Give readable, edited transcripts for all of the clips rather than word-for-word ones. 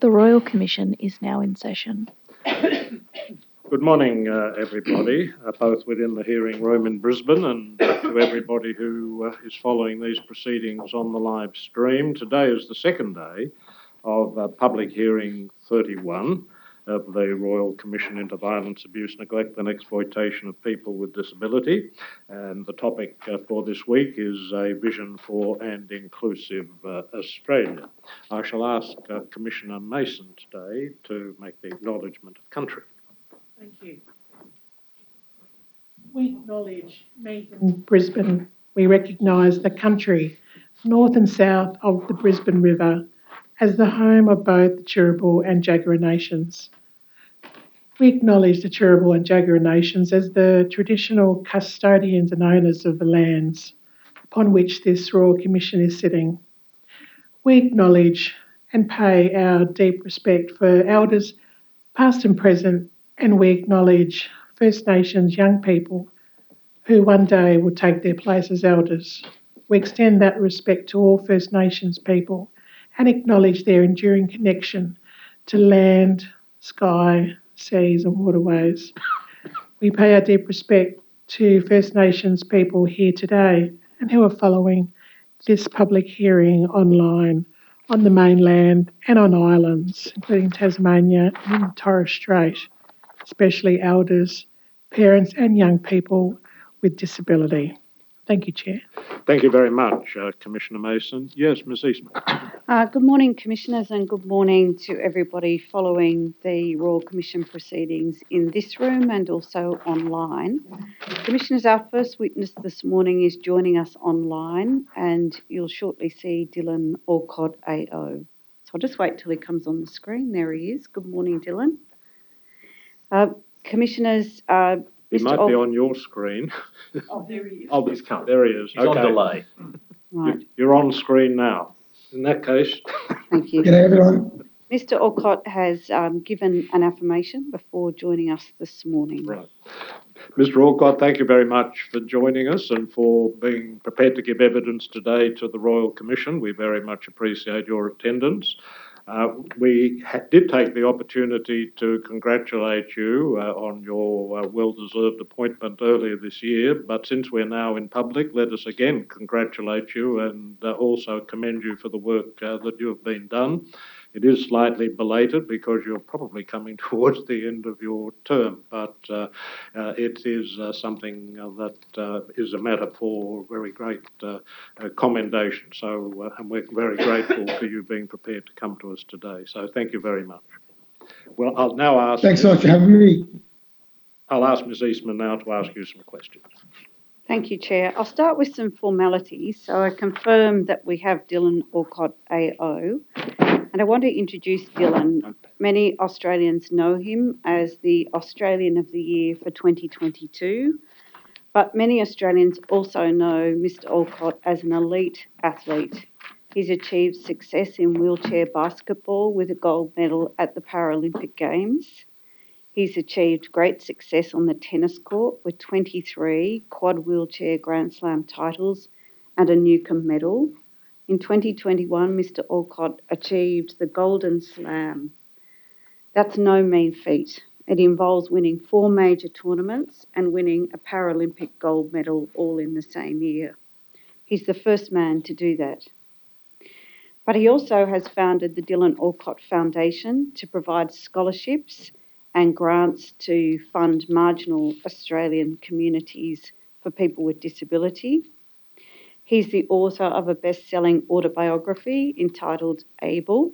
The Royal Commission is now in session. Good morning, everybody, both within the hearing room in Brisbane and to everybody who is following these proceedings on the live stream. Today is the second day of public hearing 31 of the Royal Commission into Violence, Abuse, Neglect and Exploitation of People with Disability. And the topic for this week is a vision for and inclusive Australia. I shall ask Commissioner Mason today to make the acknowledgement of country. Thank you. We acknowledge Megan Brisbane. We recognise the country north and south of the Brisbane River as the home of both the Turrbal and Jagera nations. We acknowledge the Turrbal and Jagera nations as the traditional custodians and owners of the lands upon which this Royal Commission is sitting. We acknowledge and pay our deep respect for elders past and present, and we acknowledge First Nations young people who one day will take their place as elders. We extend that respect to all First Nations people and acknowledge their enduring connection to land, sky, seas and waterways. We pay our deep respect to First Nations people here today and who are following this public hearing online, on the mainland and on islands, including Tasmania and Torres Strait, especially elders, parents and young people with disability. Thank you, Chair. Thank you very much, Commissioner Mason. Yes, Ms Eastman. Good morning, Commissioners, and good morning to everybody following the Royal Commission proceedings in this room and also online. Commissioners, our first witness this morning is joining us online, and you'll shortly see Dylan Alcott AO. So I'll just wait till he comes on the screen. There he is. Good morning, Dylan. Commissioners, He might be on your screen. Oh, there he is. Oh, he's come. There he is. He's on delay. Right. You're on screen now. In that case. Thank you. G'day, everyone. Mr. Alcott has given an affirmation before joining us this morning. Right. Mr. Alcott, thank you very much for joining us and for being prepared to give evidence today to the Royal Commission. We very much appreciate your attendance. We did take the opportunity to congratulate you on your well-deserved appointment earlier this year, but since we're now in public, let us again congratulate you and also commend you for the work that you have been done. It is slightly belated because you're probably coming towards the end of your term, but it is something that is a matter for very great commendation. So, and we're very grateful for you being prepared to come to us today. So thank you very much. Well, I'll now ask... Thanks so much for having me. I'll ask Ms Eastman now to ask you some questions. Thank you, Chair. I'll start with some formalities. So I confirm that we have Dylan Alcott AO. And I want to introduce Dylan. Many Australians know him as the Australian of the Year for 2022, but many Australians also know Mr. Alcott as an elite athlete. He's achieved success in wheelchair basketball with a gold medal at the Paralympic Games. He's achieved great success on the tennis court with 23 quad wheelchair Grand Slam titles and a Newcombe medal. In 2021, Mr. Alcott achieved the Golden Slam. That's no mean feat. It involves winning 4 major tournaments and winning a Paralympic gold medal all in the same year. He's the first man to do that. But he also has founded the Dylan Alcott Foundation to provide scholarships and grants to fund marginal Australian communities for people with disability. He's the author of a best-selling autobiography entitled Able.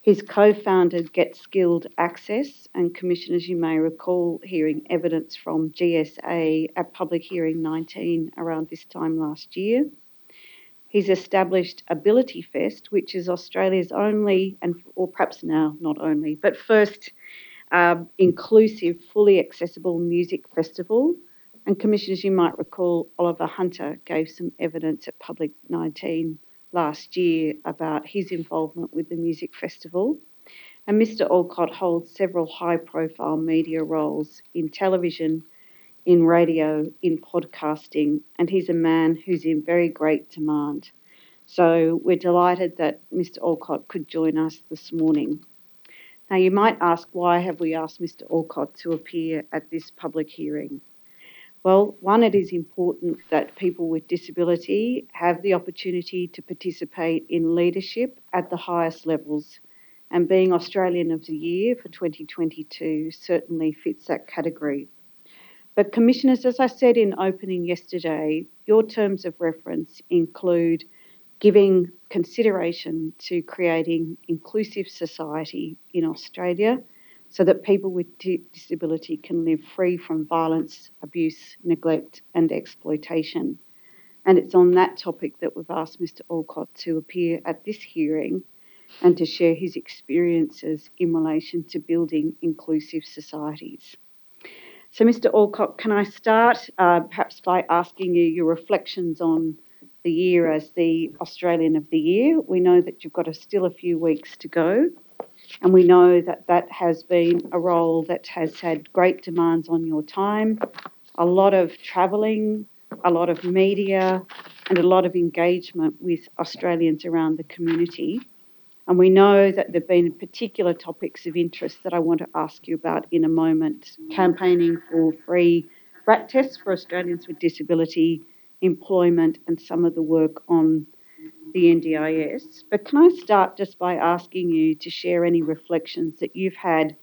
He's co-founded Get Skilled Access, and Commissioners, you may recall hearing evidence from GSA at Public Hearing 19 around this time last year. He's established Ability Fest, which is Australia's only, or perhaps now not only, but first inclusive, fully accessible music festival And Commissioners, you might recall Oliver Hunter gave some evidence at Public 19 last year about his involvement with the music festival. And Mr. Alcott holds several high-profile media roles in television, in radio, in podcasting, and he's a man who's in very great demand. So we're delighted that Mr. Alcott could join us this morning. Now, you might ask, why have we asked Mr. Alcott to appear at this public hearing? Well, one, it is important that people with disability have the opportunity to participate in leadership at the highest levels, and being Australian of the Year for 2022 certainly fits that category. But Commissioners, as I said in opening yesterday, your terms of reference include giving consideration to creating inclusive society in Australia so that people with disability can live free from violence, abuse, neglect and exploitation. And it's on that topic that we've asked Mr. Alcott to appear at this hearing and to share his experiences in relation to building inclusive societies. So, Mr. Alcott, can I start perhaps by asking you your reflections on the year as the Australian of the Year? We know that you've got still a few weeks to go, and we know that that has been a role that has had great demands on your time, a lot of travelling, a lot of media, and a lot of engagement with Australians around the community. And we know that there have been particular topics of interest that I want to ask you about in a moment: campaigning for free RAT tests for Australians with disability, employment, and some of the work on the NDIS. But can I start just by asking you to share any reflections that you've had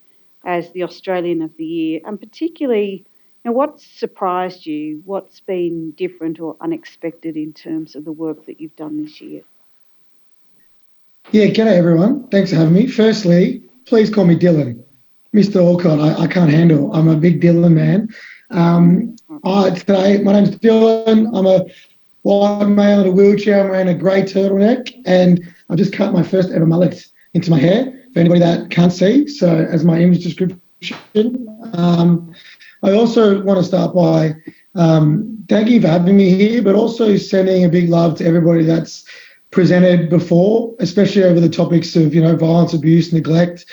as the Australian of the Year, and particularly, what surprised you, what's been different or unexpected in terms of the work that you've done this year? Yeah, g'day everyone. Thanks for having me. Firstly, please call me Dylan. Mr. Alcott, I can't handle. I'm a big Dylan man. Today, my name's Dylan. I'm a white male in a wheelchair. I'm wearing a grey turtleneck, and I've just cut my first ever mullet into my hair, for anybody that can't see, so as my image description. I also want to start by thanking you for having me here, but also sending a big love to everybody that's presented before, especially over the topics of, violence, abuse, neglect.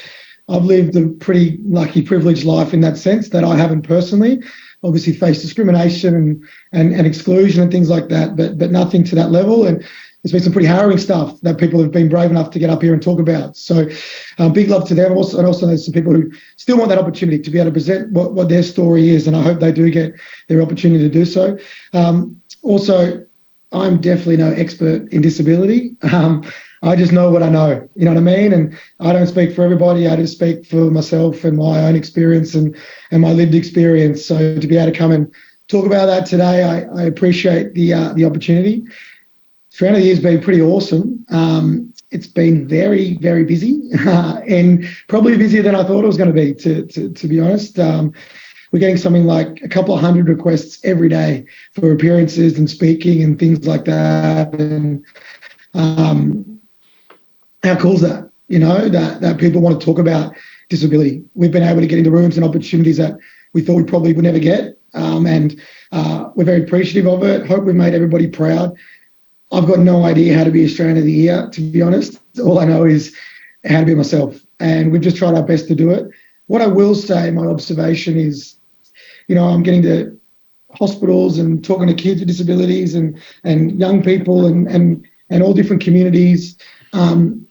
I've lived a pretty lucky, privileged life in that sense that I haven't personally. Obviously faced discrimination and exclusion and things like that, but nothing to that level. And there's been some pretty harrowing stuff that people have been brave enough to get up here and talk about. So big love to them. And also there's some people who still want that opportunity to be able to present what their story is, and I hope they do get their opportunity to do so. Also, I'm definitely no expert in disability. I just know what I know, you know what I mean? And I don't speak for everybody. I just speak for myself and my own experience and my lived experience. So to be able to come and talk about that today, I appreciate the opportunity. Australia has been pretty awesome. It's been very, very busy and probably busier than I thought it was going to be, to be honest. We're getting something like a couple of hundred requests every day for appearances and speaking and things like that. And how cool is that? That people want to talk about disability. We've been able to get into rooms and opportunities that we thought we probably would never get. And we're very appreciative of it. Hope we've made everybody proud. I've got no idea how to be Australian of the Year, to be honest. All I know is how to be myself. And we've just tried our best to do it. What I will say, my observation is, I'm getting to hospitals and talking to kids with disabilities and young people and all different communities. People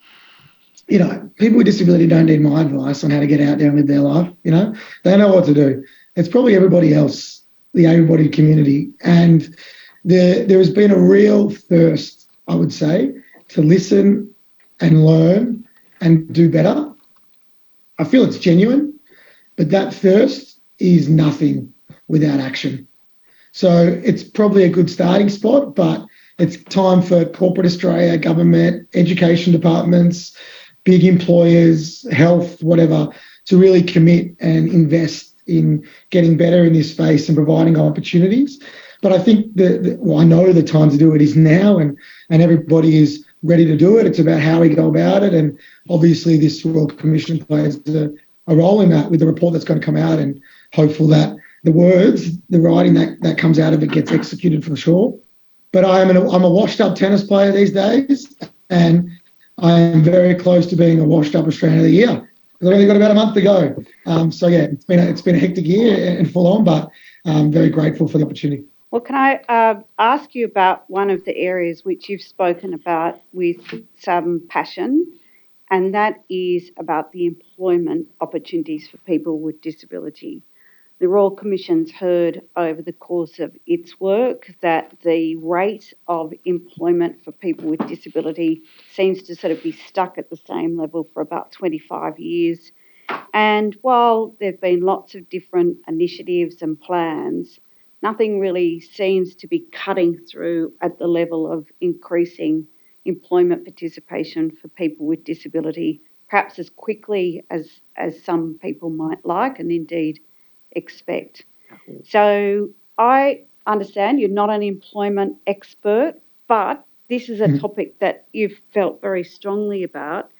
with disability don't need my advice on how to get out there and live their life. They know what to do. It's probably everybody else, the able-bodied community. And there has been a real thirst, I would say, to listen and learn and do better. I feel it's genuine, but that thirst is nothing without action. So it's probably a good starting spot, but it's time for corporate Australia, government, education departments, big employers, health, whatever, to really commit and invest in getting better in this space and providing opportunities. But I think I know the time to do it is now, and everybody is ready to do it. It's about how we go about it. And obviously this Royal Commission plays a role in that with the report that's going to come out, and hopeful that the words, the writing that comes out of it gets executed for sure. But I'm a washed-up tennis player these days, and I am very close to being a washed-up Australian of the Year. I've only got about a month to go. So yeah, it's been a hectic year and full on, but I'm very grateful for the opportunity. Well, can I ask you about one of the areas which you've spoken about with some passion, and that is about the employment opportunities for people with disability. The Royal Commission's heard over the course of its work that the rate of employment for people with disability seems to sort of be stuck at the same level for about 25 years. And while there have been lots of different initiatives and plans, nothing really seems to be cutting through at the level of increasing employment participation for people with disability, perhaps as quickly as some people might like and indeed expect. So I understand you're not an employment expert, but this is a topic that you've felt very strongly about.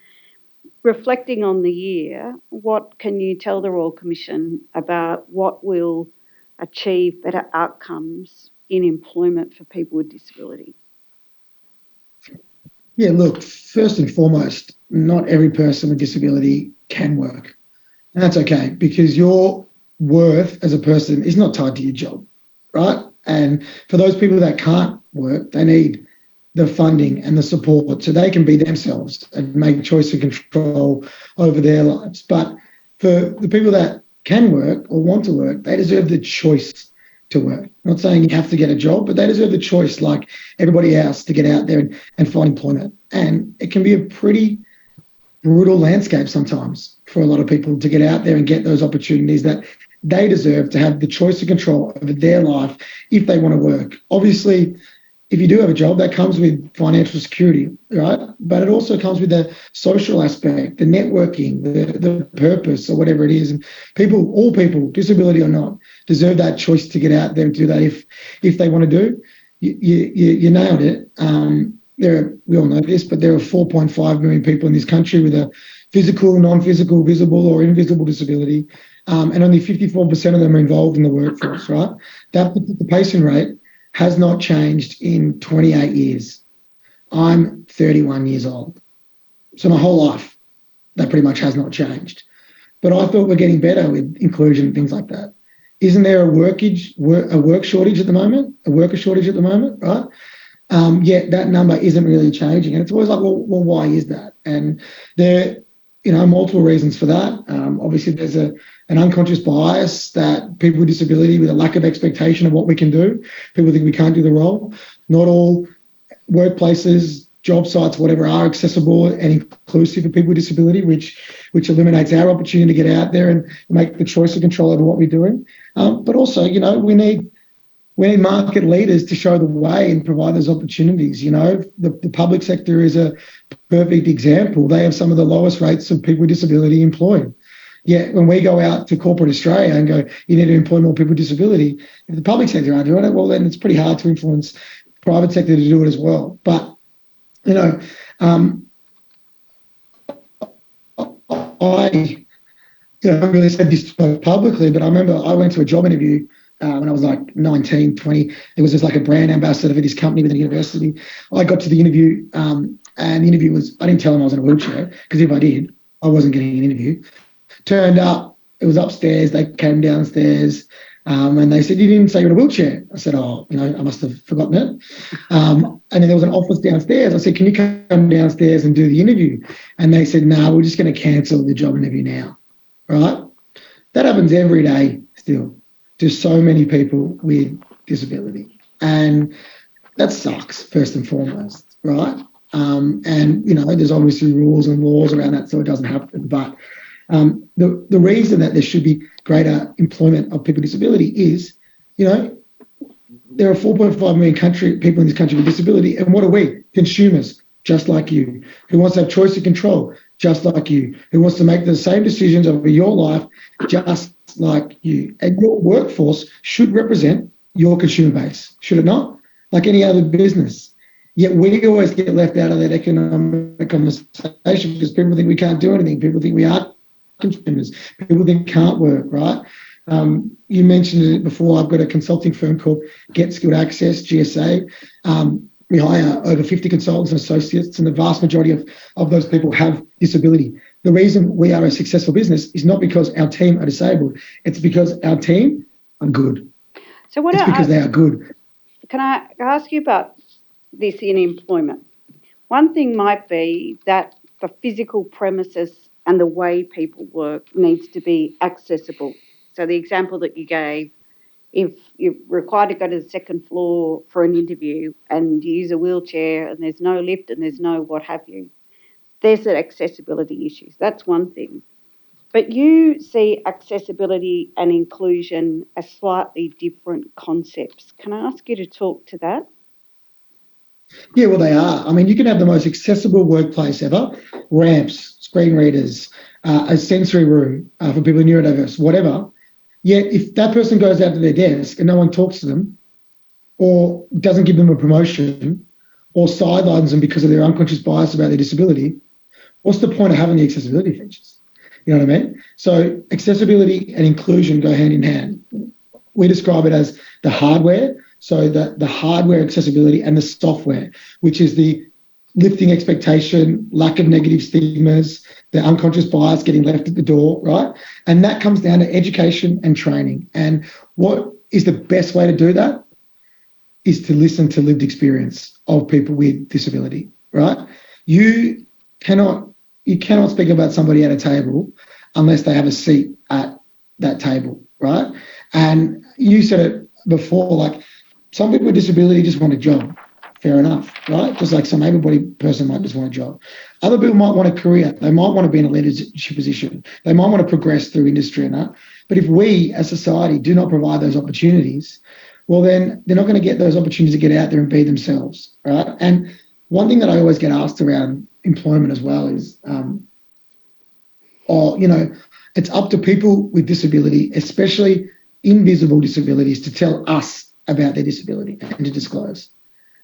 Reflecting on the year, what can you tell the Royal Commission about what will achieve better outcomes in employment for people with disability? Yeah, look, first and foremost, not every person with disability can work. And that's okay, because your worth as a person is not tied to your job, right? And for those people that can't work, they need the funding and the support so they can be themselves and make choice and control over their lives. But for the people that can work or want to work, they deserve the choice to work. I'm not saying you have to get a job, but they deserve the choice like everybody else to get out there and find employment. And it can be a pretty brutal landscape sometimes for a lot of people to get out there and get those opportunities that they deserve to have the choice and control over their life if they want to work. Obviously, if you do have a job, that comes with financial security, right? But it also comes with the social aspect, the networking, the purpose or whatever it is. And people, all people, disability or not, deserve that choice to get out there and do that if they want to do. You nailed it. We all know this, but there are 4.5 million people in this country with a physical, non-physical, visible or invisible disability, and only 54% of them are involved in the workforce, right? That participation rate has not changed in 28 years. I'm 31 years old. So my whole life, that pretty much has not changed. But I thought we're getting better with inclusion and things like that. Isn't there a work shortage at the moment? A worker shortage at the moment, right? Yet that number isn't really changing. And it's always like, well, why is that? And there are multiple reasons for that. Obviously, there's an unconscious bias that people with disability, with a lack of expectation of what we can do, people think we can't do the role. Not all workplaces, job sites, whatever, are accessible and inclusive for people with disability, which eliminates our opportunity to get out there and make the choice and control over what we're doing. But also, we need market leaders to show the way and provide those opportunities. The public sector is a perfect example. They have some of the lowest rates of people with disability employed. Yet when we go out to corporate Australia and go, you need to employ more people with disability, if the public sector aren't doing it, well, then it's pretty hard to influence the private sector to do it as well. But, I haven't really said this publicly, but I remember I went to a job interview when I was like 19, 20. It was just like a brand ambassador for this company within a university. I got to the interview and the interview was, I didn't tell them I was in a wheelchair, because if I did, I wasn't getting an interview. Turned up, it was upstairs. They came downstairs and they said, you didn't say you're in a wheelchair. I said, I must have forgotten it. And then there was an office downstairs. I said, can you come downstairs and do the interview? And they said, no, we're just going to cancel the job interview now. Right? That happens every day still to so many people with disability. And that sucks, first and foremost, right? And, there's obviously rules and laws around that so it doesn't happen. But the reason that there should be greater employment of people with disability is, there are 4.5 million people in this country with disability. And what are we? Consumers, just like you, who wants to have choice and control, just like you, who wants to make the same decisions over your life, just like you. And your workforce should represent your consumer base, should it not? Like any other business. Yet we always get left out of that economic conversation because people think we can't do anything. People think we are consumers. People think can't work, right? You mentioned it before. I've got a consulting firm called Get Skilled Access, GSA. We hire over 50 consultants and associates, and the vast majority of those people have disability. The reason we are a successful business is not because our team are disabled. It's because our team are good. So It's because they are good. Can I ask you about this in employment? One thing might be that the physical premises and the way people work needs to be accessible. So the example that you gave, if you're required to go to the second floor for an interview and you use a wheelchair and there's no lift and there's no what have you, there's an accessibility issues. That's one thing. But you see accessibility and inclusion as slightly different concepts. Can I ask you to talk to that? Yeah, well, they are. I mean, you can have the most accessible workplace ever, ramps, screen readers, a sensory room for people who are neurodiverse, whatever. Yet if that person goes out to their desk and no one talks to them or doesn't give them a promotion or sidelines them because of their unconscious bias about their disability, what's the point of having the accessibility features? You know what I mean? So accessibility and inclusion go hand in hand. We describe it as the hardware, so the hardware accessibility, and the software, which is the lifting expectation, lack of negative stigmas, the unconscious bias getting left at the door, right? And that comes down to education and training. And what is the best way to do that is to listen to lived experience of people with disability, right? You cannot speak about somebody at a table unless they have a seat at that table, right? And you said it before, like some people with disability just want a job. Fair enough, right? Just like some able-bodied person might just want a job. Other people might want a career. They might want to be in a leadership position. They might want to progress through industry and that. But if we as society do not provide those opportunities, well, then they're not going to get those opportunities to get out there and be themselves, right? And one thing that I always get asked around employment as well is, it's up to people with disability, especially invisible disabilities, to tell us about their disability and to disclose.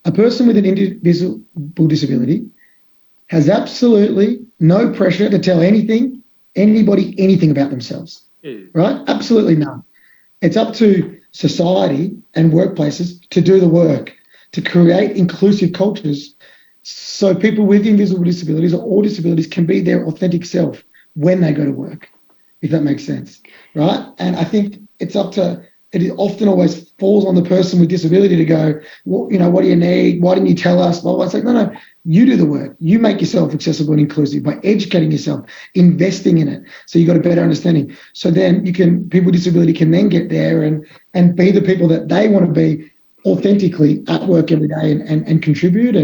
A person with an invisible disability has absolutely no pressure to tell anybody, anything about themselves, right? Absolutely none. It's up to society and workplaces to do the work, to create inclusive cultures so people with invisible disabilities or all disabilities can be their authentic self when they go to work, if that makes sense, right? And I think it's up to, it often always falls on the person with disability to go, what do you need? Why didn't you tell us? Well, it's like, no, you do the work. You make yourself accessible and inclusive by educating yourself, investing in it, so you got a better understanding. So then people with disability can then get there and be the people that they want to be authentically at work every day and contribute.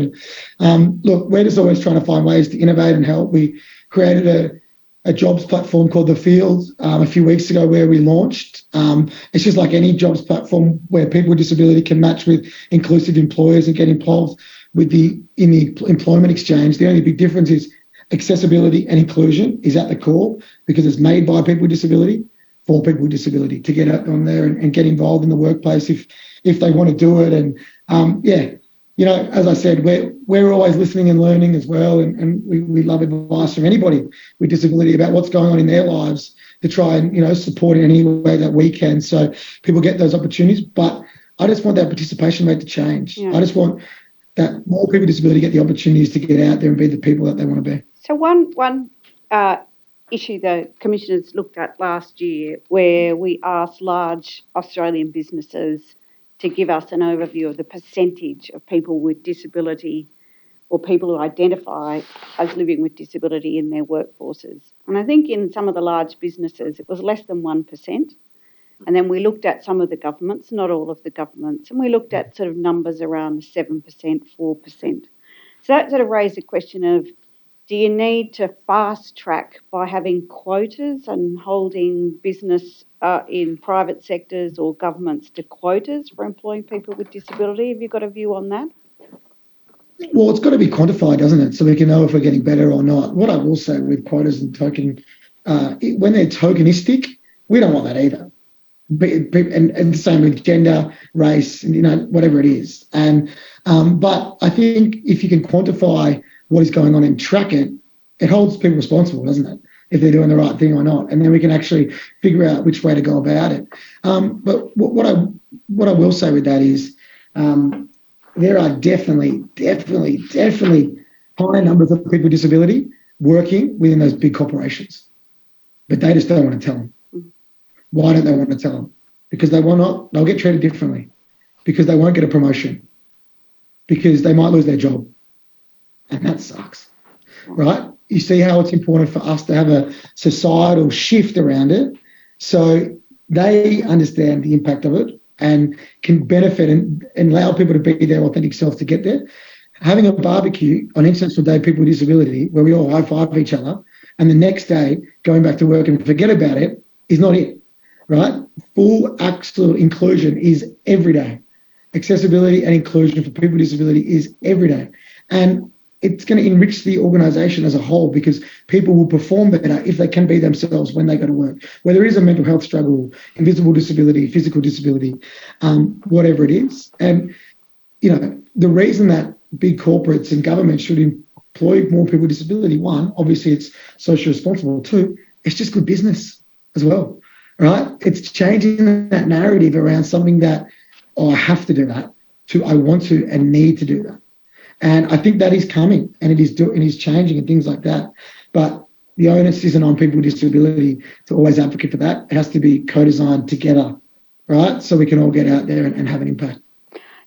And look, we're just always trying to find ways to innovate and help. We created a jobs platform called The Field a few weeks ago where we launched. It's just like any jobs platform where people with disability can match with inclusive employers and get involved in the employment exchange. The only big difference is accessibility and inclusion is at the core because it's made by people with disability for people with disability to get out on there and get involved in the workplace if they want to do it. And as I said, we're always listening and learning as well, and we love advice from anybody with disability about what's going on in their lives to try and support in any way that we can so people get those opportunities. But I just want that participation rate to change. Yeah. I just want that more people with disability get the opportunities to get out there and be the people that they want to be. So one issue the Commissioners looked at last year where we asked large Australian businesses to give us an overview of the percentage of people with disability or people who identify as living with disability in their workforces. And I think in some of the large businesses, it was less than 1%. And then we looked at some of the governments, not all of the governments, and we looked at sort of numbers around 7%, 4%. So that sort of raised the question of, do you need to fast track by having quotas and holding business in private sectors or governments to quotas for employing people with disability? Have you got a view on that? Well, it's got to be quantified, doesn't it? So we can know if we're getting better or not. What I will say with quotas and token, when they're tokenistic, we don't want that either. And the same with gender, race, and whatever it is. And but I think if you can quantify what is going on and track it, it holds people responsible, doesn't it? if they're doing the right thing or not, and then we can actually figure out which way to go about it. But what I will say with that is there are definitely high numbers of people with disability working within those big corporations, but they just don't want to tell them. Why don't they want to tell them? Because they will not. They'll get treated differently, because they won't get a promotion, because they might lose their job, and that sucks, right? You see how it's important for us to have a societal shift around it, so they understand the impact of it and can benefit and allow people to be their authentic selves to get there. Having a barbecue on International Day of People with Disability where we all high-five each other and the next day going back to work and forget about it is not it, right? Full absolute inclusion is every day. Accessibility and inclusion for people with disability is every day. And it's going to enrich the organisation as a whole, because people will perform better if they can be themselves when they go to work. Whether it is a mental health struggle, invisible disability, physical disability, whatever it is. And, you know, the reason that big corporates and government should employ more people with disability, one, obviously it's socially responsible. Two, it's just good business as well, right? It's changing that narrative around something that, oh, I have to do that, to I want to and need to do that. And I think that is coming, and it is changing and things like that. But the onus isn't on people with disability to always advocate for that. It has to be co-designed together, right? So we can all get out there and have an impact.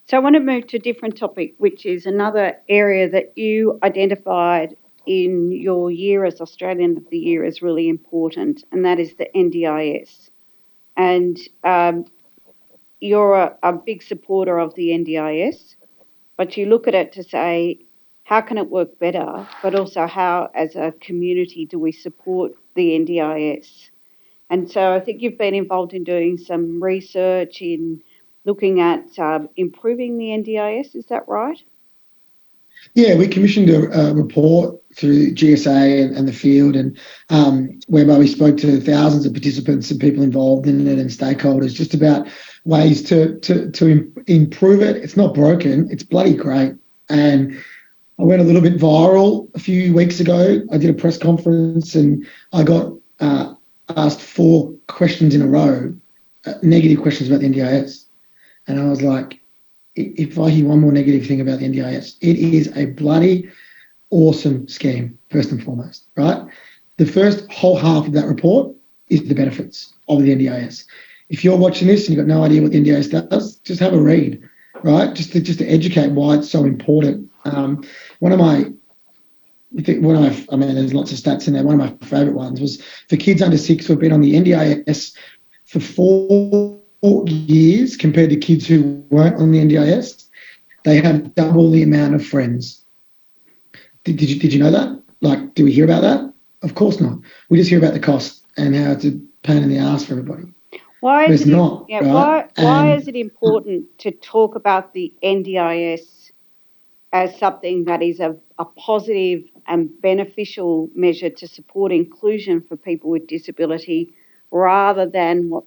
So I want to move to a different topic, which is another area that you identified in your year as Australian of the Year as really important, and that is the NDIS. And you're a big supporter of the NDIS, but you look at it to say, how can it work better? But also, how, as a community, do we support the NDIS? And so I think you've been involved in doing some research in looking at improving the NDIS. Is that right? Yeah, we commissioned a report through GSA and the field, and whereby we spoke to thousands of participants and people involved in it and stakeholders just about ways to improve it. It's not broken, it's bloody great. And I went a little bit viral a few weeks ago. I did a press conference and I got asked 4 questions in a row, negative questions about the NDIS. And I was like, if I hear one more negative thing about the NDIS, it is a bloody awesome scheme, first and foremost, right? The first whole half of that report is the benefits of the NDIS. If you're watching this and you've got no idea what the NDIS does, just have a read, right? Just to educate why it's so important. One of my, I mean, there's lots of stats in there. One of my favourite ones was for kids under 6 who have been on the NDIS for 4 years compared to kids who weren't on the NDIS, they have double the amount of friends. Did you know that? Like, do we hear about that? Of course not. We just hear about the cost and how it's a pain in the ass for everybody. Why is Right? Is it important to talk about the NDIS as something that is a positive and beneficial measure to support inclusion for people with disability, rather than what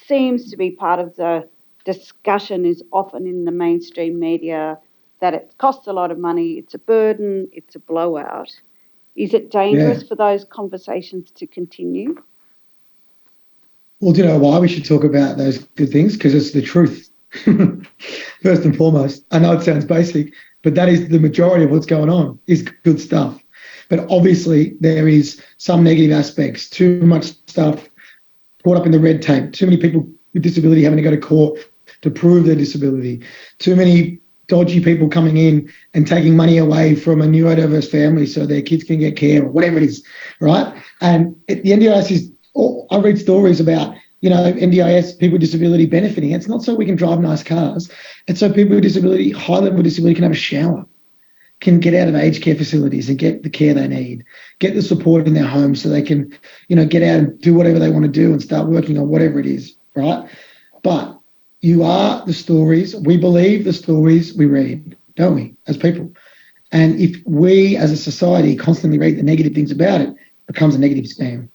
seems to be part of the discussion is often in the mainstream media, that it costs a lot of money, it's a burden, it's a blowout? Is it dangerous for those conversations to continue? Well, do you know why we should talk about those good things? Because it's the truth, first and foremost. I know it sounds basic, but that is the majority of what's going on, is good stuff. But obviously there is some negative aspects, too much stuff caught up in the red tape, too many people with disability having to go to court to prove their disability, too many dodgy people coming in and taking money away from a neurodiverse family so their kids can get care or whatever it is, right? And the NDIS is, I read stories about, NDIS, people with disability benefiting. It's not so we can drive nice cars. It's so people with disability, high level disability, can have a shower, can get out of aged care facilities and get the care they need, get the support in their home so they can, get out and do whatever they want to do and start working on whatever it is, right? But you are the stories. We believe the stories we read, don't we, as people? And if we as a society constantly read the negative things about it, it becomes a negative spam.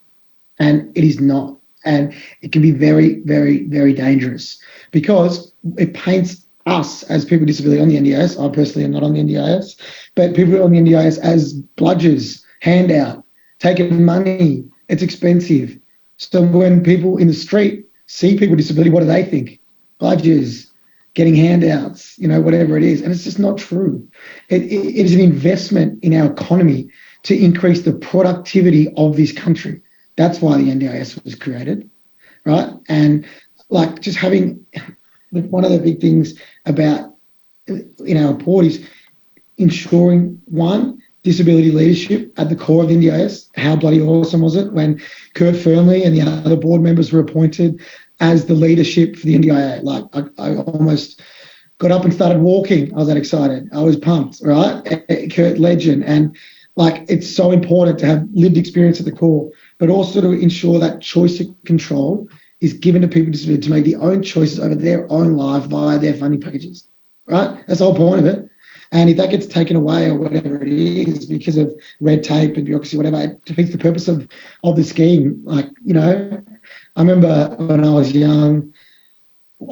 And it is not. And it can be very, very, very dangerous because it paints us as people with disability on the NDIS. I personally am not on the NDIS, but people on the NDIS as bludgers, handout, taking money, It's expensive. So when people in the street see people with disability, what do they think? Budgies, getting handouts, whatever it is. And it's just not true. It is an investment in our economy to increase the productivity of this country. That's why the NDIS was created, right? And like just having one of the big things about in our report is ensuring, one, disability leadership at the core of the NDIS. How bloody awesome was it when Kurt Fernley and the other board members were appointed as the leadership for the NDIA? Like I almost got up and started walking. I was that excited. I was pumped, right? Kurt, legend. And like, it's so important to have lived experience at the core, but also to ensure that choice of control is given to people with disability to make their own choices over their own life via their funding packages, right? That's the whole point of it. And if that gets taken away or whatever it is because of red tape and bureaucracy, whatever, it defeats the purpose of the scheme. Like, I remember when I was young,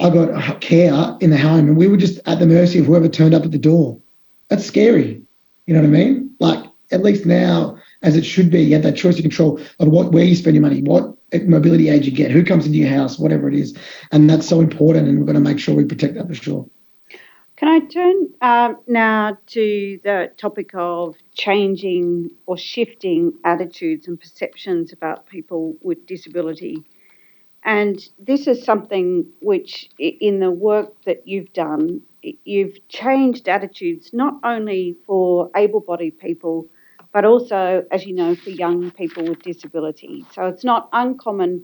I got care in the home and we were just at the mercy of whoever turned up at the door. That's scary. You know what I mean? Like, at least now, as it should be, you have that choice of control of where you spend your money, what mobility aid you get, who comes into your house, whatever it is. And that's so important, and we're going to make sure we protect that for sure. Can I turn now to the topic of changing or shifting attitudes and perceptions about people with disability? And this is something which, in the work that you've done, you've changed attitudes not only for able-bodied people, but also, as you know, for young people with disability. So it's not uncommon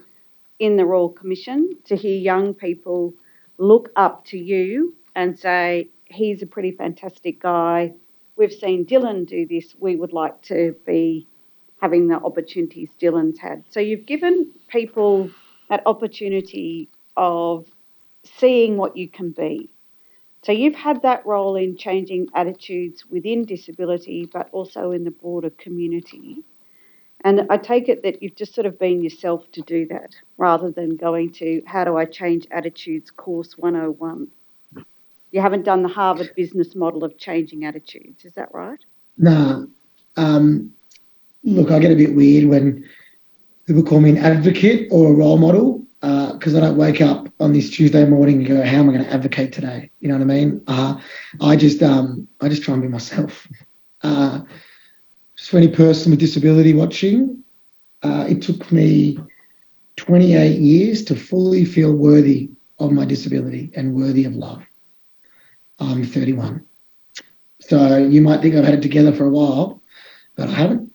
in the Royal Commission to hear young people look up to you and say, he's a pretty fantastic guy. We've seen Dylan do this. We would like to be having the opportunities Dylan's had. So you've given people that opportunity of seeing what you can be. So you've had that role in changing attitudes within disability, but also in the broader community. And I take it that you've just sort of been yourself to do that, rather than going to how do I change attitudes course 101. You haven't done the Harvard business model of changing attitudes, is that right? Nah. Look, I get a bit weird when people call me an advocate or a role model because I don't wake up on this Tuesday morning and go, how am I going to advocate today? You know what I mean? I just try and be myself. Just for any person with disability watching, it took me 28 years to fully feel worthy of my disability and worthy of love. I'm 31. So you might think I've had it together for a while, but I haven't.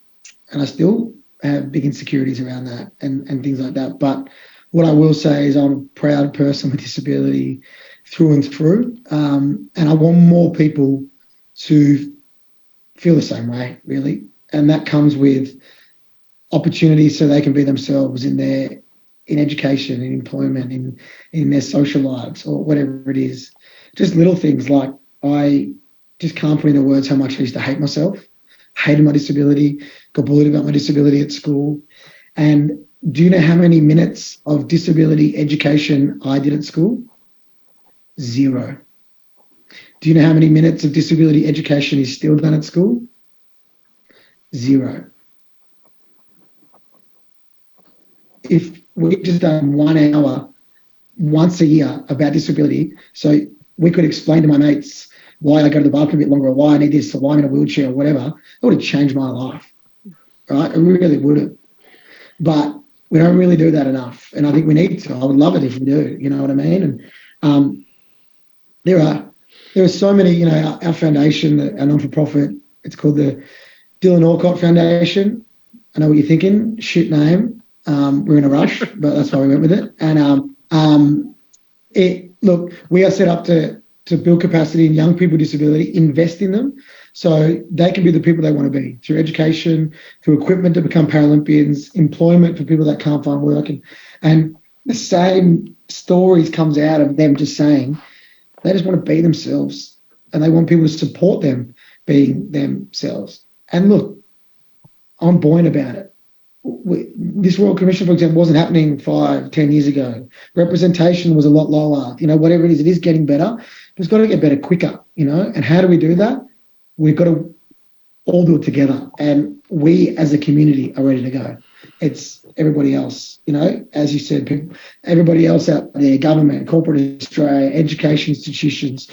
And I still have big insecurities around that and things like that. But what I will say is I'm a proud person with disability through and through. And I want more people to feel the same way, really. And that comes with opportunities so they can be themselves in education, in employment, in their social lives or whatever it is. Just little things like I just can't put into words how much I used to hate myself, hated my disability, got bullied about my disability at school. And do you know how many minutes of disability education I did at school? 0. Do you know how many minutes of disability education is still done at school? 0. If we just done 1 hour once a year about disability, so we could explain to my mates why I go to the bathroom a bit longer or why I need this or why I'm in a wheelchair or whatever, it would have changed my life, right? It really would have. But we don't really do that enough. And I think we need to. I would love it if we do, you know what I mean? And there are so many, our foundation, our non-for-profit, it's called the Dylan Alcott Foundation. I know what you're thinking, shit name. We're in a rush, but that's why we went with it. And look, we are set up to build capacity in young people with disability, invest in them so they can be the people they want to be through education, through equipment to become Paralympians, employment for people that can't find work. And the same stories comes out of them just saying they just want to be themselves and they want people to support them being themselves. And look, I'm buoyant about it. This Royal Commission, for example, wasn't happening 5-10 years ago. Representation was a lot lower. Whatever it is getting better. But it's got to get better quicker, And how do we do that? We've got to all do it together. And we as a community are ready to go. It's everybody else, as you said, people, everybody else out there, government, corporate Australia, education institutions,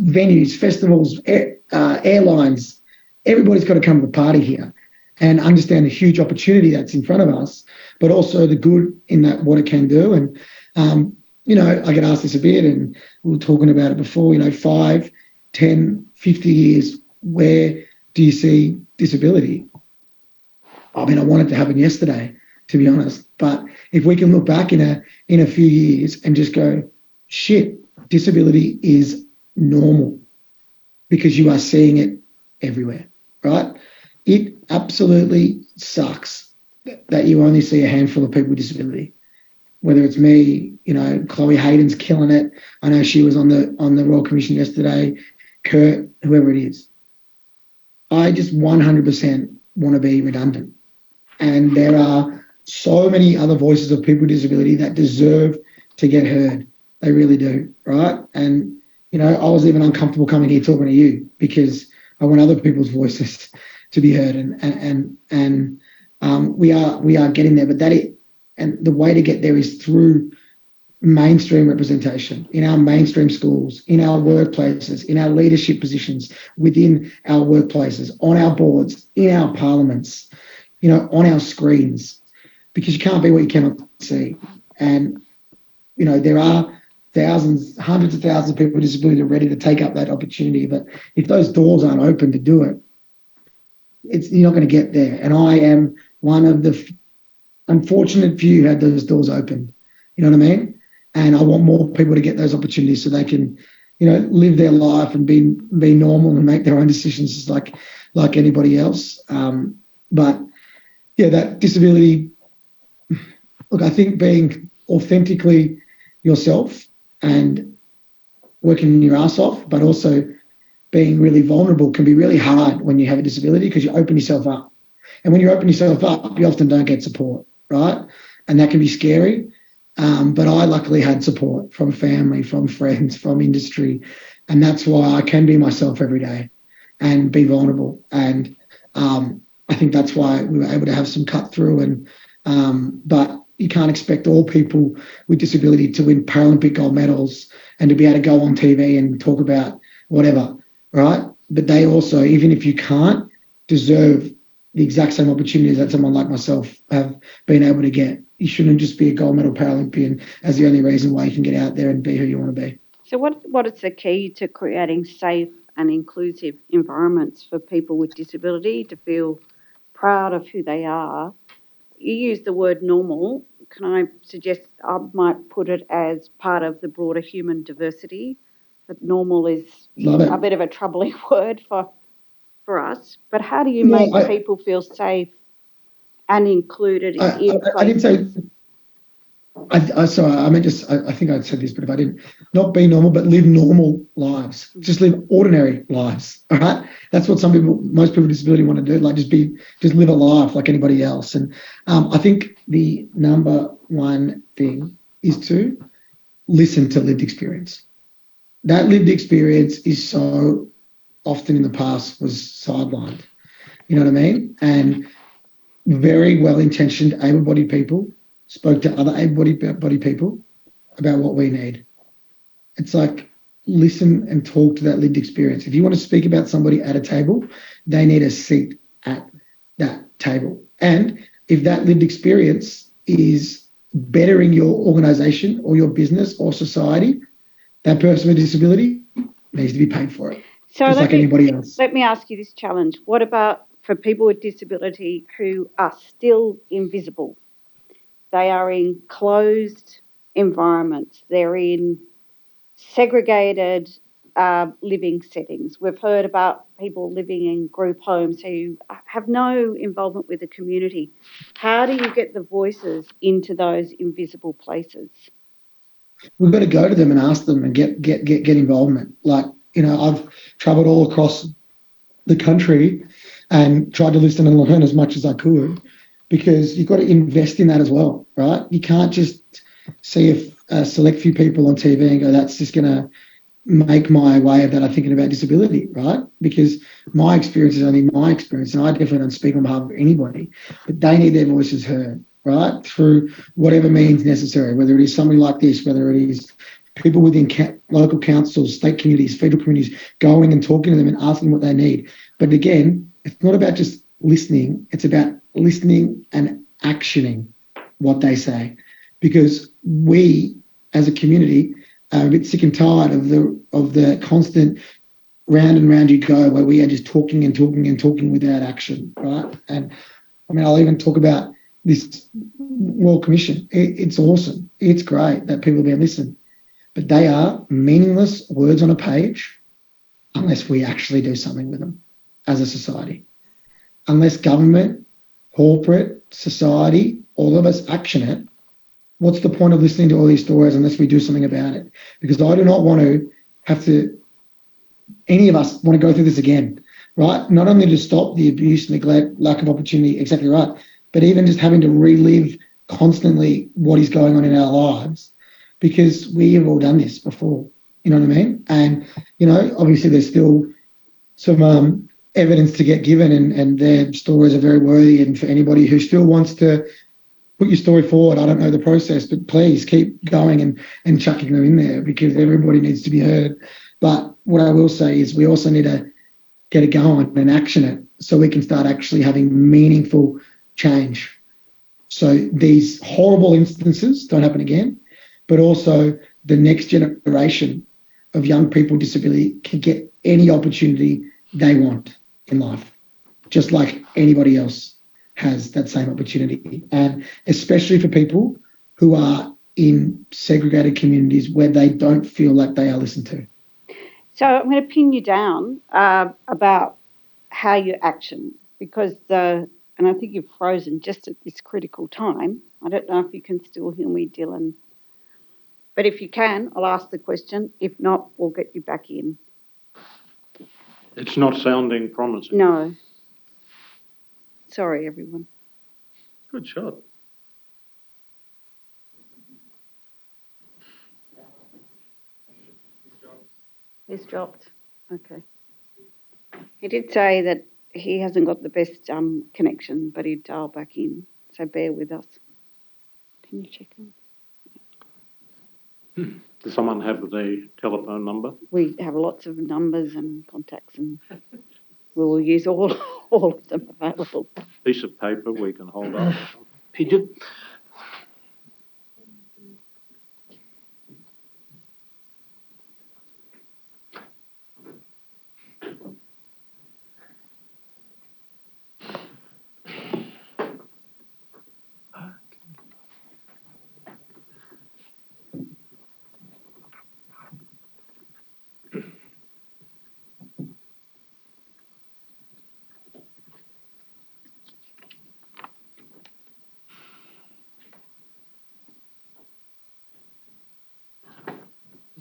venues, festivals, airlines, everybody's got to come to the party here and understand the huge opportunity that's in front of us, but also the good in that, what it can do. And, I get asked this a bit, and we were talking about it before, 5, 10, 50 years, where do you see disability? I mean, I want it to happen yesterday, to be honest. But if we can look back in a few years and just go, shit, disability is normal, because you are seeing it everywhere, right? It absolutely sucks that you only see a handful of people with disability. Whether it's me, Chloe Hayden's killing it. I know she was on the Royal Commission yesterday. Kurt, whoever it is. I just 100% want to be redundant. And there are so many other voices of people with disability that deserve to get heard. They really do, right? And, I was even uncomfortable coming here talking to you because I want other people's voices to be heard. And we are getting there. But and the way to get there is through mainstream representation in our mainstream schools, in our workplaces, in our leadership positions within our workplaces, on our boards, in our parliaments, on our screens, because you can't be what you cannot see. And, there are thousands, hundreds of thousands of people with disability ready to take up that opportunity. But if those doors aren't open to do it, you're not going to get there. And I am one of the unfortunate few who had those doors opened. You know what I mean? And I want more people to get those opportunities so they can, live their life and be normal and make their own decisions just like anybody else. But yeah, that disability, look, I think being authentically yourself and working your ass off, but also being really vulnerable can be really hard when you have a disability, because you open yourself up. And when you open yourself up, you often don't get support, right? And that can be scary. But I luckily had support from family, from friends, from industry. And that's why I can be myself every day and be vulnerable. And I think that's why we were able to have some cut through. But you can't expect all people with disability to win Paralympic gold medals and to be able to go on TV and talk about whatever, right? But they also, even if you can't, deserve the exact same opportunities that someone like myself have been able to get. You shouldn't just be a gold medal Paralympian as the only reason why you can get out there and be who you want to be. So what is the key to creating safe and inclusive environments for people with disability to feel proud of who they are? You use the word normal. Can I suggest I might put it as part of the broader human diversity? But normal is a bit of a troubling word for us. But how do you make people feel safe and included in places? I didn't say. Sorry, I meant just. I think I said this, but if I didn't, not be normal, but live normal lives. Just live ordinary lives. All right, that's what most people with disability want to do. Like just live a life like anybody else. And I think the number one thing is to listen to lived experience. That lived experience is so often in the past was sidelined. You know what I mean? And very well-intentioned able-bodied people spoke to other able-bodied people about what we need. It's like listen and talk to that lived experience. If you want to speak about somebody at a table, they need a seat at that table. And if that lived experience is bettering your organisation or your business or society, that person with disability needs to be paid for it, so just like anybody else. Let me ask you this challenge. What about for people with disability who are still invisible? They are in closed environments. They're in segregated living settings. We've heard about people living in group homes who have no involvement with the community. How do you get the voices into those invisible places? We've got to go to them and ask them and get involvement. Like, I've travelled all across the country and tried to listen and learn as much as I could, because you've got to invest in that as well, right? You can't just see a select few people on TV and go, that's just going to make my way about thinking about disability, right? Because my experience is only my experience, and I definitely don't speak on behalf of anybody, but they need their voices heard, right? Through whatever means necessary, whether it is somebody like this, whether it is people within local councils, state communities, federal communities, going and talking to them and asking what they need. But again, it's not about just listening, it's about listening and actioning what they say. Because we, as a community, are a bit sick and tired of the constant round and round you go where we are just talking and talking and talking without action, right? And I mean, I'll even talk about this Royal Commission. It's awesome. It's great that people have been listening, but they are meaningless words on a page unless we actually do something with them as a society. Unless government, corporate, society, all of us action it, what's the point of listening to all these stories unless we do something about it? Because I do not want to have to, any of us want to go through this again, right? Not only to stop the abuse, neglect, lack of opportunity, exactly right, but even just having to relive constantly what is going on in our lives, because we have all done this before, you know what I mean? And, you know, obviously there's still some evidence to get given, and their stories are very worthy. And for anybody who still wants to put your story forward, I don't know the process, but please keep going and chucking them in there, because everybody needs to be heard. But what I will say is we also need to get it going and action it so we can start actually having meaningful change. So these horrible instances don't happen again, but also the next generation of young people with disability can get any opportunity they want in life, just like anybody else has that same opportunity. And especially for people who are in segregated communities where they don't feel like they are listened to. So I'm going to pin you down about how you action, because and I think you've frozen just at this critical time. I don't know if you can still hear me, Dylan. But if you can, I'll ask the question. If not, we'll get you back in. It's not sounding promising. No. Sorry, everyone. Good shot. He's dropped. Okay. He did say that he hasn't got the best connection, but he'd dial back in. So bear with us. Can you check him? Does someone have the telephone number? We have lots of numbers and contacts, and we'll use all of them available. Piece of paper we can hold up. He did.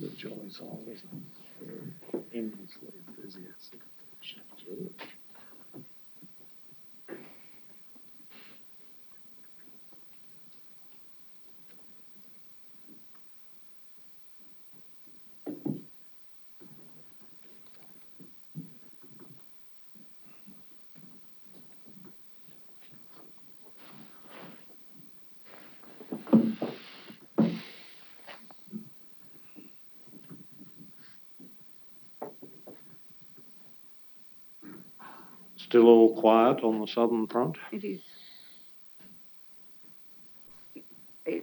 The jolly song, isn't it? Endlessly enthusiastic. Still all quiet on the southern front? It is.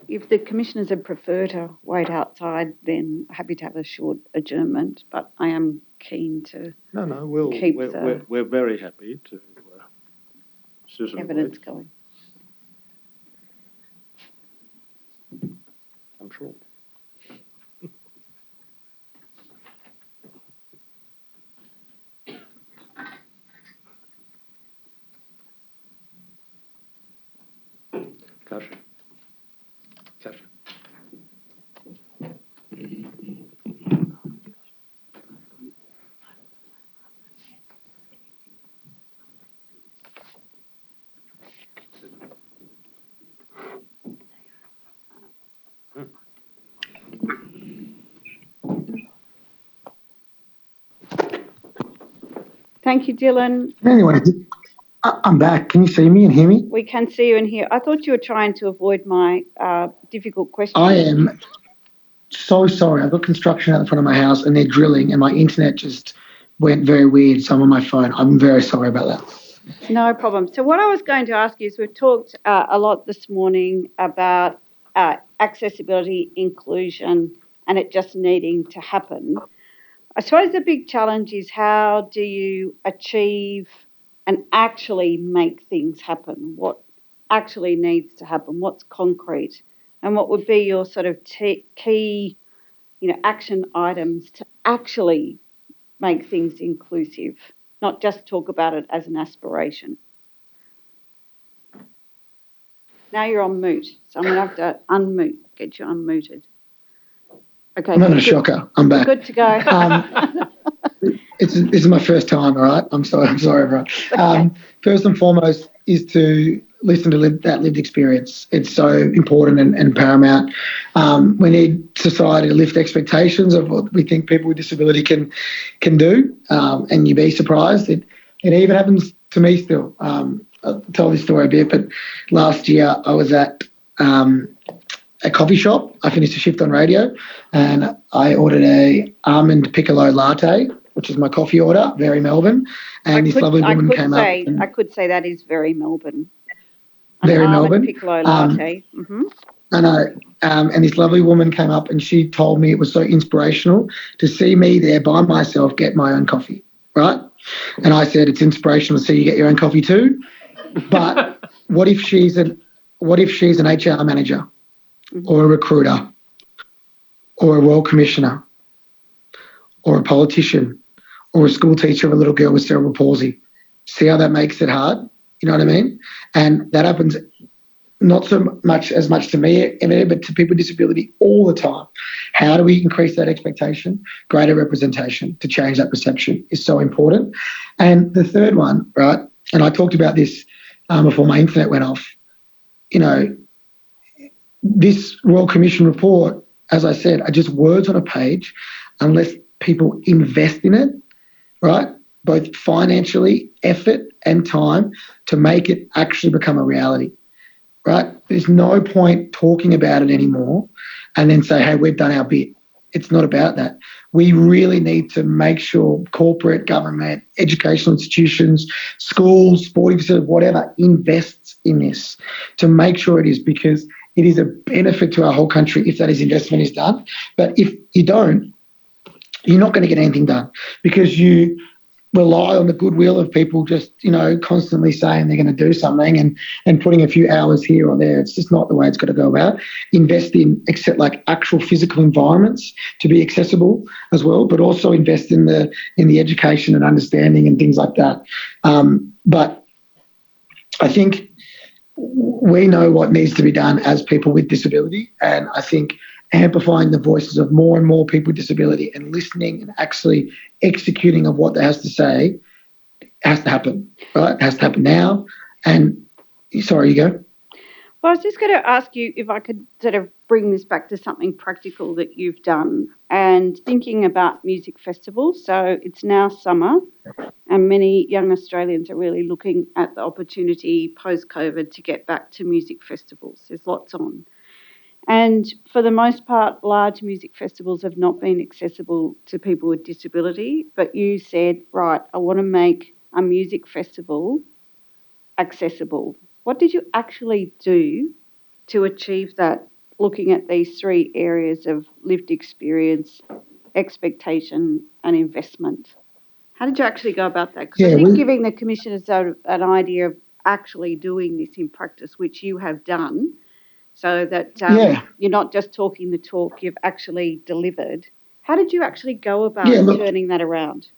If the commissioners would prefer to wait outside, then happy to have a short adjournment, but I am keen to No, we're very happy to sit and evidence wait. going. I'm sure. Kasha. Kasha. Thank you, Dylan. Anyway, I'm back. Can you see me and hear me? We can see you in here. I thought you were trying to avoid my difficult question. I am so sorry. I've got construction out in front of my house and they're drilling and my internet just went very weird. So I'm on my phone. I'm very sorry about that. No problem. So what I was going to ask you is we've talked a lot this morning about accessibility, inclusion, and it just needing to happen. I suppose the big challenge is how do you achieve and actually make things happen? What actually needs to happen? What's concrete? And what would be your sort of key, action items to actually make things inclusive, not just talk about it as an aspiration? Now you're on mute, so I'm going to have to get you unmuted. Okay. I'm having a shocker. I'm back. Good to go. This is my first time, all right? I'm sorry, everyone. Okay. First and foremost is to listen to that lived experience. It's so important and paramount. We need society to lift expectations of what we think people with disability can do, and you'd be surprised. It even happens to me still. I'll tell this story a bit, but last year I was at a coffee shop. I finished a shift on radio and I ordered a almond piccolo latte, which is my coffee order, very Melbourne. And this lovely woman came up. I could say that is very Melbourne. Very Melbourne. Piccolo latte. I know. And this lovely woman came up and she told me it was so inspirational to see me there by myself get my own coffee, right? And I said, it's inspirational to see you get your own coffee too. But what if she's an HR manager or a recruiter or a Royal Commissioner or a politician or a school teacher of a little girl with cerebral palsy? See how that makes it hard? You know what I mean? And that happens not so much to me, but to people with disability all the time. How do we increase that expectation? Greater representation to change that perception is so important. And the third one, right, and I talked about this before my internet went off, this Royal Commission report, as I said, are just words on a page unless people invest in it, right? Both financially, effort and time to make it actually become a reality, right? There's no point talking about it anymore and then say, hey, we've done our bit. It's not about that. We really need to make sure corporate, government, educational institutions, schools, sporting facilities, whatever, invests in this to make sure it is, because it is a benefit to our whole country if that investment is done. But if you don't, you're not going to get anything done because you rely on the goodwill of people just, constantly saying they're going to do something and putting a few hours here or there. It's just not the way it's got to go about. Invest in actual physical environments to be accessible as well, but also invest in the education and understanding and things like that. But I think we know what needs to be done as people with disability, and I think amplifying the voices of more and more people with disability and listening and actually executing of what they has to say has to happen, right? It has to happen now. And sorry, you go. Well, I was just going to ask you if I could sort of bring this back to something practical that you've done and thinking about music festivals. So it's now summer and many young Australians are really looking at the opportunity post-COVID to get back to music festivals. There's lots on. And for the most part, large music festivals have not been accessible to people with disability. But you said, right, I want to make a music festival accessible. What did you actually do to achieve that, looking at these three areas of lived experience, expectation and investment? How did you actually go about that? Because I think giving the commissioners an idea of actually doing this in practice, which you have done, so that you're not just talking the talk, you've actually delivered. How did you actually go about turning that around?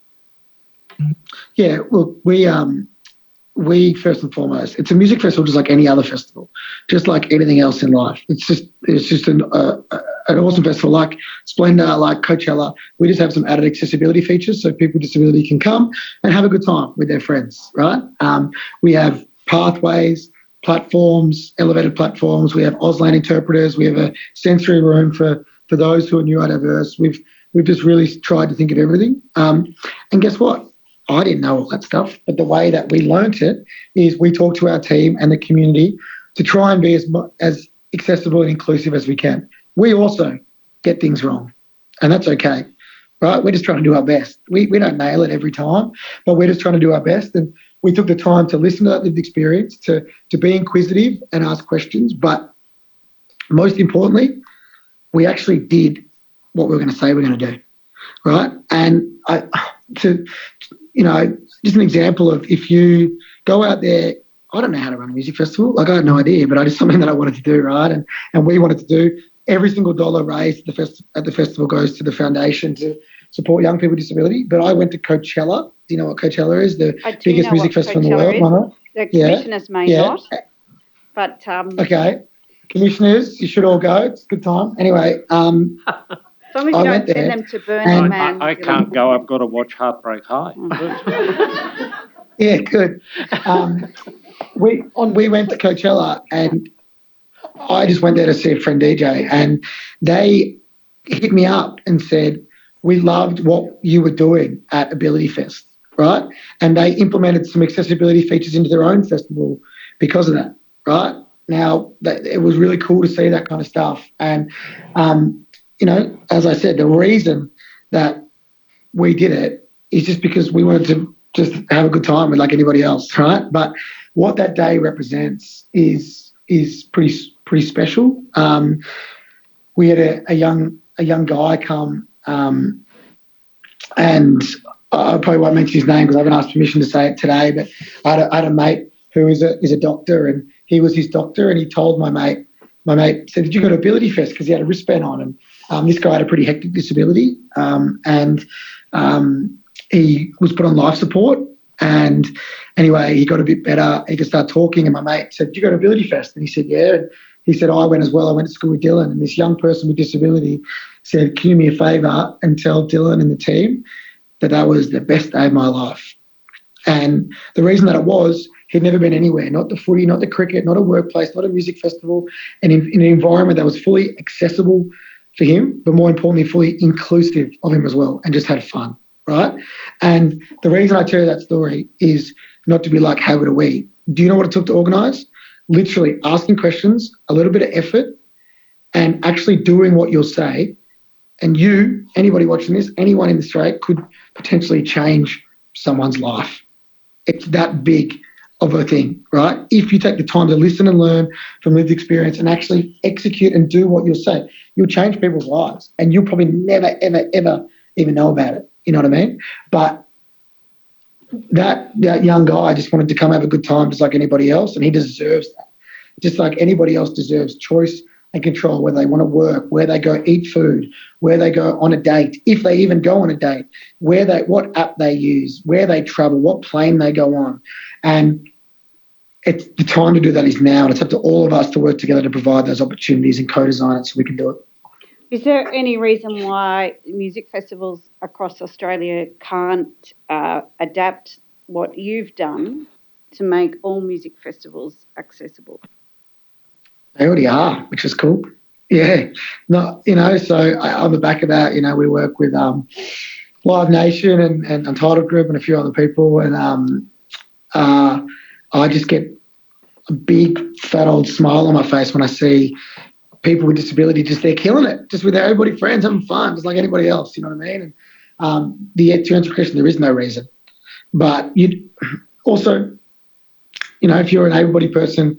Yeah, look, we first and foremost, it's a music festival just like any other festival, just like anything else in life. It's just an awesome festival like Splendor, like Coachella. We just have some added accessibility features so people with disability can come and have a good time with their friends, right? We have pathways, platforms, elevated platforms. We have Auslan interpreters. We have a sensory room for those who are neurodiverse. We've just really tried to think of everything. And guess what? I didn't know all that stuff, but the way that we learnt it is we talk to our team and the community to try and be as accessible and inclusive as we can. We also get things wrong, and that's okay, right? We're just trying to do our best. We don't nail it every time, but we're just trying to do our best. And we took the time to listen to that lived experience, to be inquisitive and ask questions. But most importantly, we actually did what we were going to say we're going to do, right? And just an example of if you go out there, I don't know how to run a music festival. Like, I had no idea, but I just something that I wanted to do, right? And we wanted to do. Every single dollar raised at the festival goes to the foundation to support young people with disability. But I went to Coachella. Do you know what Coachella is? The biggest music festival in the world. Mama? The commissioners may not, but okay, commissioners, you should all go. It's a good time. Anyway, as long as you don't send them to Burning Man. I can't go. I've got to watch Heartbreak High. Yeah, good. We went to Coachella, and I just went there to see a friend DJ, and they hit me up and said, we loved what you were doing at Ability Fest, right? And they implemented some accessibility features into their own festival because of that, right? Now, it was really cool to see that kind of stuff. And, as I said, the reason that we did it is just because we wanted to just have a good time with like anybody else, right? But what that day represents is pretty special. We had a young guy come, and I probably won't mention his name because I haven't asked permission to say it today. But I had a mate who is a doctor, and he was his doctor, and he told my mate. My mate said, "Did you go to Ability Fest?" Because he had a wristband on, and this guy had a pretty hectic disability, and he was put on life support. And anyway, he got a bit better. He could start talking, and my mate said, "Did you go to Ability Fest?" And he said, "Yeah." And he said, "I went as well. I went to school with Dylan." And this young person with disability said, "Can you do me a favour and tell Dylan and the team that was the best day of my life?" And the reason that it was, he'd never been anywhere, not the footy, not the cricket, not a workplace, not a music festival, and in an environment that was fully accessible for him, but more importantly, fully inclusive of him as well, and just had fun, right? And the reason I tell you that story is not to be like, how good are we? Do you know what it took to organise? Literally asking questions, a little bit of effort, and actually doing what you'll say. And you, anybody watching this, anyone in the straight could potentially change someone's life. It's that big of a thing, right? If you take the time to listen and learn from lived experience and actually execute and do what you'll say, you'll change people's lives, and you'll probably never, ever, ever even know about it. You know what I mean? But that young guy just wanted to come have a good time just like anybody else, and he deserves that. Just like anybody else deserves choice and control where they want to work, where they go eat food, where they go on a date, if they even go on a date, what app they use, where they travel, what plane they go on. And it's the time to do that is now, and it's up to all of us to work together to provide those opportunities and co-design it so we can do it. Is there any reason why music festivals across Australia can't adapt what you've done to make all music festivals accessible? They already are, which is cool. Yeah. No, so on the back of that, we work with Live Nation and Untitled Group and a few other people, and I just get a big fat old smile on my face when I see people with disability they're killing it, just with everybody, friends, having fun, just like anybody else, you know what I mean? And to answer your question, there is no reason. But you also, if you're an able-bodied person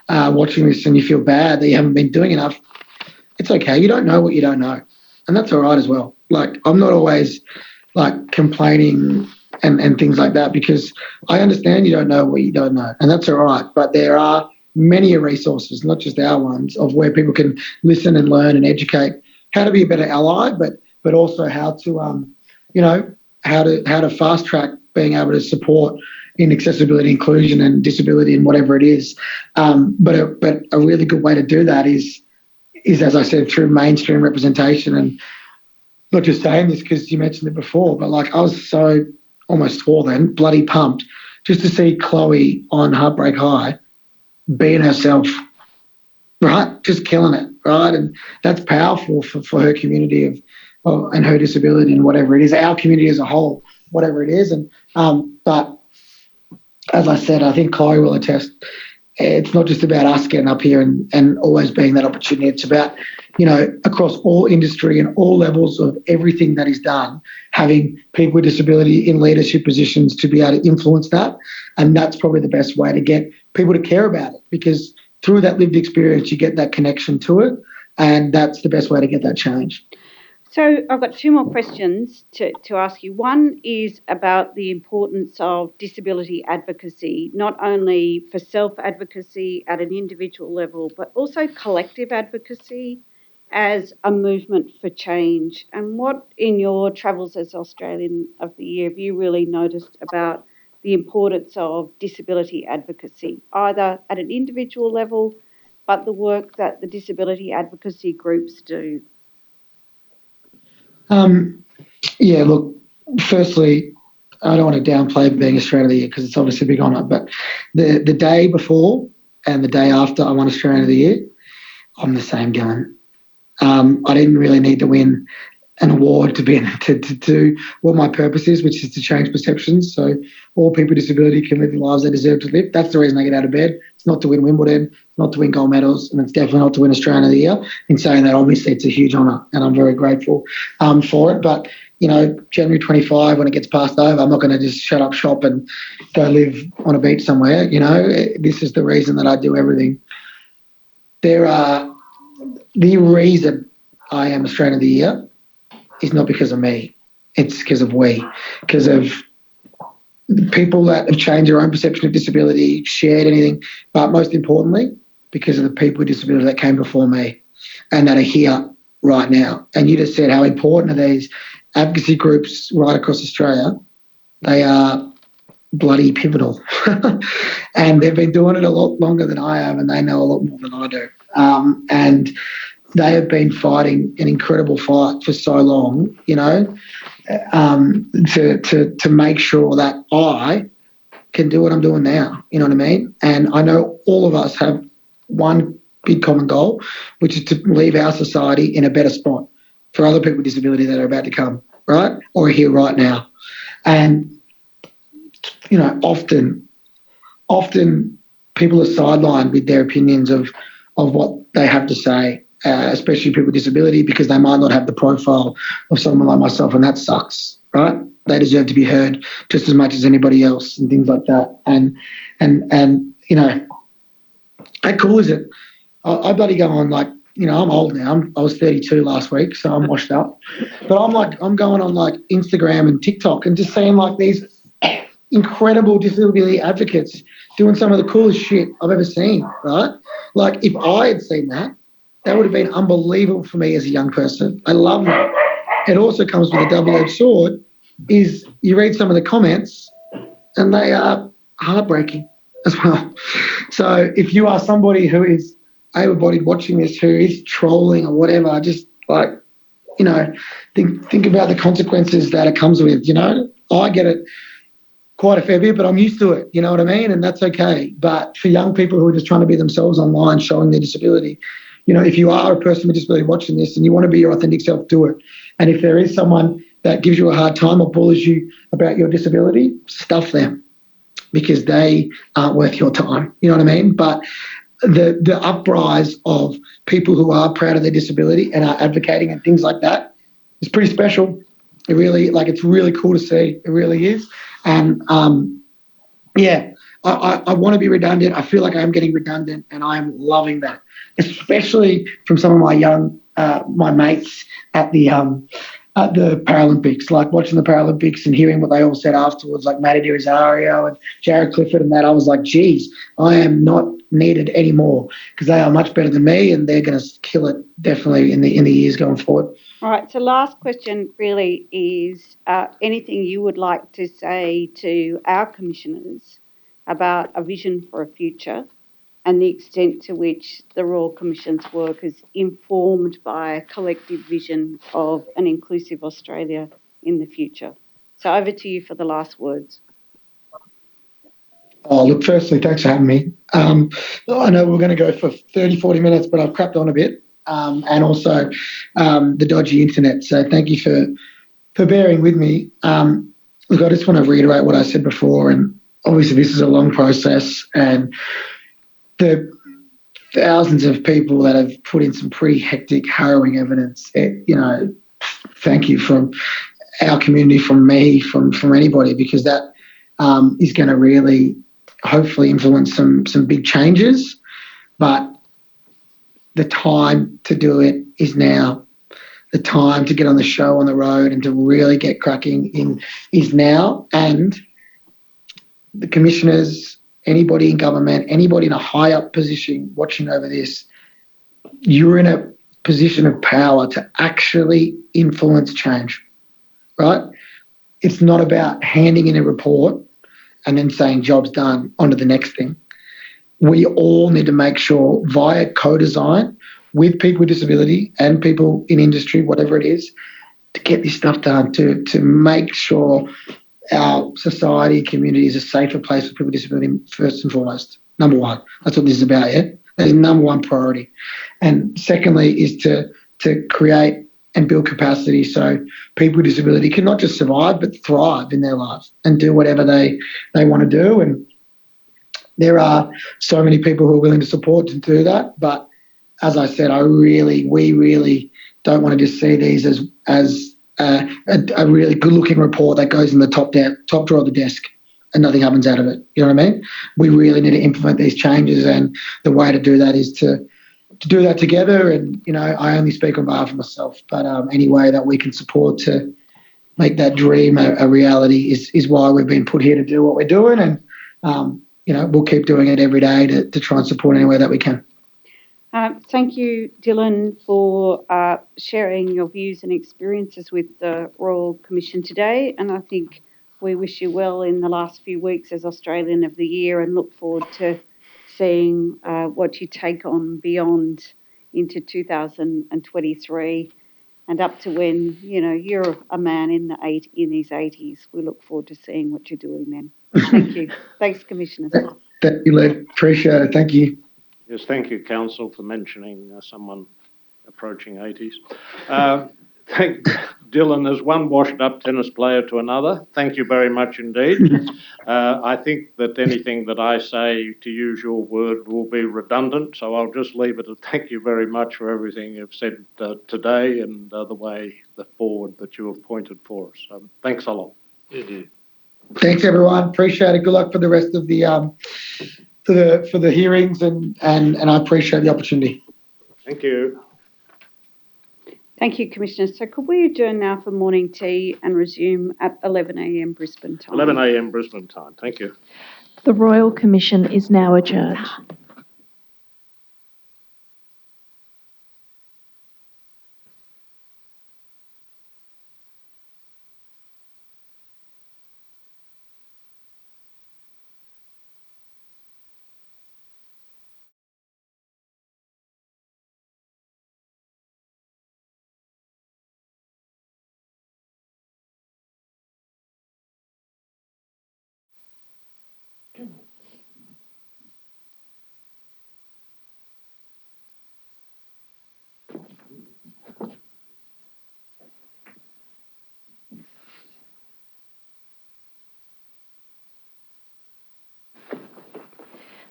watching this and you feel bad that you haven't been doing enough, it's okay. You don't know what you don't know. And that's all right as well. Like, I'm not always like complaining and things like that, because I understand you don't know what you don't know, and that's all right. But there are many resources, not just our ones, of where people can listen and learn and educate how to be a better ally, but also how to how to fast track being able to support in accessibility, inclusion, and disability, and whatever it is. But a really good way to do that is as I said, through mainstream representation. And not just saying this because you mentioned it before, but like, I was so almost 4 then, bloody pumped just to see Chloe on Heartbreak High being herself, right? Just killing it, right? And that's powerful for her community and her disability and whatever it is, our community as a whole. whatever it is. And but as I said, I think Chloe will attest. It's not just about us getting up here and always being that opportunity. It's about, across all industry and all levels of everything that is done, having people with disability in leadership positions to be able to influence that. And that's probably the best way to get people to care about it, because through that lived experience, you get that connection to it. And that's the best way to get that change. So I've got two more questions to ask you. One is about the importance of disability advocacy, not only for self-advocacy at an individual level, but also collective advocacy as a movement for change. And what, in your travels as Australian of the Year, have you really noticed about the importance of disability advocacy, either at an individual level, but the work that the disability advocacy groups do? Yeah, look, firstly, I don't want to downplay being Australian of the Year because it's obviously a big honour, but the day before and the day after I won Australian of the Year, I'm the same Dylan. I didn't really need to win an award to do what my purpose is, which is to change perceptions so all people with disability can live the lives they deserve to live. That's the reason I get out of bed. It's not to win Wimbledon, it's not to win gold medals, and it's definitely not to win Australian of the Year. In saying that, obviously, it's a huge honour, and I'm very grateful for it. But, January 25, when it gets passed over, I'm not going to just shut up shop and go live on a beach somewhere. This is the reason that I do everything. The reason I am Australian of the Year is not because of me. It's because of because of people that have changed their own perception of disability, shared anything, but most importantly, because of the people with disability that came before me and that are here right now. And you just said how important are these advocacy groups right across Australia. They are bloody pivotal. And they've been doing it a lot longer than I have, and they know a lot more than I do. And they have been fighting an incredible fight for so long, to make sure that I can do what I'm doing now. You know what I mean? And I know all of us have one big common goal, which is to leave our society in a better spot for other people with disability that are about to come, right? Or are here right now. And, often people are sidelined with their opinions of what they have to say, especially people with disability, because they might not have the profile of someone like myself, and that sucks, right? They deserve to be heard just as much as anybody else and things like that. And how cool is it? I bloody go on I'm old now. I was 32 last week, so I'm washed up. But I'm going on Instagram and TikTok and just seeing these incredible disability advocates doing some of the coolest shit I've ever seen, right? If I had seen that, that would have been unbelievable for me as a young person. I love it. It also comes with a double-edged sword, is you read some of the comments and they are heartbreaking as well. So if you are somebody who is able-bodied watching this, who is trolling or whatever, just think about the consequences that it comes with, I get it quite a fair bit, but I'm used to it, you know what I mean? And that's okay. But for young people who are just trying to be themselves online, showing their disability, if you are a person with disability watching this and you want to be your authentic self, do it. And if there is someone that gives you a hard time or bullies you about your disability, stuff them, because they aren't worth your time, you know what I mean? But the uprise of people who are proud of their disability and are advocating and things like that is pretty special. It really, it's really cool to see. It really is. And, I want to be redundant. I feel like I am getting redundant, and I am loving that, especially from some of my mates at the Paralympics, watching the Paralympics and hearing what they all said afterwards, like Matty Rosario and Jared Clifford and that. I was like, geez, I am not needed anymore, because they are much better than me, and they're going to kill it definitely in the years going forward. All right, so last question really is anything you would like to say to our commissioners about a vision for a future and the extent to which the Royal Commission's work is informed by a collective vision of an inclusive Australia in the future. So over to you for the last words. Oh, look, firstly, thanks for having me. I know we're going to go for 30, 40 minutes, but I've crapped on a bit, and also the dodgy internet. So thank you for bearing with me. look, I just want to reiterate what I said before, and obviously this is a long process, and the thousands of people that have put in some pretty hectic, harrowing evidence. Thank you from our community, from me, from anybody, because that is going to really, hopefully, influence some big changes. But the time to do it is now. The time to get on the show on the road and to really get cracking is now. And the commissioners, anybody in government, anybody in a high up position watching over this, you're in a position of power to actually influence change, right? It's not about handing in a report and then saying job's done, on to the next thing. We all need to make sure via co-design with people with disability and people in industry, whatever it is, to get this stuff done, to make sure our society, community is a safer place for people with disability first and foremost. Number one. That's what this is about, yeah? That is number one priority. And secondly is to create and build capacity so people with disability can not just survive but thrive in their lives and do whatever they want to do. And there are so many people who are willing to support to do that. But as I said, we really don't want to just see these as a really good-looking report that goes in the top drawer of the desk and nothing happens out of it. You know what I mean? We really need to implement these changes, and the way to do that is to do that together. And, I only speak on behalf of myself, but any way that we can support to make that dream a reality is why we've been put here to do what we're doing. And, we'll keep doing it every day to try and support any way that we can. Thank you, Dylan, for sharing your views and experiences with the Royal Commission today. And I think we wish you well in the last few weeks as Australian of the Year, and look forward to seeing what you take on beyond into 2023 and up to when, you're a man in his 80s. We look forward to seeing what you're doing then. Thank you. Thanks, Commissioners. Thank you, Liv. Appreciate it. Thank you. Yes, thank you, Council, for mentioning someone approaching 80s. Thank Dylan, as one washed-up tennis player to another. Thank you very much indeed. I think that anything that I say, to use your word, will be redundant, so I'll just leave it at thank you very much for everything you've said today and the way forward that you have pointed for us. Thanks a lot. Thanks, everyone. Appreciate it. Good luck for the rest of the for the hearings, and I appreciate the opportunity. Thank you. Thank you, Commissioners. So could we adjourn now for morning tea and resume at 11 a.m. Brisbane time? 11 a.m. Brisbane time. Thank you. The Royal Commission is now adjourned.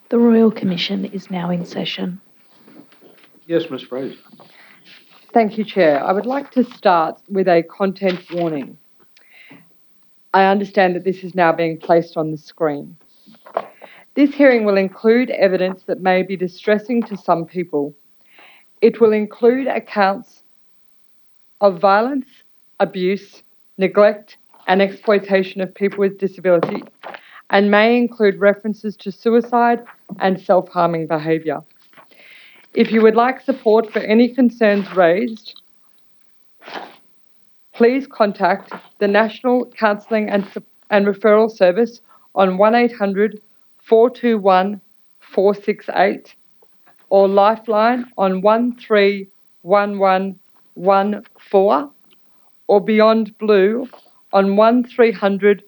The Royal Commission is now in session. Yes, Ms. Fraser. Thank you, Chair. I would like to start with a content warning. I understand that this is now being placed on the screen. This hearing will include evidence that may be distressing to some people. It will include accounts of violence, abuse, neglect, and exploitation of people with disability, and may include references to suicide and self-harming behaviour. If you would like support for any concerns raised, please contact the National Counselling and Referral Service on 1800 421 468 or Lifeline on 131114 or Beyond Blue on 1300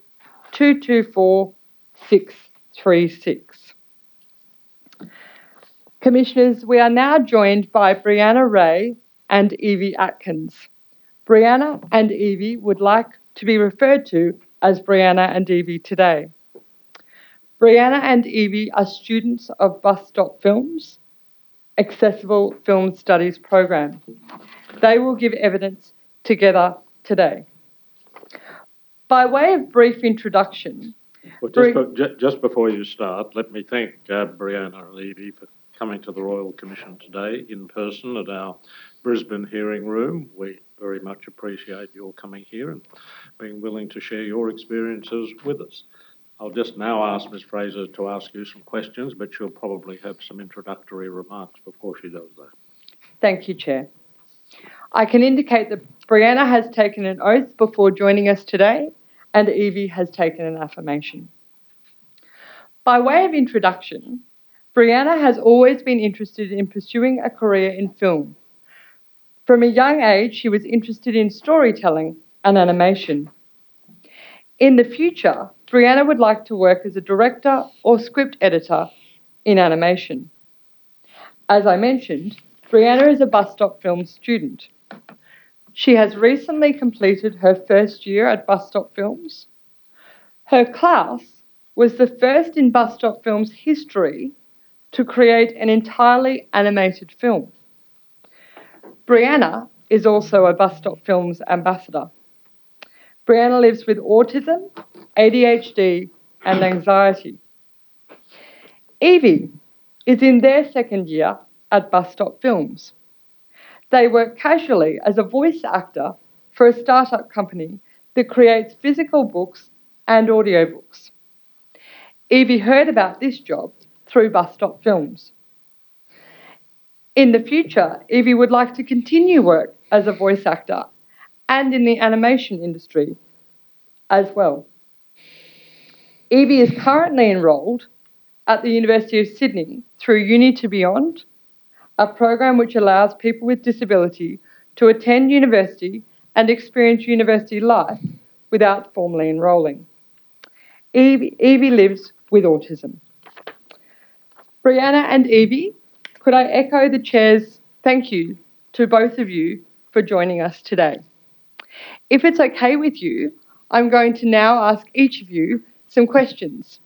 224 636. Commissioners, we are now joined by Brianna Ray and Evie Atkins. Brianna and Evie would like to be referred to as Brianna and Evie today. Brianna and Evie are students of Bus Stop Films, Accessible Film Studies program. They will give evidence together today. By way of brief introduction, Well, just before you start, let me thank Brianna and Evie for coming to the Royal Commission today in person at our Brisbane hearing room. We very much appreciate your coming here and being willing to share your experiences with us. I'll just now ask Ms Fraser to ask you some questions, but she'll probably have some introductory remarks before she does that. Thank you, Chair. I can indicate that Brianna has taken an oath before joining us today, and Evie has taken an affirmation. By way of introduction, Brianna has always been interested in pursuing a career in film. From a young age, she was interested in storytelling and animation. In the future, Brianna would like to work as a director or script editor in animation. As I mentioned, Brianna is a Bus Stop Films student. She has recently completed her first year at Bus Stop Films. Her class was the first in Bus Stop Films history to create an entirely animated film. Brianna is also a Bus Stop Films ambassador. Brianna lives with autism, ADHD, and anxiety. Evie is in their second year at Bus Stop Films. They work casually as a voice actor for a startup company that creates physical books and audiobooks. Evie heard about this job through Bus Stop Films. In the future, Evie would like to continue work as a voice actor and in the animation industry as well. Evie is currently enrolled at the University of Sydney through Uni to Beyond, a program which allows people with disability to attend university and experience university life without formally enrolling. Evie lives with autism. Brianna and Evie, could I echo the Chair's thank you to both of you for joining us today. If it's okay with you, I'm going to now ask each of you some questions.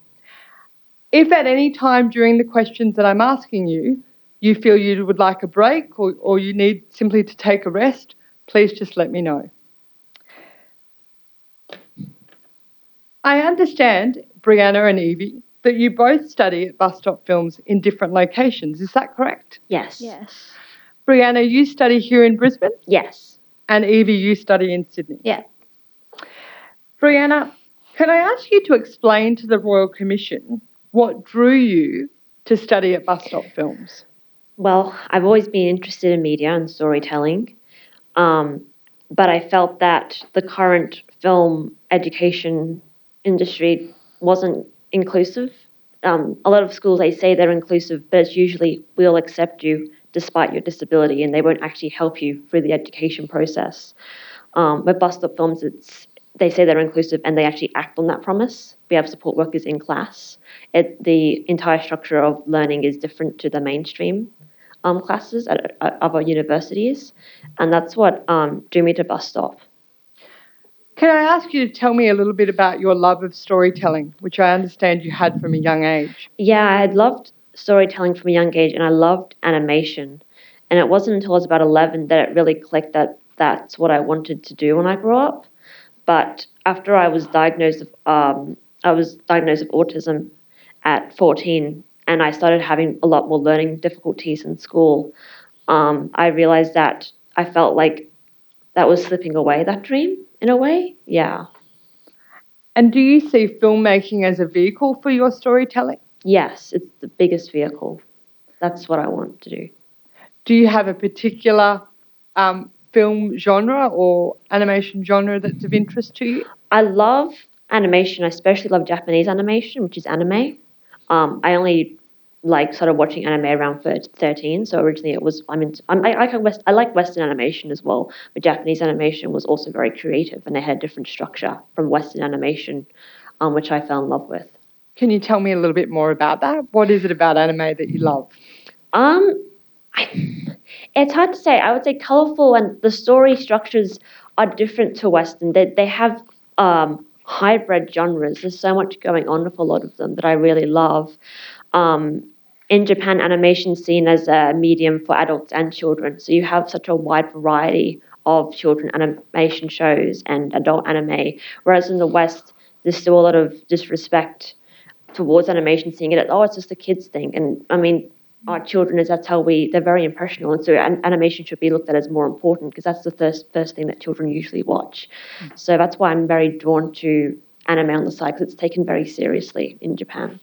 If at any time during the questions that I'm asking you, you feel you would like a break or you need simply to take a rest, please just let me know. I understand, Brianna and Evie, that you both study at Bus Stop Films in different locations. Is that correct? Yes. Yes. Brianna, you study here in Brisbane, Yes. and Evie, you study in Sydney. Yeah. Brianna, can I ask you to explain to the Royal Commission what drew you to study at Bus Stop Films? Well, I've always been interested in media and storytelling, but I felt that the current film education industry wasn't inclusive. A lot of schools, they say they're inclusive, but it's usually we'll accept you despite your disability, and they won't actually help you through the education process. With Bus Stop Films, they say they're inclusive and they actually act on that promise. We have support workers in class. The entire structure of learning is different to the mainstream classes at other universities, and that's what drew me to Bus Stop. Can I ask you to tell me a little bit about your love of storytelling, which I understand you had from a young age? Yeah, I had loved storytelling from a young age, and I loved animation. And it wasn't until I was about 11 that it really clicked that that's what I wanted to do when I grew up. But after I was diagnosed with autism at 14, and I started having a lot more learning difficulties in school, I realized that I felt like that was slipping away, that dream, in a way. Yeah. And do you see filmmaking as a vehicle for your storytelling? Yes, it's the biggest vehicle. That's what I want to do. Do you have a particular film genre or animation genre that's of interest to you? I love animation. I especially love Japanese animation, which is anime. I only started watching anime around 13. So originally it was I like Western animation as well, but Japanese animation was also very creative, and they had a different structure from Western animation, which I fell in love with. Can you tell me a little bit more about that? What is it about anime that you love? It's hard to say. I would say colourful, and the story structures are different to Western. They have hybrid genres. There's so much going on with a lot of them that I really love. In Japan, animation is seen as a medium for adults and children. So you have such a wide variety of children animation shows and adult anime. Whereas in the West, there's still a lot of disrespect towards animation, seeing it as, oh, it's just a kid's thing. And I mean, our children, they're very impressionable. And so animation should be looked at as more important because that's the first thing that children usually watch. So that's why I'm very drawn to anime on the side because it's taken very seriously in Japan.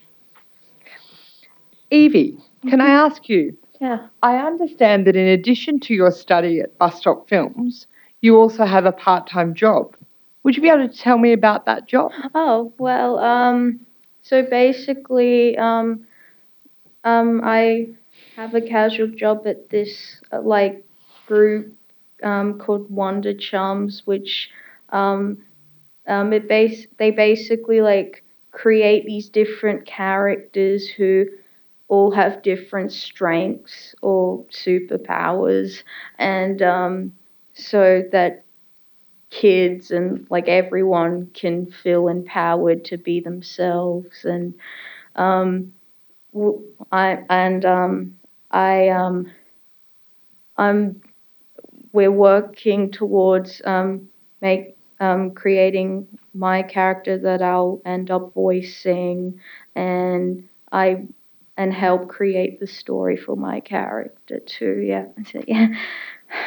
Evie, can I ask you? Yeah. I understand that in addition to your study at Bus Stop Films, you also have a part-time job. Would you be able to tell me about that job? Oh, well, so basically, I have a casual job at this, group, called Wonder Chums, which, they basically, create these different characters who all have different strengths or superpowers, and so that kids and everyone can feel empowered to be themselves. And we're working towards creating my character that I'll end up voicing, and help create the story for my character too. Yeah, so, yeah.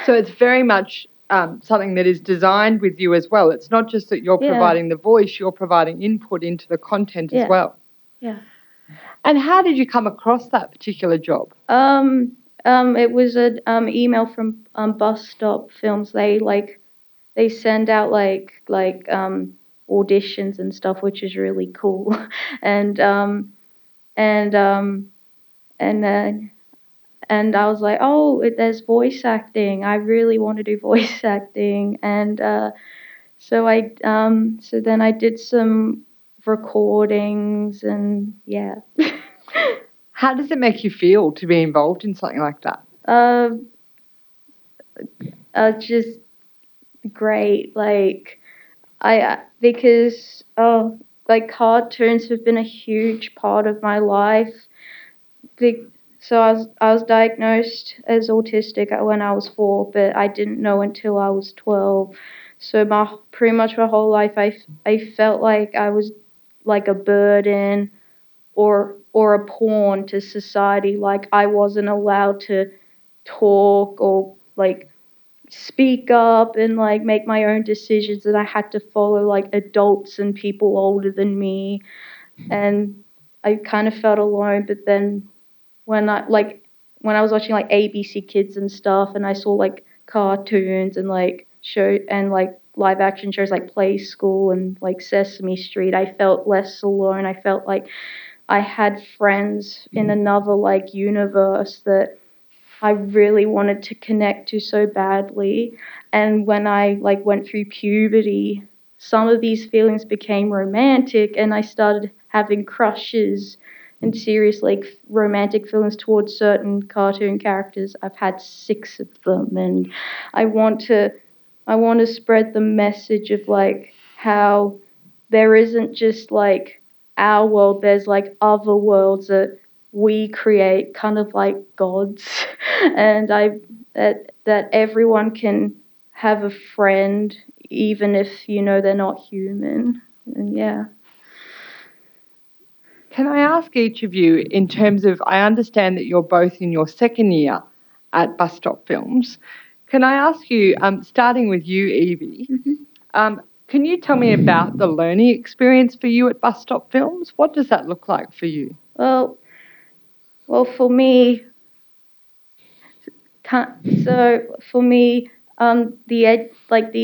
So it's very much something that is designed with you as well. It's not just that you're providing the voice, you're providing input into the content as well. Yeah. And how did you come across that particular job? It was an email from Bus Stop Films. They send out auditions and stuff, which is really cool. and I was like, oh, there's voice acting. I really want to do voice acting. And so then I did some recordings, and yeah. How does it make you feel to be involved in something like that? Just great. Because cartoons have been a huge part of my life. So I was diagnosed as autistic when I was 4, but I didn't know until I was 12. So pretty much my whole life, I felt like I was like a burden or a pawn to society. Like I wasn't allowed to talk or speak up and make my own decisions, that I had to follow adults and people older than me, and I kind of felt alone. But then when I was watching ABC Kids and stuff, and I saw cartoons and show and live action shows like Play School and Sesame Street, I felt less alone. I felt like I had friends in another universe that I really wanted to connect to so badly. And when I went through puberty, some of these feelings became romantic, and I started having crushes and serious romantic feelings towards certain cartoon characters. I've had 6 of them, and I want to spread the message of how there isn't just our world, there's other worlds that we create, kind of like gods, and that everyone can have a friend, even if they're not human. And yeah. Can I ask each of you, in terms of, I understand that you're both in your second year at Bus Stop Films. Can I ask you, starting with you, Evie, can you tell me about the learning experience for you at Bus Stop Films? What does that look like for you? Well, for me, the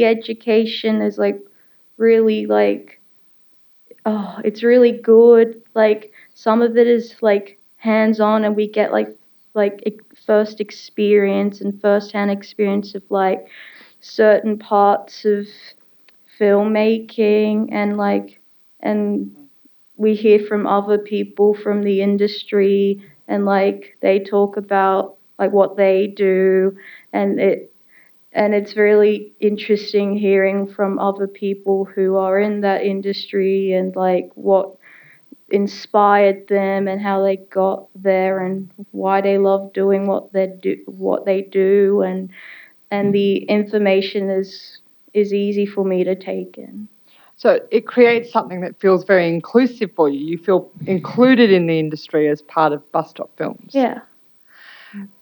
education is really it's really good. Some of it is hands-on, and we get first experience and first-hand experience of certain parts of filmmaking, and we hear from other people from the industry, and they talk about what they do, and and it's really interesting hearing from other people who are in that industry and like what inspired them and how they got there and why they love doing what they do, and the information is easy for me to take in. So it creates something that feels very inclusive for you. You feel included in the industry as part of Bus Stop Films. Yeah.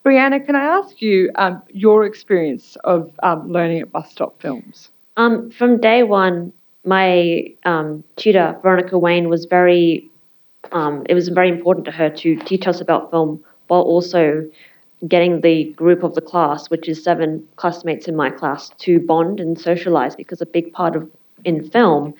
Brianna, can I ask you your experience of learning at Bus Stop Films? From day one, my tutor, Veronica Wayne, was it was very important to her to teach us about film while also getting the group of the class, which is 7 classmates in my class, to bond and socialize, because a big part of in film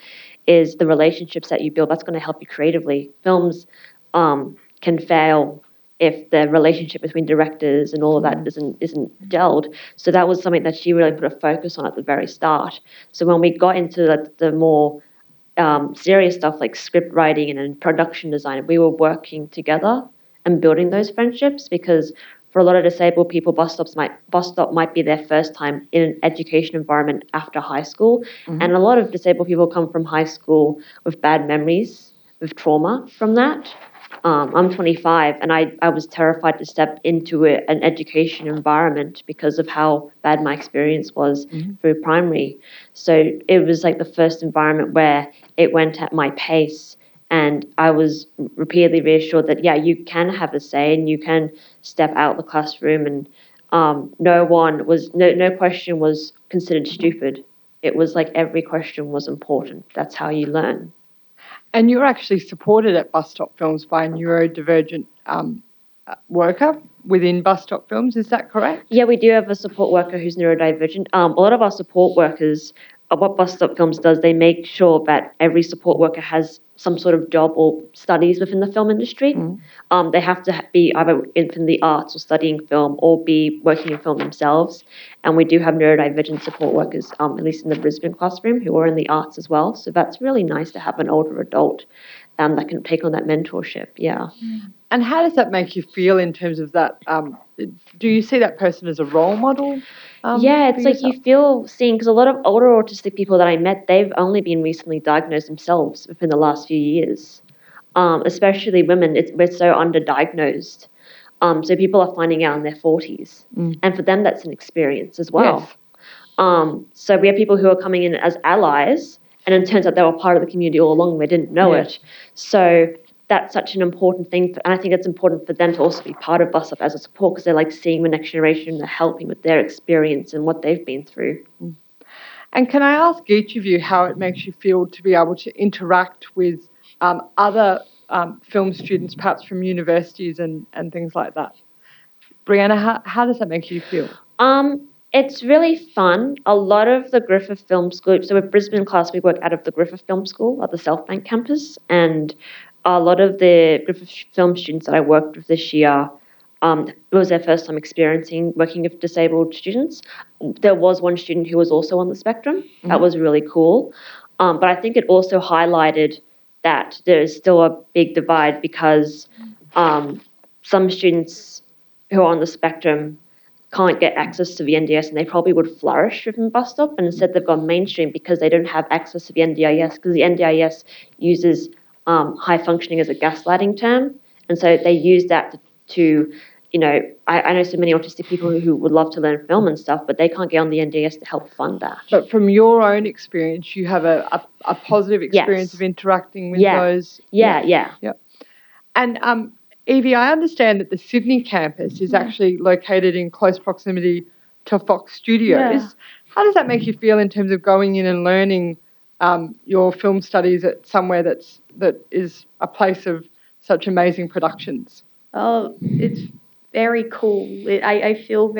is the relationships that you build. That's going to help you creatively. Films can fail if the relationship between directors and all of that isn't gelled. So that was something that she really put a focus on at the very start. So when we got into the more serious stuff like script writing and then production design, we were working together and building those friendships, because for a lot of disabled people, bus stop might be their first time in an education environment after high school. And a lot of disabled people come from high school with bad memories, with trauma from that. I'm 25, and I was terrified to step into an education environment because of how bad my experience was through primary. So it was like the first environment where it went at my pace, and I was repeatedly reassured that, yeah, you can have a say and you can step out the classroom, and no question was considered stupid. It was like every question was important. That's how you learn. And you're actually supported at Bus Stop Films by a neurodivergent worker within Bus Stop Films, is that correct? Yeah, we do have a support worker who's neurodivergent. A lot of our support workers, what Bus Stop Films does, they make sure that every support worker has some sort of job or studies within the film industry. They have to be either in the arts or studying film or be working in film themselves. And we do have neurodivergent support workers, at least in the Brisbane classroom, who are in the arts as well. So that's really nice to have an older adult that can take on that mentorship, yeah. And how does that make you feel in terms of that? Do you see that person as a role model? Yeah, it's like you feel seen, because a lot of older autistic people that I met, they've only been recently diagnosed themselves within the last few years. Especially women, we're so underdiagnosed. So people are finding out in their 40s. And for them, that's an experience as well. Yes. So we have people who are coming in as allies, and it turns out they were part of the community all along and they didn't know it. So that's such an important thing, and I think it's important for them to also be part of Bus Stop as a support, because they're like seeing the next generation, they're helping with their experience and what they've been through. And can I ask each of you how it makes you feel to be able to interact with other film students, perhaps from universities and things like that? Brianna, how does that make you feel? It's really fun. A lot of the Griffith Film School, so with Brisbane class, we work out of the Griffith Film School at the South Bank campus, and a lot of the Griffith Film students that I worked with this year, it was their first time experiencing working with disabled students. There was one student who was also on the spectrum. That was really cool. But I think it also highlighted that there is still a big divide, because some students who are on the spectrum can't get access to the NDIS, and they probably would flourish within Bus Stop, and instead they've gone mainstream because they don't have access to the NDIS, because the NDIS uses high functioning as a gaslighting term, and so they use that to I know so many autistic people who would love to learn film and stuff, but they can't get on the NDIS to help fund that. But from your own experience, you have a positive experience of interacting with those. Yeah. And Evie, I understand that the Sydney campus is actually located in close proximity to Fox Studios. Yeah. How does that make you feel in terms of going in and learning your film studies at somewhere that is a place of such amazing productions? Oh, it's very cool. I feel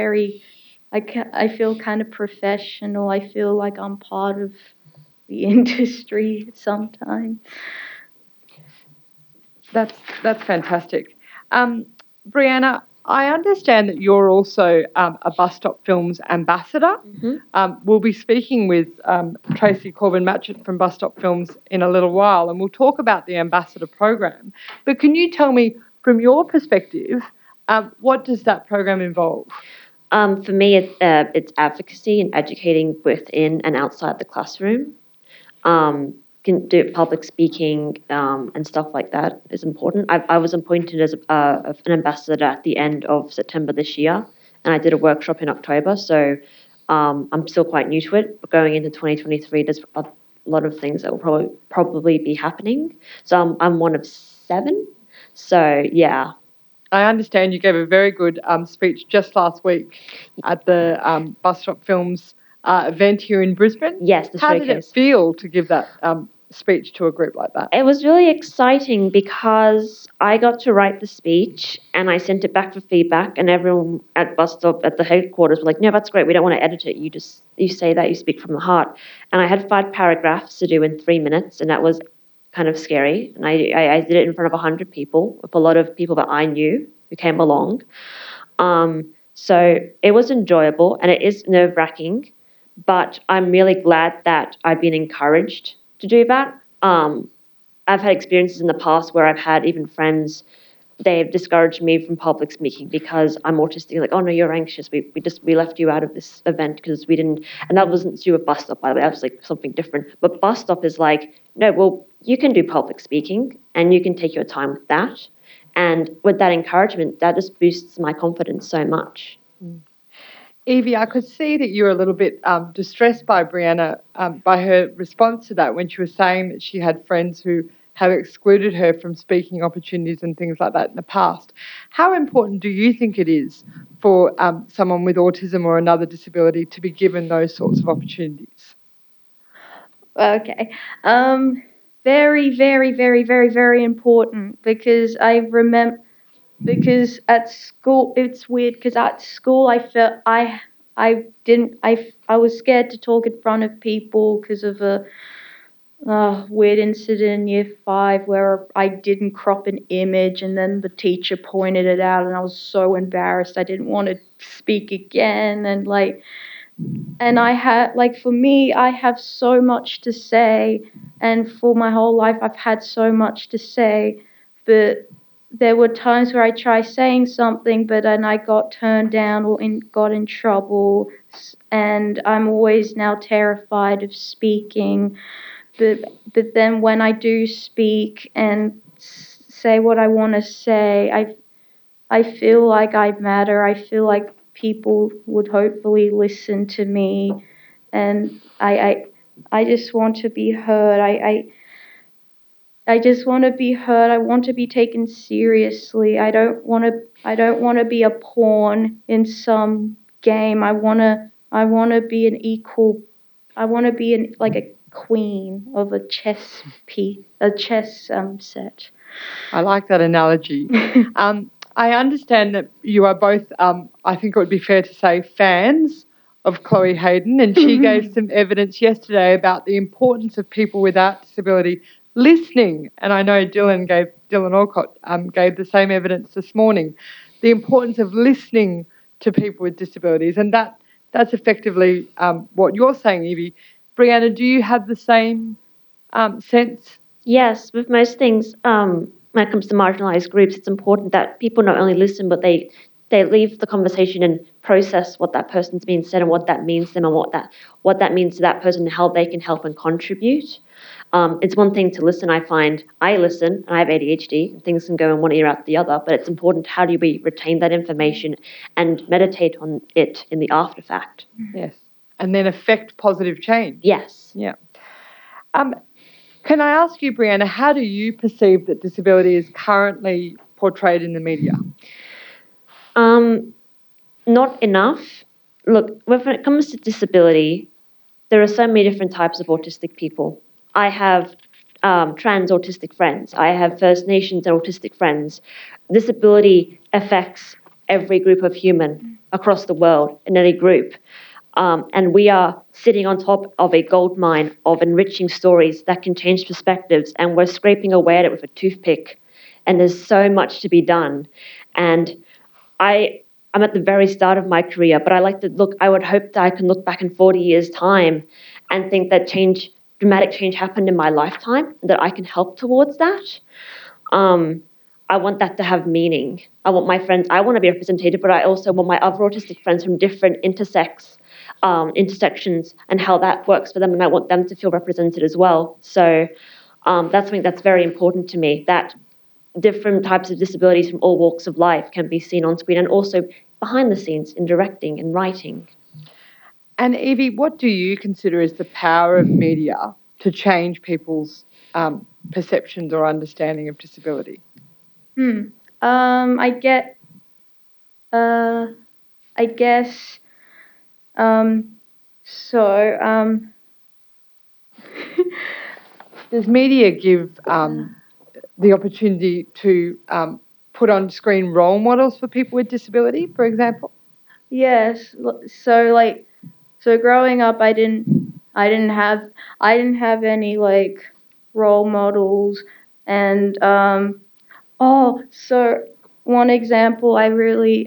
I feel kind of professional. I feel like I'm part of the industry sometimes. That's fantastic. Brianna, I understand that you're also a Bus Stop Films ambassador. We'll be speaking with Tracy Corbin-Matchett from Bus Stop Films in a little while, and we'll talk about the ambassador program. But can you tell me, from your perspective, what does that program involve? For me, it's advocacy and educating within and outside the classroom. Can do public speaking and stuff like that is important. I was appointed as an ambassador at the end of September this year, and I did a workshop in October. So I'm still quite new to it. But going into 2023, there's a lot of things that will probably be happening. So I'm one of 7. So yeah. I understand you gave a very good speech just last week at the Bus Stop Films event here in Brisbane. Yes, the How showcase. did it feel to give that speech to a group like that? It was really exciting because I got to write the speech and I sent it back for feedback, and everyone at Bus Stop at the headquarters were like, "No, that's great. We don't want to edit it. You say that, you speak from the heart." And I had 5 paragraphs to do in 3 minutes, and that was kind of scary. And I did it in front of 100 people, with a lot of people that I knew who came along. So it was enjoyable, and it is nerve-wracking, but I'm really glad that I've been encouraged to do that. I've had experiences in the past where I've had even friends, they've discouraged me from public speaking because I'm autistic. Like, "Oh no, you're anxious. We left you out of this event because we didn't." And that wasn't to do with Bus Stop, by the way. That was like something different. But Bus Stop is like, no, well, you can do public speaking and you can take your time with that. And with that encouragement, that just boosts my confidence so much. Evie, I could see that you were a little bit distressed by Brianna, by her response to that when she was saying that she had friends who have excluded her from speaking opportunities and things like that in the past. How important do you think it is for someone with autism or another disability to be given those sorts of opportunities? Okay. Very, very, very, very, very important because because at school, it's weird because at school I felt I was scared to talk in front of people because of a weird incident in year 5 where I didn't crop an image and then the teacher pointed it out and I was so embarrassed. I didn't want to speak again and I had, for me, I have so much to say, and for my whole life I've had so much to say, but there were times where I tried saying something, but then I got turned down or got in trouble, and I'm always now terrified of speaking. But then when I do speak and say what I want to say, I feel like I matter. I feel like people would hopefully listen to me, and I just want to be heard. I just want to be heard. I want to be taken seriously. I don't want to be a pawn in some game. I want to be an equal. I want to be like a queen of a chess set. I like that analogy. I understand that you are both, I think it would be fair to say, fans of Chloe Hayden, and she gave some evidence yesterday about the importance of people without disability listening. And I know Dylan Alcott gave the same evidence this morning, the importance of listening to people with disabilities. And that's effectively what you're saying, Evie. Brianna, do you have the same sense? Yes, with most things, when it comes to marginalised groups, it's important that people not only listen, but they leave the conversation and process what that person's being said and what that means to them and what that means to that person and how they can help and contribute. It's one thing to listen. I find I listen, and I have ADHD, and things can go in one ear out the other, but it's important how do we retain that information and meditate on it in the after fact. Yes, and then affect positive change. Yes. Yeah. Can I ask you, Brianna, how do you perceive that disability is currently portrayed in the media? Not enough. Look, when it comes to disability, there are so many different types of autistic people. I have trans autistic friends. I have First Nations autistic friends. Disability affects every group of human across the world in any group. And we are sitting on top of a gold mine of enriching stories that can change perspectives, and we're scraping away at it with a toothpick. And there's so much to be done. And I'm at the very start of my career, but I would hope that I can look back in 40 years' time and think that dramatic change happened in my lifetime, that I can help towards that. I want that to have meaning. I want to be represented, but I also want my other autistic friends from different intersections and how that works for them, and I want them to feel represented as well. So that's something that's very important to me, that different types of disabilities from all walks of life can be seen on screen and also behind the scenes in directing and writing. And Evie, what do you consider is the power of media to change people's perceptions or understanding of disability? I guess. Does media give the opportunity to put on screen role models for people with disability, for example? Yes. So growing up, I didn't have any like role models, and so one example I really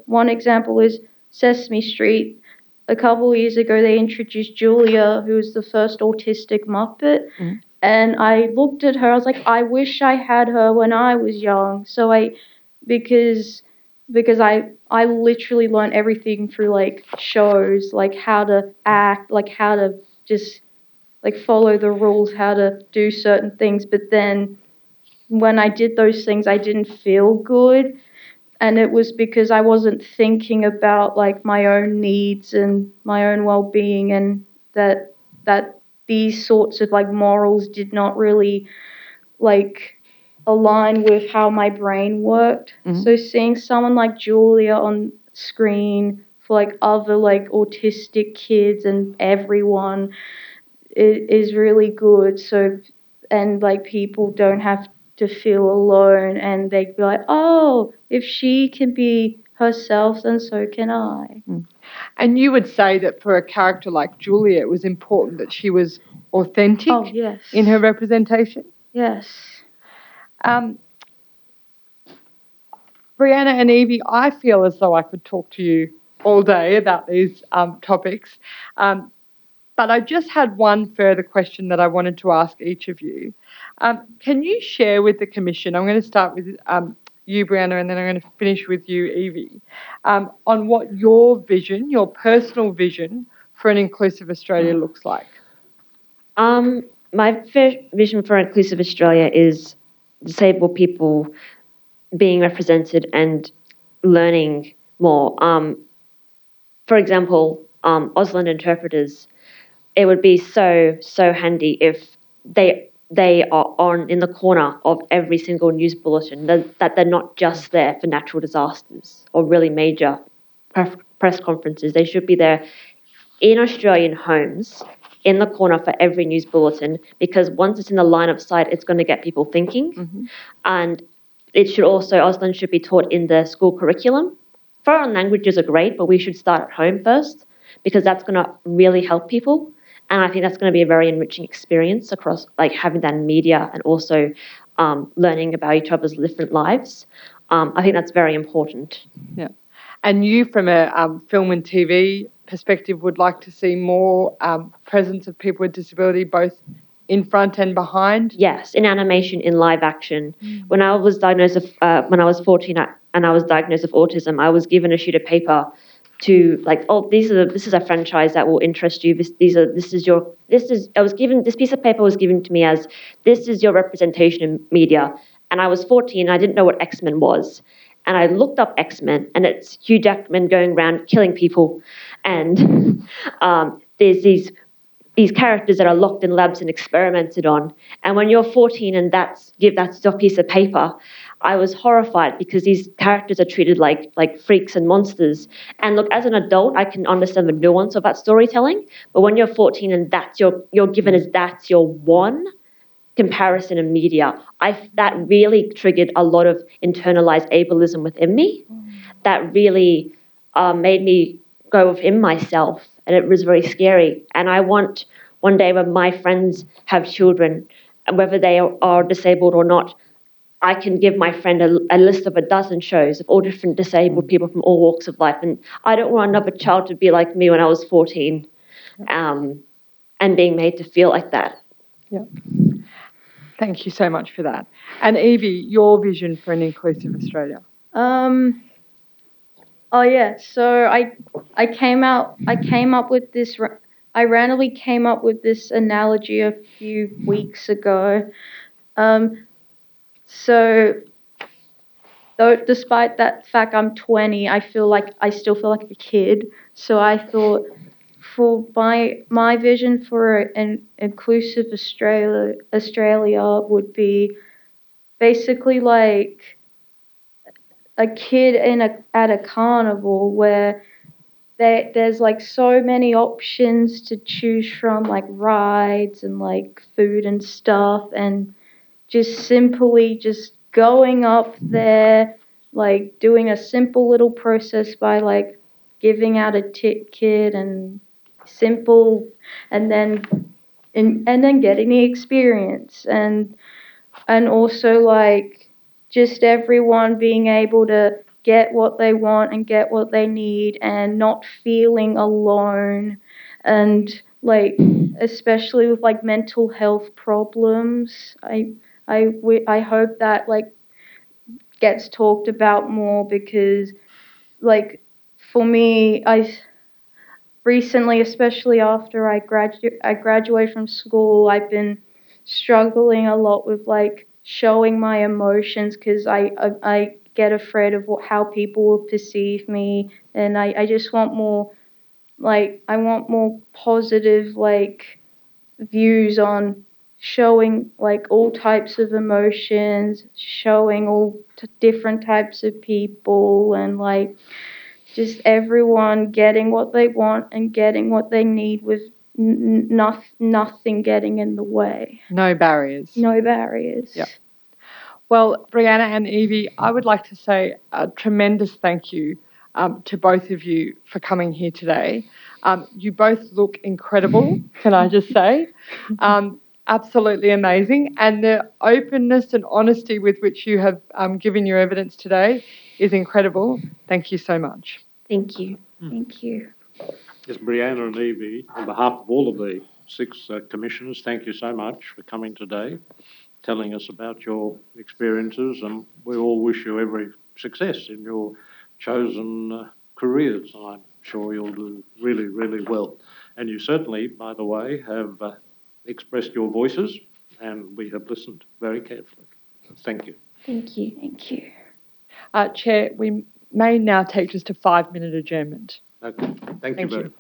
one example is Sesame Street. A couple of years ago, they introduced Julia, who was the first autistic Muppet. Mm. And I looked at her, I was like, I wish I had her when I was young. Because I literally learned everything through like shows, like how to act, like how to just like follow the rules, how to do certain things. But then when I did those things, I didn't feel good. And it was because I wasn't thinking about like my own needs and my own well-being, and that these sorts of like morals did not really like align with how my brain worked. Mm-hmm. So seeing someone like Julia on screen for like other like autistic kids and everyone is really good. So, and like people don't have to feel alone, and they be like, oh, if she can be herself, then so can I. And you would say that for a character like Julia, it was important that she was authentic Oh, yes. in her representation? Yes. Brianna and Evie, I feel as though I could talk to you all day about these topics, but I just had one further question that I wanted to ask each of you. Can you share with the Commission, I'm going to start with you, Brianna, and then I'm going to finish with you, Evie, on what your vision, your personal vision for an inclusive Australia looks like? My vision for Inclusive Australia is disabled people being represented and learning more. For example, Auslan interpreters, it would be so handy if they are in the corner of every single news bulletin, that they're not just there for natural disasters or really major press conferences. They should be there in Australian homes, in the corner for every news bulletin, because once it's in the line of sight, it's going to get people thinking. Mm-hmm. And it should also, Auslan should be taught in the school curriculum. Foreign languages are great, but we should start at home first, because that's going to really help people. And I think that's going to be a very enriching experience across, like, having that in media and also learning about each other's different lives. I think that's very important. Yeah. And you, from a film and TV perspective, would like to see more presence of people with disability both in front and behind? Yes, in animation, in live action. When I was diagnosed when I was 14 and I was diagnosed with autism, I was given a sheet of paper to, like, oh, this is a franchise that will interest you. This piece of paper was given to me as, this is your representation in media. And I was 14 and I didn't know what X-Men was. And I looked up X-Men, and it's Hugh Jackman going around killing people. And there's these characters that are locked in labs and experimented on. And when you're 14 and that's your piece of paper, I was horrified, because these characters are treated like freaks and monsters. And look, as an adult, I can understand the nuance of that storytelling. But when you're 14 and you're given as that's your one comparison in media, that really triggered a lot of internalized ableism within me. That really made me go within myself, and it was very scary. And I want one day, when my friends have children, whether they are disabled or not, I can give my friend a list of 12 shows of all different disabled people from all walks of life. And I don't want another child to be like me when I was 14, and being made to feel like that. Yeah. Thank you so much for that. And Evie, your vision for an inclusive Australia? Oh yeah. So I came up with this. I randomly came up with this analogy a few weeks ago. So though, despite that fact, I'm 20. I still feel like a kid. So I thought, for my vision for an inclusive Australia would be basically like a kid at a carnival where there's like so many options to choose from, like rides and like food and stuff, and just simply just going up there, like doing a simple little process by like giving out a ticket and simple, and then and then getting the experience, and also like just everyone being able to get what they want and get what they need and not feeling alone, and like especially with like mental health problems. I hope that like gets talked about more, because like for me, I recently, especially after I graduated from school, I've been struggling a lot with like showing my emotions, because I get afraid of how people will perceive me, and I just want more, like I want more positive like views on showing like all types of emotions, showing all different types of people, and like just everyone getting what they want and getting what they need with nothing getting in the way. No barriers. No barriers. Yeah. Well, Brianna and Evie, I would like to say a tremendous thank you to both of you for coming here today. You both look incredible, can I just say? Absolutely amazing. And the openness and honesty with which you have given your evidence today is incredible. Thank you so much. Thank you. Thank you. Yes, Brianna and Evie, on behalf of all of the 6 commissioners, thank you so much for coming today, telling us about your experiences, and we all wish you every success in your chosen careers. I'm sure you'll do really, really well. And you certainly, by the way, have expressed your voices, and we have listened very carefully. Thank you. Thank you. Thank you. Chair, we may now take just a 5-minute adjournment. Okay. Thank you very much.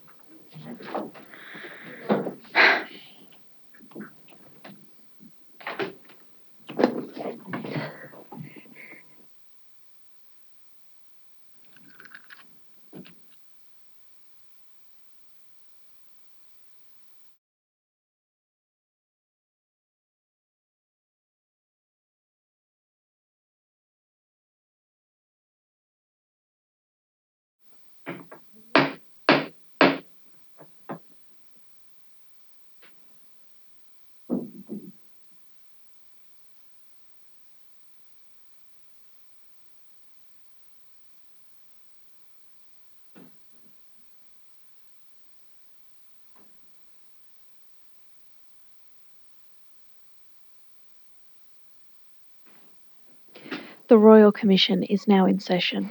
The Royal Commission is now in session.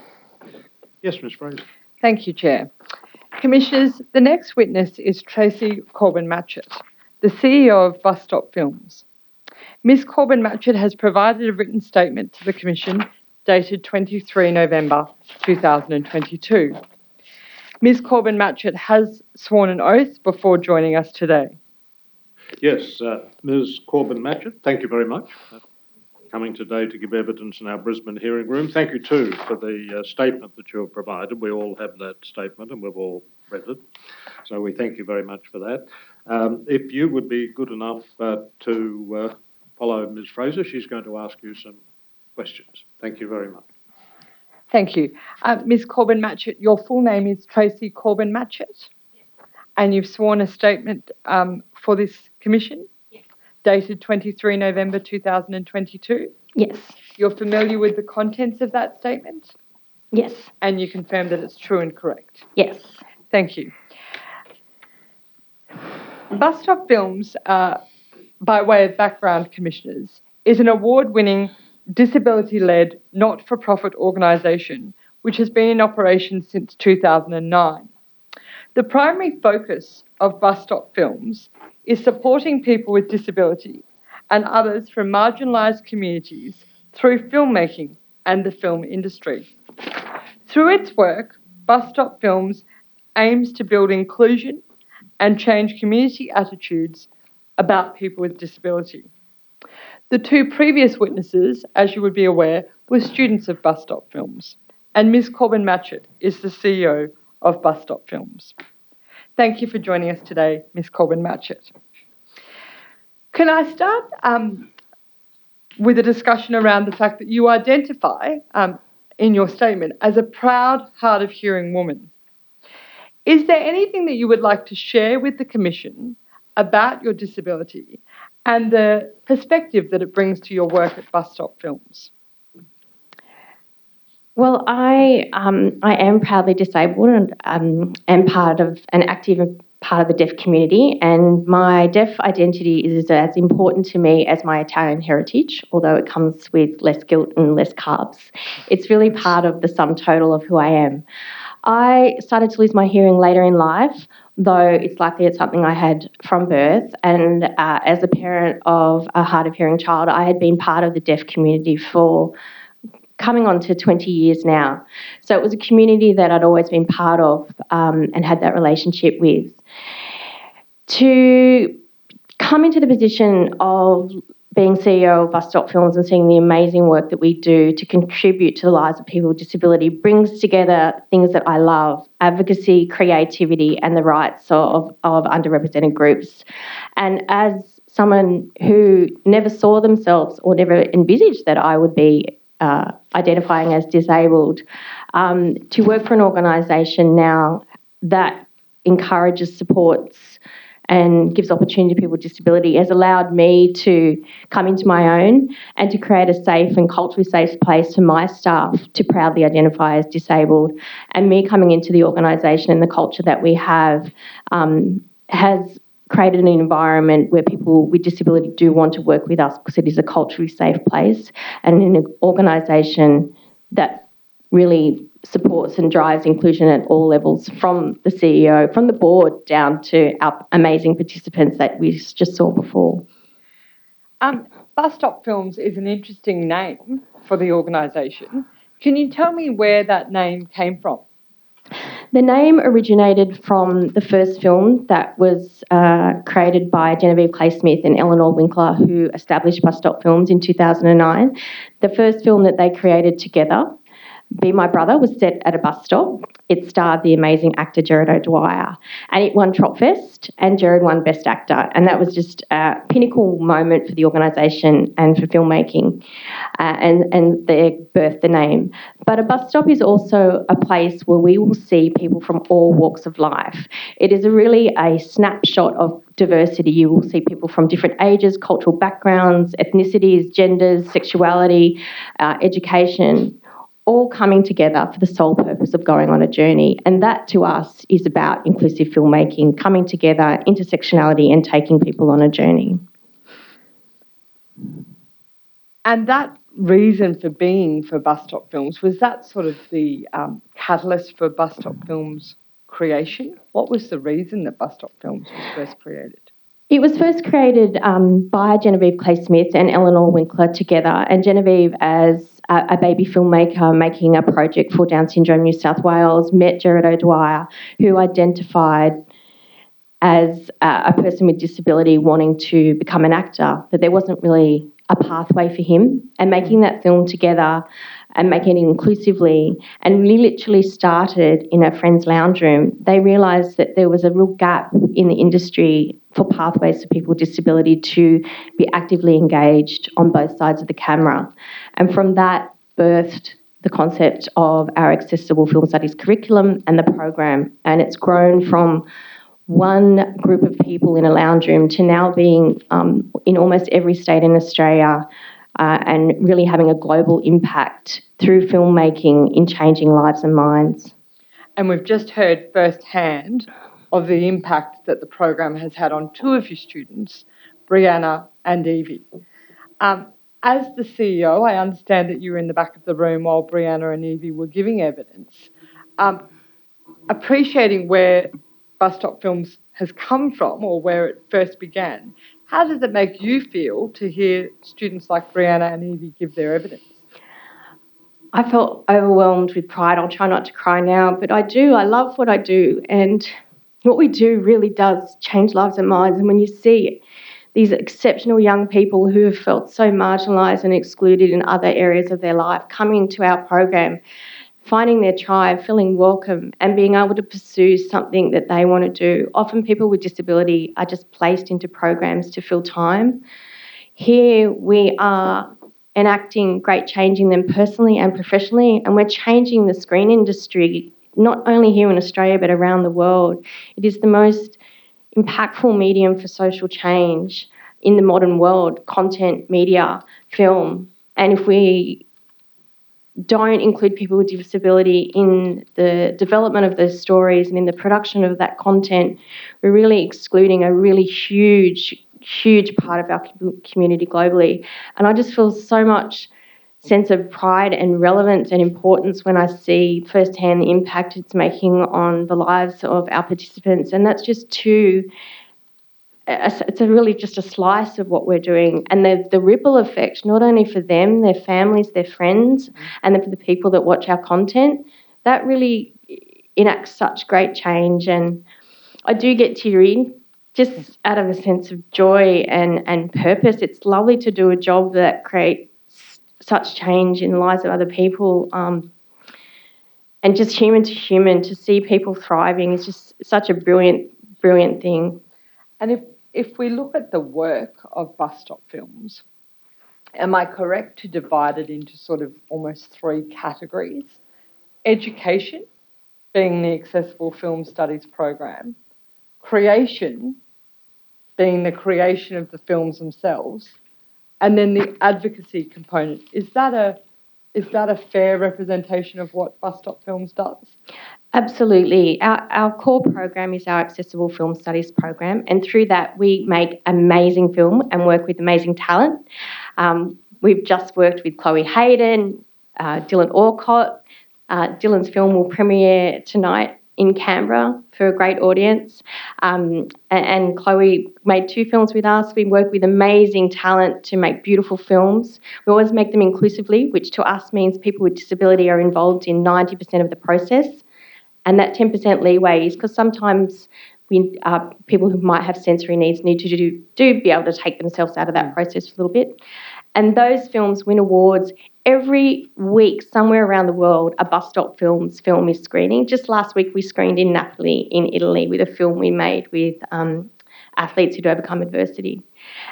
Yes, Ms. Fraser. Thank you, Chair. Commissioners, the next witness is Tracy Corbin-Matchett, the CEO of Bus Stop Films. Ms. Corbin-Matchett has provided a written statement to the Commission dated 23 November 2022. Ms. Corbin-Matchett has sworn an oath before joining us today. Yes, Ms. Corbin-Matchett, thank you very much for coming today to give evidence in our Brisbane hearing room. Thank you too for the statement that you have provided. We all have that statement and we've all read it. So we thank you very much for that. If you would be good enough to follow Ms. Fraser, she's going to ask you some questions. Thank you very much. Thank you. Ms. Corbin-Matchett, your full name is Tracy Corbin-Matchett? Yes. And you've sworn a statement for this commission? Yes. Dated 23 November 2022? Yes. You're familiar with the contents of that statement? Yes. And you confirm that it's true and correct? Yes. Thank you. Bus Stop Films by way of background, Commissioners, is an award-winning, disability-led, not-for-profit organisation which has been in operation since 2009. The primary focus of Bus Stop Films is supporting people with disability and others from marginalised communities through filmmaking and the film industry. Through its work, Bus Stop Films aims to build inclusion and change community attitudes about people with disability. The two previous witnesses, as you would be aware, were students of Bus Stop Films, and Ms. Corbin Matchett is the CEO of Bus Stop Films. Thank you for joining us today, Ms. Corbin Matchett. Can I start with a discussion around the fact that you identify in your statement as a proud, hard of hearing woman? Is there anything that you would like to share with the Commission about your disability and the perspective that it brings to your work at Bus Stop Films? Well, I am proudly disabled and am part of an active part of the deaf community, and my deaf identity is as important to me as my Italian heritage, although it comes with less guilt and less carbs. It's really part of the sum total of who I am. I started to lose my hearing later in life, though it's likely it's something I had from birth, and as a parent of a hard of hearing child, I had been part of the deaf community for coming on to 20 years now. So it was a community that I'd always been part of and had that relationship with. To come into the position of being CEO of Bus Stop Films and seeing the amazing work that we do to contribute to the lives of people with disability brings together things that I love: advocacy, creativity, and the rights of underrepresented groups. And as someone who never saw themselves or never envisaged that I would be identifying as disabled, to work for an organisation now that encourages, supports and gives opportunity to people with disability has allowed me to come into my own and to create a safe and culturally safe place for my staff to proudly identify as disabled. And me coming into the organisation and the culture that we have has created an environment where people with disability do want to work with us because it is a culturally safe place and an organisation that really supports and drives inclusion at all levels, from the CEO, from the board, down to our amazing participants that we just saw before. Bus Stop Films is an interesting name for the organisation. Can you tell me where that name came from? The name originated from the first film that was created by Genevieve Clay-Smith and Eleanor Winkler, who established Bus Stop Films in 2009. The first film that they created together, Be My Brother, was set at a bus stop. It starred the amazing actor Gerard O'Dwyer, and it won Tropfest, and Gerard won Best Actor, and that was just a pinnacle moment for the organisation and for filmmaking, and they birthed the name. But a bus stop is also a place where we will see people from all walks of life. It is really a snapshot of diversity. You will see people from different ages, cultural backgrounds, ethnicities, genders, sexuality, education, all coming together for the sole purpose of going on a journey. And that, to us, is about inclusive filmmaking, coming together, intersectionality, and taking people on a journey. And that reason for being for Bus Stop Films, was that sort of the catalyst for Bus Stop Films creation? What was the reason that Bus Stop Films was first created? It was first created by Genevieve Clay-Smith and Eleanor Winkler together, and Genevieve, as a baby filmmaker making a project for Down Syndrome New South Wales, met Gerard O'Dwyer, who identified as a person with disability wanting to become an actor, that there wasn't really a pathway for him, and making that film together and making it inclusively, and we literally started in a friend's lounge room. They realised that there was a real gap in the industry for pathways for people with disability to be actively engaged on both sides of the camera. And from that birthed the concept of our accessible film studies curriculum and the program, and it's grown from one group of people in a lounge room to now being in almost every state in Australia, and really having a global impact through filmmaking in changing lives and minds. And we've just heard firsthand of the impact that the program has had on two of your students, Brianna and Evie. As the CEO, I understand that you were in the back of the room while Brianna and Evie were giving evidence. Appreciating where Bus Stop Films has come from or where it first began, how does it make you feel to hear students like Brianna and Evie give their evidence? I felt overwhelmed with pride. I'll try not to cry now, but I do. I love what I do, and what we do really does change lives and minds. And when you see these exceptional young people who have felt so marginalised and excluded in other areas of their life coming to our program, finding their tribe, feeling welcome, and being able to pursue something that they want to do. Often people with disability are just placed into programs to fill time. Here we are enacting great change in them personally and professionally, and we're changing the screen industry, not only here in Australia but around the world. It is the most impactful medium for social change in the modern world: content, media, film. And if we don't include people with disability in the development of those stories and in the production of that content, we're really excluding a really huge part of our community globally. And I just feel so much sense of pride and relevance and importance when I see firsthand the impact it's making on the lives of our participants. And that's just it's really just a slice of what we're doing. And the ripple effect, not only for them, their families, their friends, and then for the people that watch our content, that really enacts such great change. And I do get teary just out of a sense of joy and purpose. It's lovely to do a job that creates such change in the lives of other people. And just human to human, to see people thriving is just such a brilliant thing. And if we look at the work of Bus Stop Films, am I correct to divide it into sort of almost three categories? Education, being the Accessible Film Studies program. Creation, being the creation of the films themselves. And then the advocacy component. Is that a fair representation of what Bus Stop Films does? Absolutely. Our core program is our Accessible Film Studies program, and through that we make amazing film and work with amazing talent. We've just worked with Chloe Hayden, Dylan Orcott. Dylan's film will premiere tonight in Canberra for a great audience. And Chloe made 2 films with us. We work with amazing talent to make beautiful films. We always make them inclusively, which to us means people with disability are involved in 90% of the process. And that 10% leeway is because sometimes people who might have sensory needs need to do be able to take themselves out of that process for a little bit. And those films win awards every week somewhere around the world. A Bus Stop Films film is screening. Just last week we screened in Napoli in Italy with a film we made with athletes who'd overcome adversity.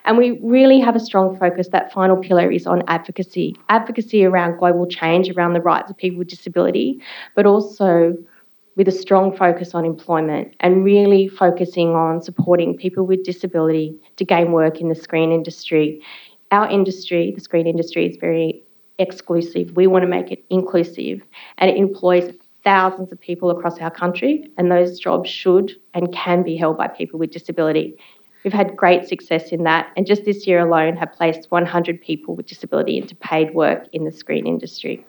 And we really have a strong focus. That final pillar is on advocacy. Advocacy around global change, around the rights of people with disability, but also with a strong focus on employment and really focusing on supporting people with disability to gain work in the screen industry. Our industry, the screen industry, is very exclusive. We want to make it inclusive, and it employs thousands of people across our country, and those jobs should and can be held by people with disability. We've had great success in that, and just this year alone have placed 100 people with disability into paid work in the screen industry.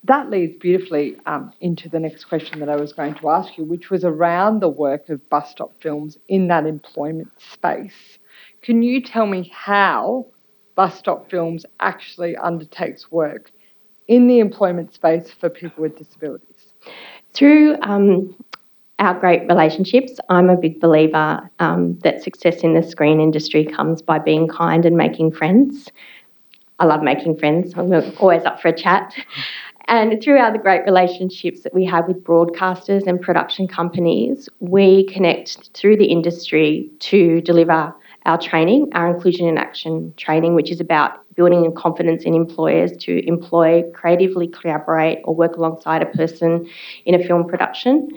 That leads beautifully into the next question that I was going to ask you, which was around the work of Bus Stop Films in that employment space. Can you tell me how Bus Stop Films actually undertakes work in the employment space for people with disabilities? Through our great relationships, I'm a big believer that success in the screen industry comes by being kind and making friends. I love making friends. I'm always up for a chat. And throughout the great relationships that we have with broadcasters and production companies, we connect through the industry to deliver our training, our Inclusion in Action training, which is about building confidence in employers to employ, creatively collaborate or work alongside a person in a film production,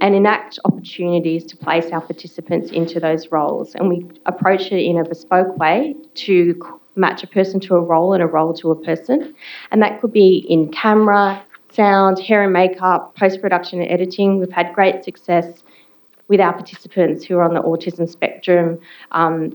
and enact opportunities to place our participants into those roles. And we approach it in a bespoke way to match a person to a role and a role to a person. And that could be in camera, sound, hair and makeup, post-production and editing. We've had great success with our participants who are on the autism spectrum,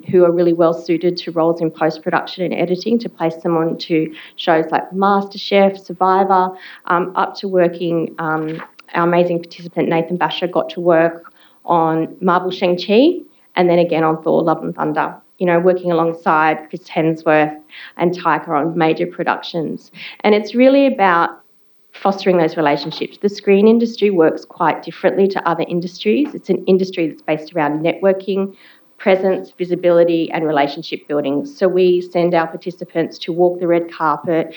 who are really well suited to roles in post-production and editing, to place them on to shows like MasterChef, Survivor, up to working, our amazing participant Nathan Basher got to work on Marvel Shang-Chi and then again on Thor Love and Thunder, working alongside Chris Hemsworth and Taika on major productions. And it's really about fostering those relationships. The screen industry works quite differently to other industries. It's an industry that's based around networking, presence, visibility, and relationship building. So we send our participants to walk the red carpet.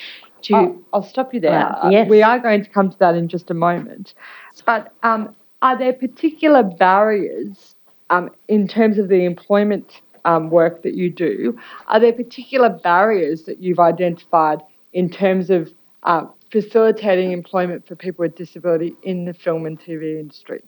I'll stop you there. Yes. We are going to come to that in just a moment. But are there particular barriers in terms of the employment work that you do? Are there particular barriers that you've identified in terms of facilitating employment for people with disability in the film and TV industry?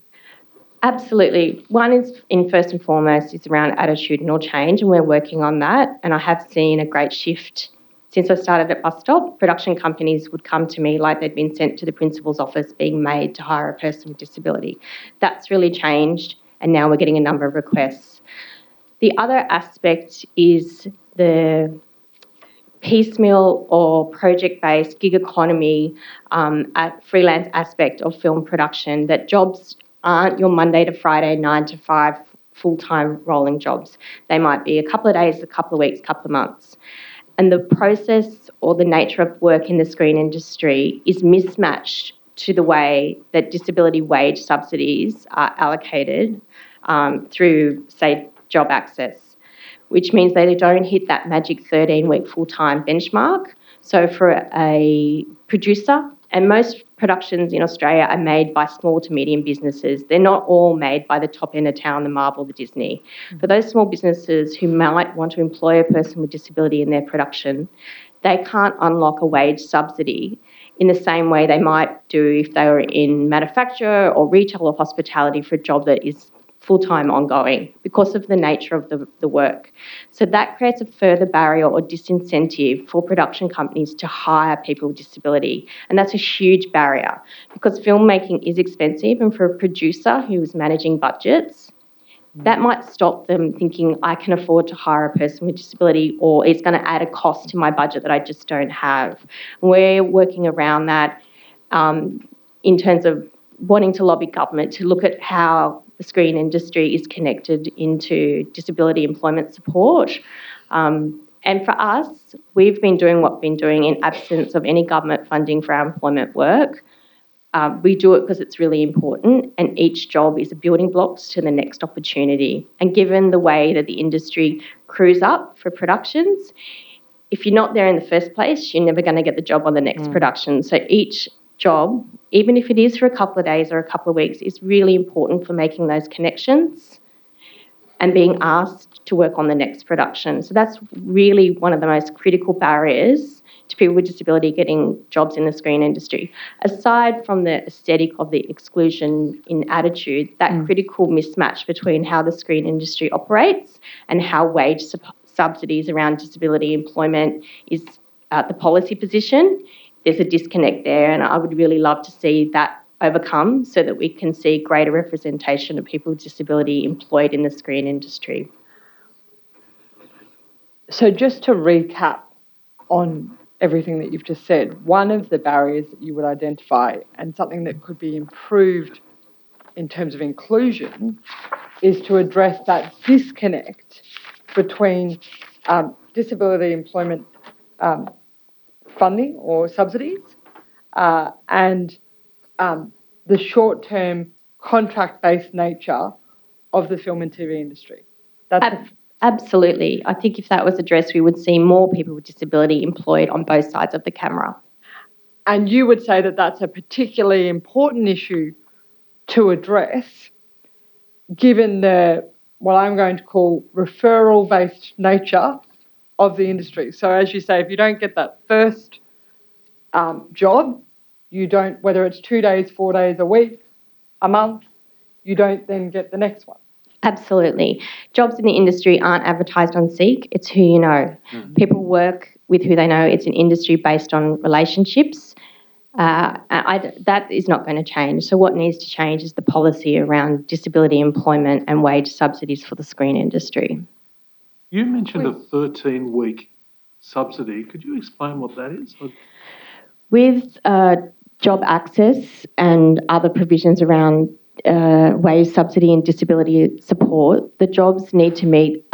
Absolutely. One is, first and foremost, is around attitudinal change, and we're working on that. And I have seen a great shift since I started at Bus Stop. Production companies would come to me like they'd been sent to the principal's office being made to hire a person with disability. That's really changed, and now we're getting a number of requests. The other aspect is the piecemeal or project-based gig economy freelance aspect of film production, that jobs aren't your Monday to Friday 9 to 5 full-time rolling jobs. They might be a couple of days, a couple of weeks, a couple of months. And the process or the nature of work in the screen industry is mismatched to the way that disability wage subsidies are allocated through, say, Job Access, which means they don't hit that magic 13-week full-time benchmark. So for a producer, and most productions in Australia are made by small to medium businesses. They're not all made by the top end of town, the Marvel, the Disney. For those small businesses who might want to employ a person with disability in their production, they can't unlock a wage subsidy in the same way they might do if they were in manufacture or retail or hospitality for a job that is full-time ongoing because of the nature of the work. So that creates a further barrier or disincentive for production companies to hire people with disability. And that's a huge barrier because filmmaking is expensive, and for a producer who is managing budgets, that might stop them thinking, I can afford to hire a person with disability, or it's going to add a cost to my budget that I just don't have. We're working around that in terms of wanting to lobby government to look at how the screen industry is connected into disability employment support. And for us, we've been doing what we've been doing in absence of any government funding for our employment work. We do it because it's really important, and each job is a building blocks to the next opportunity. And given the way that the industry crews up for productions, if you're not there in the first place, you're never going to get the job on the next production. So each job, even if it is for a couple of days or a couple of weeks, is really important for making those connections and being asked to work on the next production. So that's really one of the most critical barriers to people with disability getting jobs in the screen industry. Aside from the aesthetic of the exclusion in attitude, that critical mismatch between how the screen industry operates and how wage subsidies around disability employment is the policy position, there's a disconnect there, and I would really love to see that overcome so that we can see greater representation of people with disability employed in the screen industry. So just to recap on everything that you've just said, one of the barriers that you would identify and something that could be improved in terms of inclusion is to address that disconnect between disability employment funding or subsidies and the short-term contract-based nature of the film and TV industry. Absolutely. I think if that was addressed, we would see more people with disability employed on both sides of the camera. And you would say that that's a particularly important issue to address, given the, what I'm going to call referral-based nature of the industry. So as you say, if you don't get that first job, you don't, whether it's 2 days, 4 days, a week, a month, you don't then get the next one. Absolutely. Jobs in the industry aren't advertised on Seek, it's who you know. People work with who they know. It's an industry based on relationships. That is not going to change. So what needs to change is the policy around disability employment and wage subsidies for the screen industry. You mentioned a 13-week subsidy. Could you explain what that is? With job access and other provisions around wage subsidy and disability support, the jobs need to meet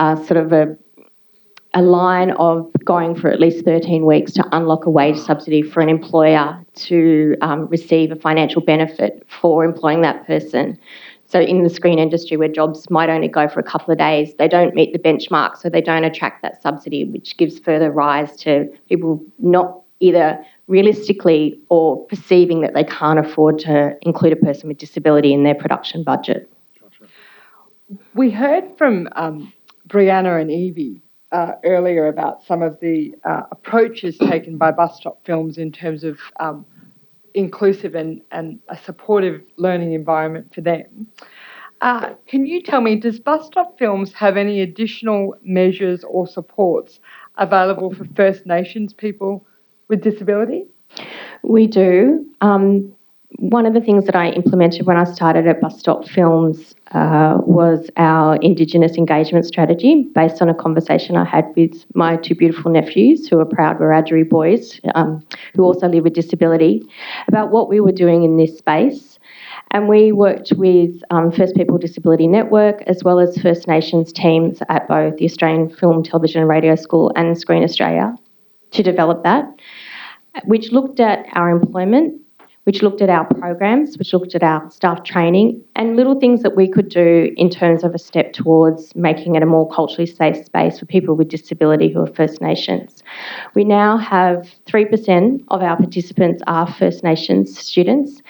a line of going for at least 13 weeks to unlock a wage subsidy for an employer to receive a financial benefit for employing that person. So in the screen industry where jobs might only go for a couple of days, they don't meet the benchmark, so they don't attract that subsidy, which gives further rise to people not either realistically or perceiving that they can't afford to include a person with disability in their production budget. We heard from Brianna and Evie earlier about some of the approaches taken by Bus Stop Films in terms of inclusive and a supportive learning environment for them. Can you tell me, does Bus Stop Films have any additional measures or supports available for First Nations people with disability? We do. One of the things that I implemented when I started at Bus Stop Films was our Indigenous engagement strategy based on a conversation I had with my two beautiful nephews who are proud Wiradjuri boys who also live with disability about what we were doing in this space. And we worked with First People Disability Network as well as First Nations teams at both the Australian Film, Television and Radio School and Screen Australia to develop that, which looked at our employment, which looked at our programs, which looked at our staff training and little things that we could do in terms of a step towards making it a more culturally safe space for people with disability who are First Nations. We now have 3% of our participants are First Nations students.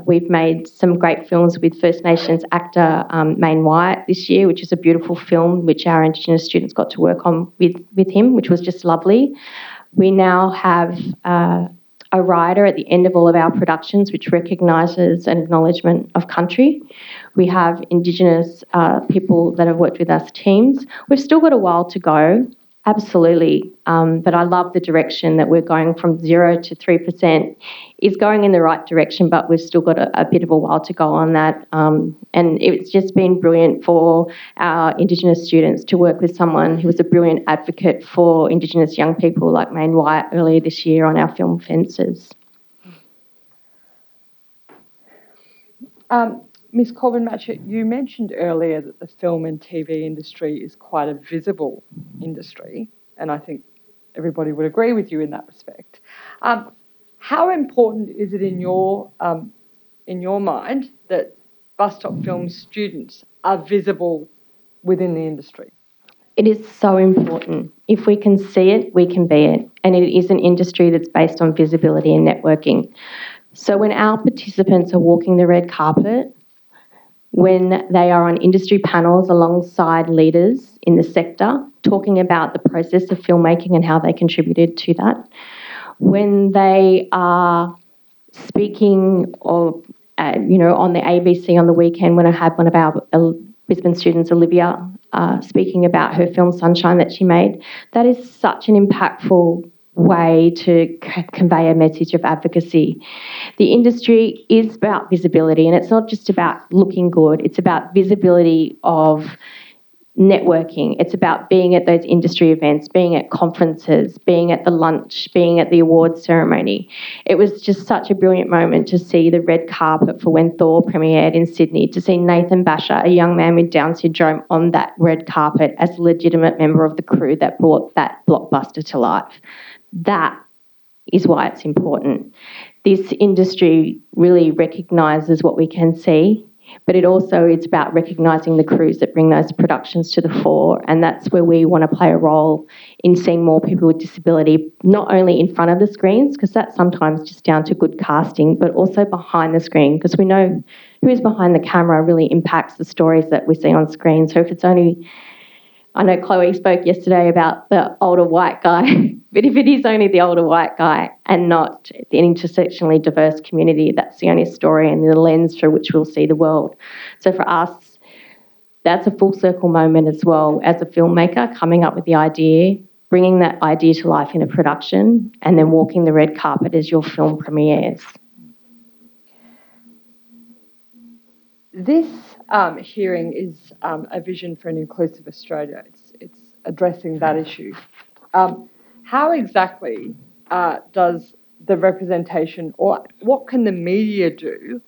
We've made some great films with First Nations actor Main Wyatt this year, which is a beautiful film which our Indigenous students got to work on with him, which was just lovely. We now have a rider at the end of all of our productions which recognises an acknowledgement of country. We have Indigenous people that have worked with us teams. We've still got a while to go, absolutely, but I love the direction that we're going from 0 to 3% is going in the right direction, but we've still got a bit of a while to go on that. And it's just been brilliant for our Indigenous students to work with someone who was a brilliant advocate for Indigenous young people like Main Wyatt earlier this year on our film Fences. Ms. Corbin-Matchett, you mentioned earlier that the film and TV industry is quite a visible industry, and I think everybody would agree with you in that respect. How important is it in your mind that Bus Stop Films students are visible within the industry? It is so important. If we can see it, we can be it. And it is an industry that's based on visibility and networking. So when our participants are walking the red carpet, when they are on industry panels alongside leaders in the sector, talking about the process of filmmaking and how they contributed to that, when they are speaking or, on the ABC on the weekend when I had one of our Brisbane students, Olivia, speaking about her film Sunshine that she made, that is such an impactful way to convey a message of advocacy. The industry is about visibility, and it's not just about looking good, it's about visibility of networking. It's about being at those industry events, being at conferences, being at the lunch, being at the awards ceremony. It was just such a brilliant moment to see the red carpet for when Thor premiered in Sydney, to see Nathan Basher, a young man with Down syndrome, on that red carpet as a legitimate member of the crew that brought that blockbuster to life. That is why it's important. This industry really recognises what we can see, but it's about recognising the crews that bring those productions to the fore, and that's where we want to play a role in seeing more people with disability, not only in front of the screens, because that's sometimes just down to good casting, but also behind the screen, because we know who is behind the camera really impacts the stories that we see on screen. So if it's only, I know Chloe spoke yesterday about the older white guy, but if it is only the older white guy and not the intersectionally diverse community, that's the only story and the lens through which we'll see the world. So for us, that's a full circle moment as well as a filmmaker, coming up with the idea bringing that idea to life in a production and then walking the red carpet as your film premieres. This hearing is a vision for an inclusive Australia. It's addressing that issue. How exactly does the representation, or what can the media do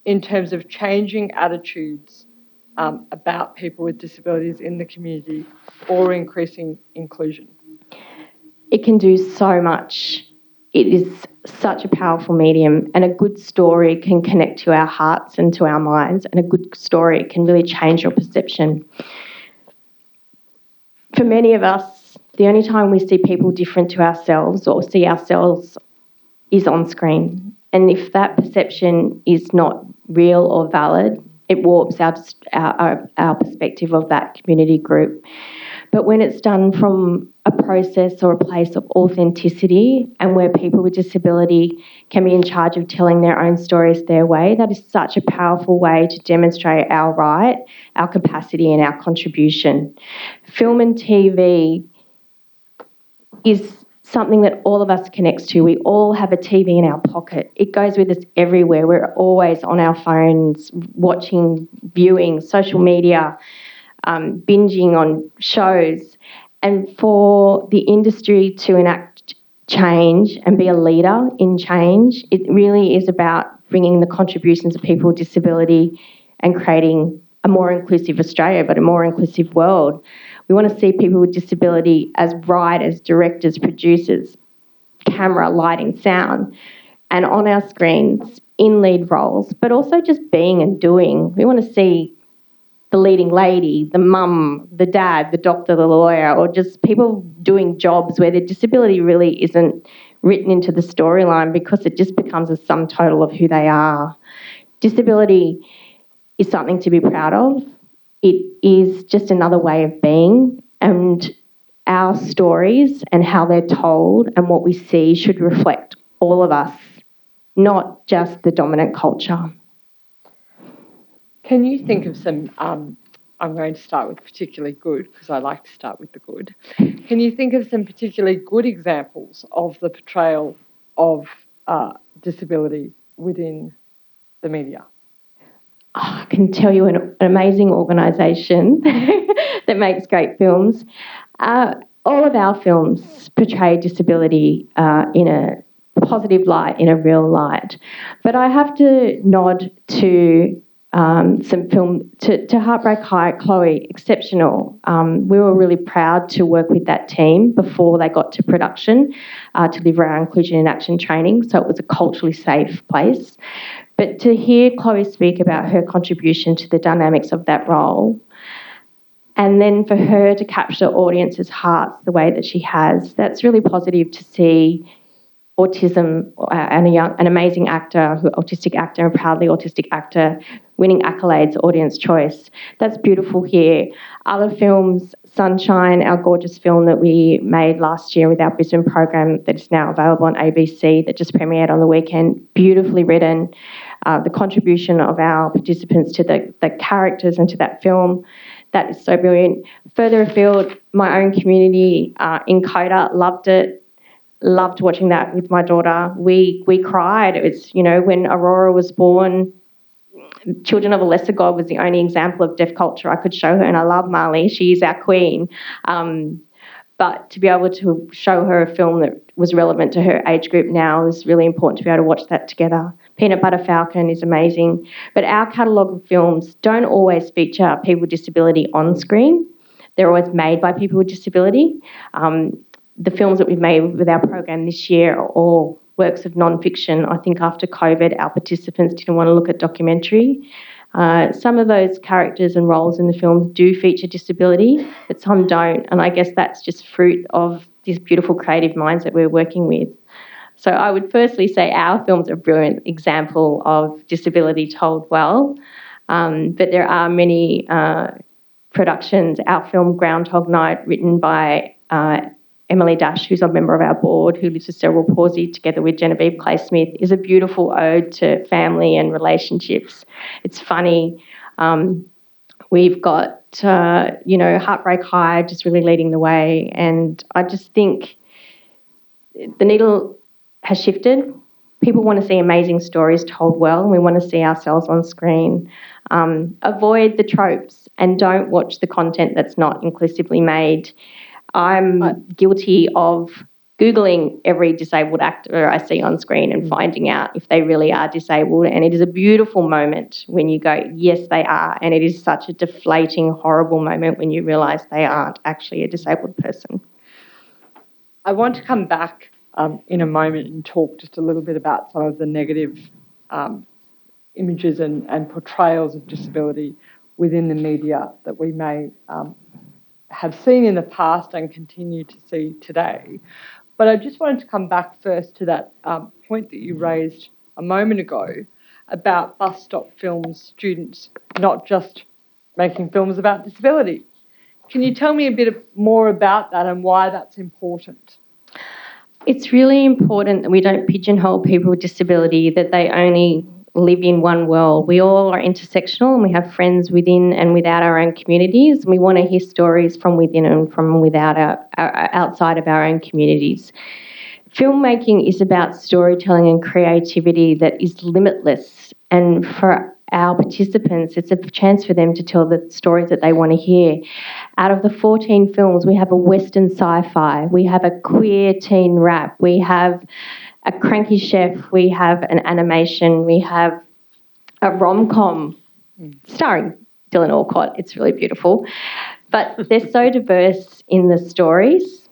in terms of changing attitudes about people with disabilities in the community or increasing inclusion? It can do so much. It is such a powerful medium, and a good story can connect to our hearts and to our minds, and a good story can really change your perception. For many of us, the only time we see people different to ourselves or see ourselves is on screen. And if that perception is not real or valid, it warps our perspective of that community group. But when it's done from a process or a place of authenticity, and where people with disability can be in charge of telling their own stories their way, that is such a powerful way to demonstrate our right, our capacity and our contribution. Film and TV is something that all of us connects to. We all have a TV in our pocket. It goes with us everywhere. We're always on our phones, watching, viewing, social media, binging on shows. And for the industry to enact change and be a leader in change, it really is about bringing the contributions of people with disability and creating a more inclusive Australia, but a more inclusive world. We want to see people with disability as writers, directors, producers, camera, lighting, sound, and on our screens in lead roles, but also just being and doing. We want to see the leading lady, the mum, the dad, the doctor, the lawyer, or just people doing jobs where their disability really isn't written into the storyline because it just becomes a sum total of who they are. Disability is something to be proud of. It is just another way of being, and our stories and how they're told and what we see should reflect all of us, not just the dominant culture. Can you think of some, I'm going to start with particularly good because I like to start with the good. Can you think of some particularly good examples of the portrayal of disability within the media? I can tell you an amazing organisation that makes great films. All of our films portray disability in a positive light, in a real light. But I have to nod to some film, to Heartbreak High, Chloe, exceptional. We were really proud to work with that team before they got to production to deliver our inclusion in action training, so it was a culturally safe place. But to hear Chloe speak about her contribution to the dynamics of that role, and then for her to capture audiences' hearts the way that she has, that's really positive to see autism and an amazing actor, autistic actor, a proudly autistic actor, winning accolades, audience choice. That's beautiful here. Other films, Sunshine, our gorgeous film that we made last year with our Brisbane program that is now available on ABC, that just premiered on the weekend, beautifully written. The contribution of our participants to the characters and to that film, that is so brilliant. Further afield, my own community in Coda, loved it. Loved watching that with my daughter. We cried. It was, when Aurora was born, Children of a Lesser God was the only example of deaf culture I could show her, and I love Marley. She is our queen. But to be able to show her a film that was relevant to her age group now is really important to be able to watch that together. Peanut Butter Falcon is amazing. But our catalogue of films don't always feature people with disability on screen. They're always made by people with disability. The films that we've made with our program this year are all works of non-fiction. I think after COVID, our participants didn't want to look at documentary. Some of those characters and roles in the films do feature disability, but some don't. And I guess that's just fruit of this beautiful creative minds that we're working with. So I would firstly say our films are a brilliant example of disability told well. But there are many productions. Our film Groundhog Night, written by Emily Dash, who's a member of our board, who lives with cerebral palsy, together with Genevieve Clay-Smith, is a beautiful ode to family and relationships. It's funny. We've got, Heartbreak High just really leading the way. And I just think the needle has shifted. People want to see amazing stories told well, and we want to see ourselves on screen. Avoid the tropes and don't watch the content that's not inclusively made. I'm guilty of Googling every disabled actor I see on screen and finding out if they really are disabled. And it is a beautiful moment when you go, yes, they are. And it is such a deflating, horrible moment when you realise they aren't actually a disabled person. I want to come back in a moment and talk just a little bit about some of the negative images and portrayals of disability within the media that we may have seen in the past and continue to see today. But I just wanted to come back first to that point that you raised a moment ago about Bus Stop Films students not just making films about disability. Can you tell me a bit more about that and why that's important? It's really important that we don't pigeonhole people with disability, that they only live in one world. We all are intersectional and we have friends within and without our own communities. We want to hear stories from within and from without outside of our own communities. Filmmaking is about storytelling and creativity that is limitless, and for our participants, it's a chance for them to tell the stories that they want to hear. Out of the 14 films, we have a Western sci-fi, we have a queer teen rap, we have a cranky chef, we have an animation, we have a rom-com starring Dylan Alcott. It's really beautiful. But they're so diverse in the stories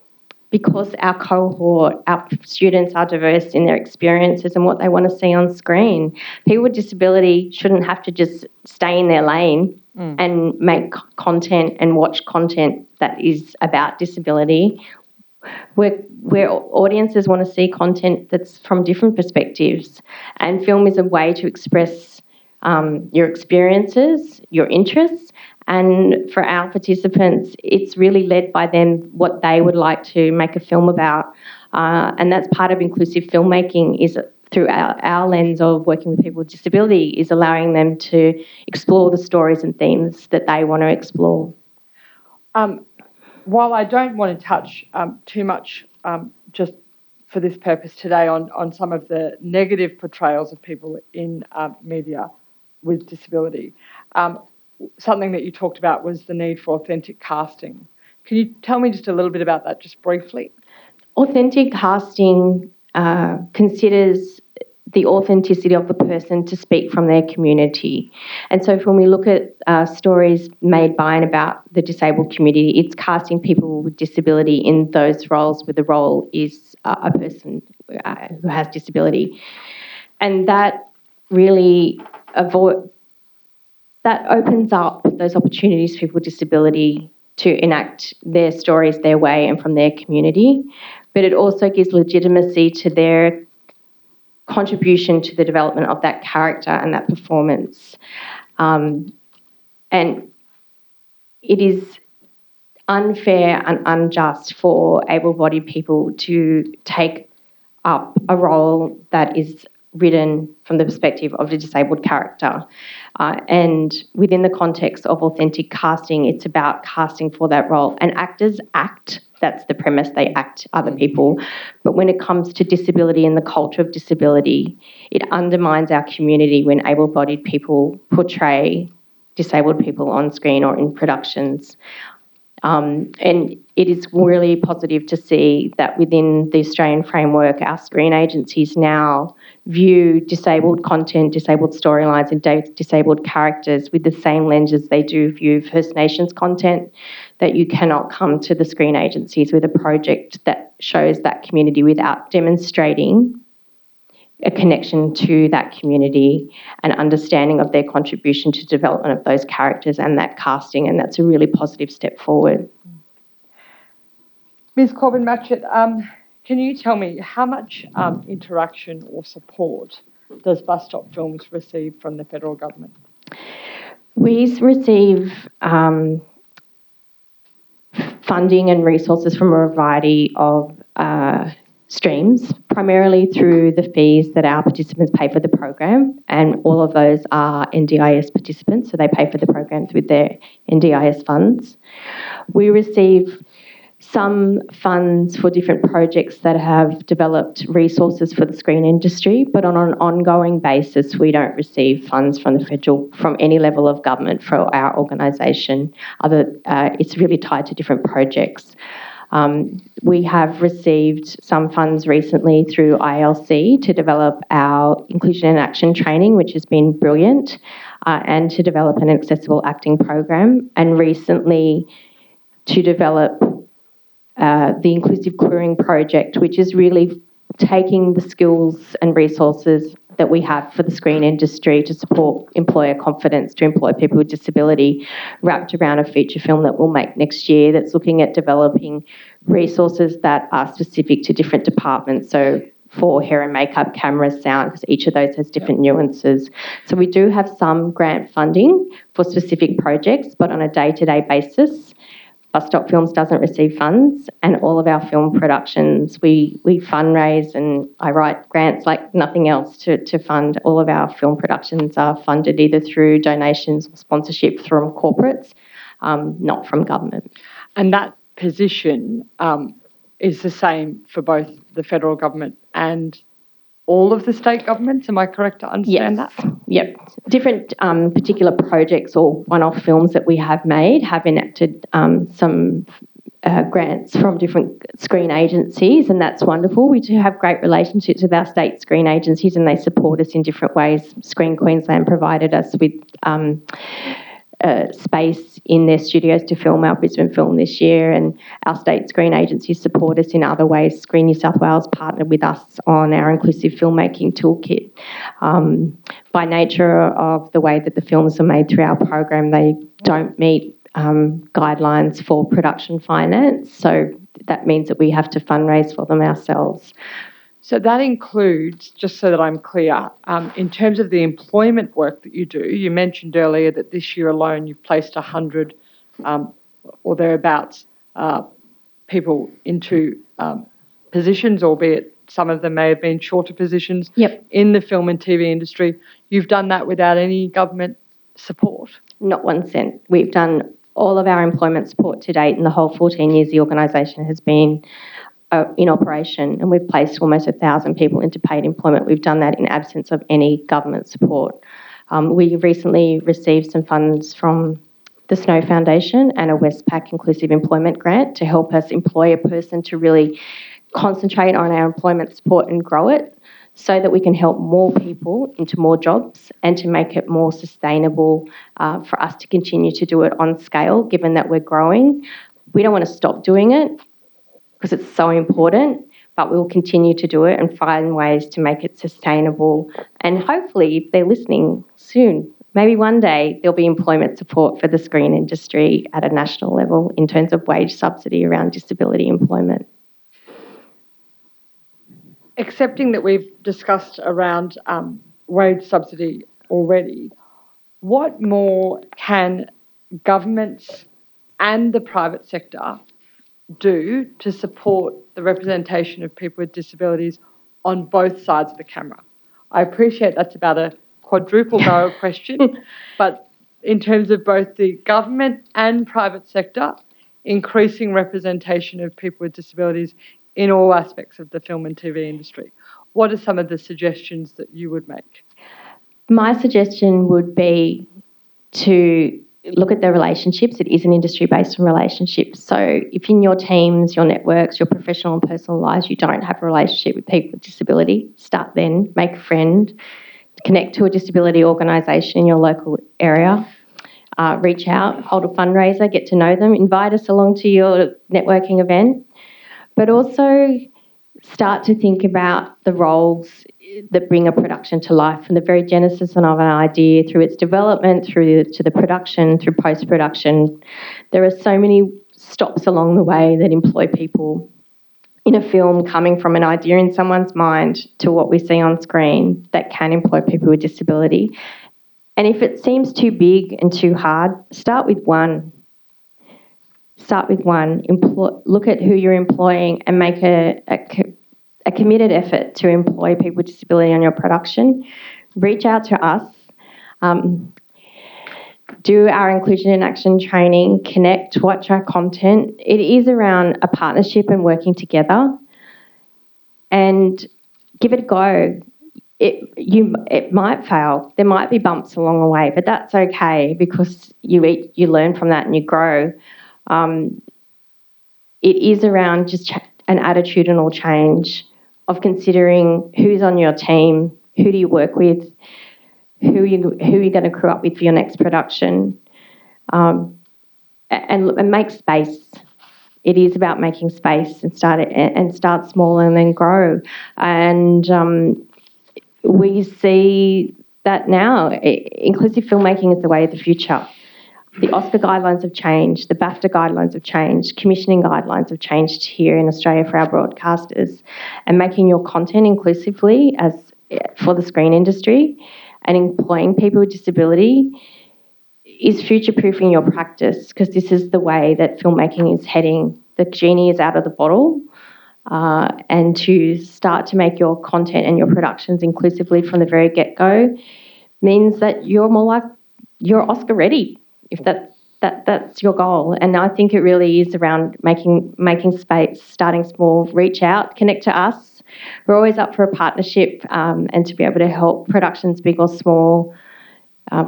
because our cohort, our students are diverse in their experiences and what they want to see on screen. People with disability shouldn't have to just stay in their lane and make content and watch content that is about disability. Where audiences want to see content that's from different perspectives, and film is a way to express your experiences, your interests, and for our participants, it's really led by them what they would like to make a film about, and that's part of inclusive filmmaking is through our lens of working with people with disability is allowing them to explore the stories and themes that they want to explore. While I don't want to touch too much just for this purpose today on some of the negative portrayals of people in media with disability, something that you talked about was the need for authentic casting. Can you tell me just a little bit about that, just briefly? Authentic casting considers the authenticity of the person to speak from their community. And so when we look at stories made by and about the disabled community, it's casting people with disability in those roles where the role is a person who has disability. And that really opens up those opportunities for people with disability to enact their stories their way and from their community. But it also gives legitimacy to their contribution to the development of that character and that performance. And it is unfair and unjust for able-bodied people to take up a role that is written from the perspective of a disabled character. And within the context of authentic casting, it's about casting for that role. And actors act. That's the premise, they act other people. But when it comes to disability and the culture of disability, it undermines our community when able-bodied people portray disabled people on screen or in productions. And it is really positive to see that within the Australian framework, our screen agencies now view disabled content, disabled storylines and disabled characters with the same lenses they do view First Nations content, that you cannot come to the screen agencies with a project that shows that community without demonstrating a connection to that community and understanding of their contribution to development of those characters and that casting, and that's a really positive step forward. Ms. Corbin-Matchett, can you tell me how much interaction or support does Bus Stop Films receive from the federal government? We receive funding and resources from a variety of streams, primarily through the fees that our participants pay for the program, and all of those are NDIS participants, so they pay for the programs with their NDIS funds. We receive some funds for different projects that have developed resources for the screen industry, but on an ongoing basis, we don't receive funds from any level of government for our organisation. It's really tied to different projects. We have received some funds recently through ILC to develop our Inclusion and Action training, which has been brilliant, and to develop an accessible acting program, and recently to develop the Inclusive Querying project, which is really taking the skills and resources that we have for the screen industry to support employer confidence, to employ people with disability, wrapped around a feature film that we'll make next year that's looking at developing resources that are specific to different departments. So for hair and makeup, camera, sound, because each of those has different nuances. So we do have some grant funding for specific projects, but on a day-to-day basis, Bus Stop Films doesn't receive funds, and all of our film productions, we fundraise, and I write grants like nothing else to fund. All of our film productions are funded either through donations or sponsorship from corporates, not from government. And that position is the same for both the federal government and all of the state governments. Am I correct to understand that? Yep. Different particular projects or one-off films that we have made have enacted some grants from different screen agencies, and that's wonderful. We do have great relationships with our state screen agencies, and they support us in different ways. Screen Queensland provided us with space in their studios to film our Brisbane film this year, and our state screen agencies support us in other ways. Screen New South Wales partnered with us on our inclusive filmmaking toolkit. By nature of the way that the films are made through our program, they don't meet guidelines for production finance, so that means that we have to fundraise for them ourselves. So that includes, just so that I'm clear, in terms of the employment work that you do, you mentioned earlier that this year alone you've placed 100 or thereabouts people into positions, albeit some of them may have been shorter positions in the film and TV industry. You've done that without any government support? Not 1 cent. We've done all of our employment support to date in the whole 14 years the organisation has been in operation, and we've placed almost 1,000 people into paid employment. We've done that in absence of any government support. We recently received some funds from the Snow Foundation and a Westpac Inclusive Employment Grant to help us employ a person to really concentrate on our employment support and grow it so that we can help more people into more jobs and to make it more sustainable for us to continue to do it on scale, given that we're growing. We don't want to stop doing it because it's so important, but we'll continue to do it and find ways to make it sustainable. And hopefully, if they're listening soon, maybe one day there'll be employment support for the screen industry at a national level in terms of wage subsidy around disability employment. Accepting that we've discussed around wage subsidy already, what more can governments and the private sector do to support the representation of people with disabilities on both sides of the camera? I appreciate that's about a quadruple barrel question, but in terms of both the government and private sector, increasing representation of people with disabilities in all aspects of the film and TV industry, what are some of the suggestions that you would make? My suggestion would be to look at the relationships. It is an industry-based relationship. So if in your teams, your networks, your professional and personal lives, you don't have a relationship with people with disability, start then, make a friend, connect to a disability organisation in your local area, reach out, hold a fundraiser, get to know them, invite us along to your networking event, but also start to think about the roles that bring a production to life, from the very genesis of an idea through its development, through to the production, through post-production. There are so many stops along the way that employ people in a film, coming from an idea in someone's mind to what we see on screen, that can employ people with disability. And if it seems too big and too hard, start with one. Start with one. Look at who you're employing and make a a committed effort to employ people with disability on your production, reach out to us. Do our inclusion in action training, connect, watch our content. It is around a partnership and working together, and give it a go. It might fail. There might be bumps along the way, but that's okay because you learn from that and you grow. It is around just an attitudinal change of considering who's on your team, who do you work with, who are you going to crew up with for your next production, and make space. It is about making space and start small and then grow. And we see that now. Inclusive filmmaking is the way of the future. The Oscar guidelines have changed, the BAFTA guidelines have changed, commissioning guidelines have changed here in Australia for our broadcasters, and making your content inclusively for the screen industry and employing people with disability is future-proofing your practice, because this is the way that filmmaking is heading. The genie is out of the bottle, and to start to make your content and your productions inclusively from the very get-go means that you're Oscar ready, if that's your goal. And I think it really is around making space, starting small, reach out, connect to us. We're always up for a partnership, and to be able to help productions big or small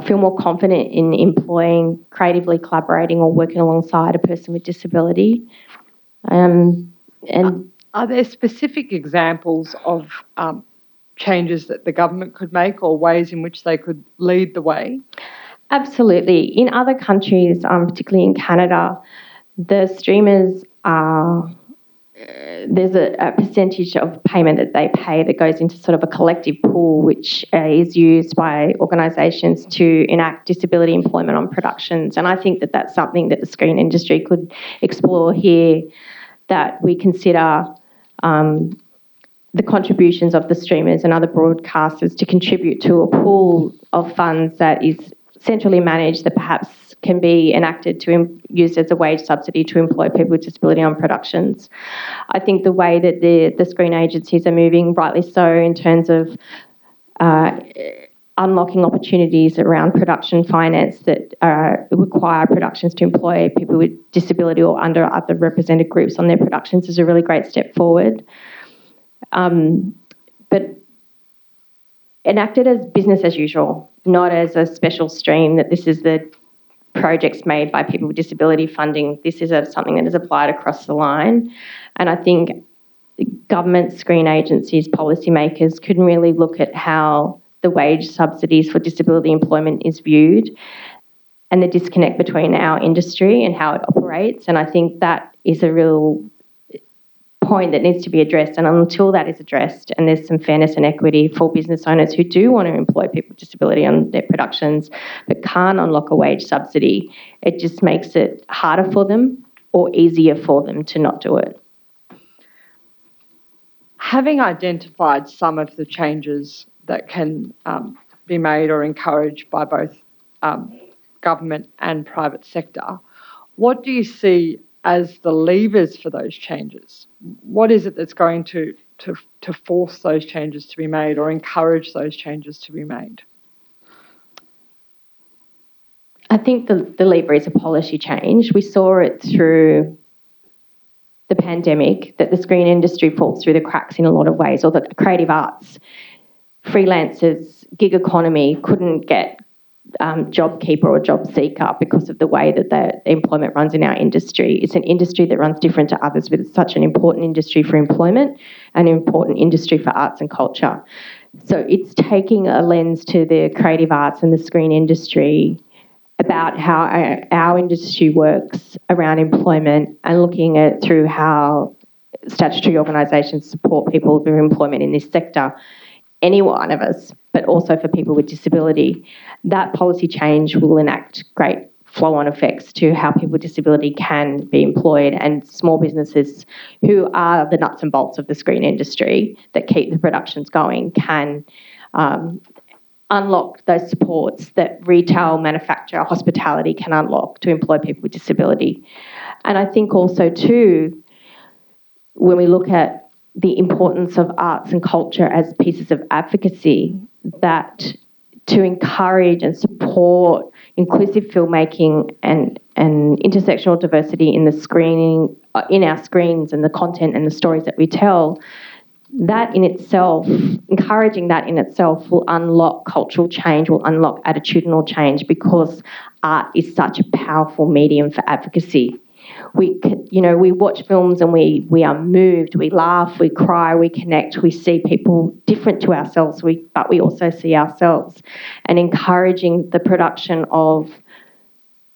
feel more confident in employing, creatively collaborating or working alongside a person with disability. Are there specific examples of changes that the government could make or ways in which they could lead the way? Absolutely. In other countries, particularly in Canada, the streamers there's a percentage of payment that they pay that goes into sort of a collective pool, which is used by organisations to enact disability employment on productions. And I think that that's something that the screen industry could explore here, that we consider the contributions of the streamers and other broadcasters to contribute to a pool of funds that is centrally managed, that perhaps can be enacted to used as a wage subsidy to employ people with disability on productions. I think the way that the screen agencies are moving, rightly so, in terms of unlocking opportunities around production finance that require productions to employ people with disability or under other represented groups on their productions is a really great step forward. But enacted as business as usual, not as a special stream that this is the projects made by people with disability funding. This is something that is applied across the line. And I think government, screen agencies, policymakers can really look at how the wage subsidies for disability employment is viewed and the disconnect between our industry and how it operates. And I think that is a real point that needs to be addressed. And until that is addressed and there's some fairness and equity for business owners who do want to employ people with disability on their productions but can't unlock a wage subsidy, it just makes it harder for them or easier for them to not do it. Having identified some of the changes that can be made or encouraged by both government and private sector, what do you see as the levers for those changes? What is it that's going to force those changes to be made or encourage those changes to be made? I think the lever is a policy change. We saw it through the pandemic, that the screen industry falls through the cracks in a lot of ways, or the creative arts, freelancers, gig economy couldn't get JobKeeper or JobSeeker because of the way that the employment runs in our industry. It's an industry that runs different to others, but it's such an important industry for employment and an important industry for arts and culture. So it's taking a lens to the creative arts and the screen industry about how our industry works around employment and looking at it through how statutory organisations support people with employment in this sector, any one of us, but also for people with disability. That policy change will enact great flow-on effects to how people with disability can be employed, and small businesses who are the nuts and bolts of the screen industry that keep the productions going can unlock those supports that retail, manufacture, hospitality can unlock to employ people with disability. And I think also too, when we look at the importance of arts and culture as pieces of advocacy, that to encourage and support inclusive filmmaking and intersectional diversity in the screening, in our screens and the content and the stories that we tell, that in itself, encouraging that in itself will unlock cultural change, will unlock attitudinal change, because art is such a powerful medium for advocacy. We watch films and we are moved, we laugh, we cry, we connect, we see people different to ourselves, but we also see ourselves. And encouraging the production of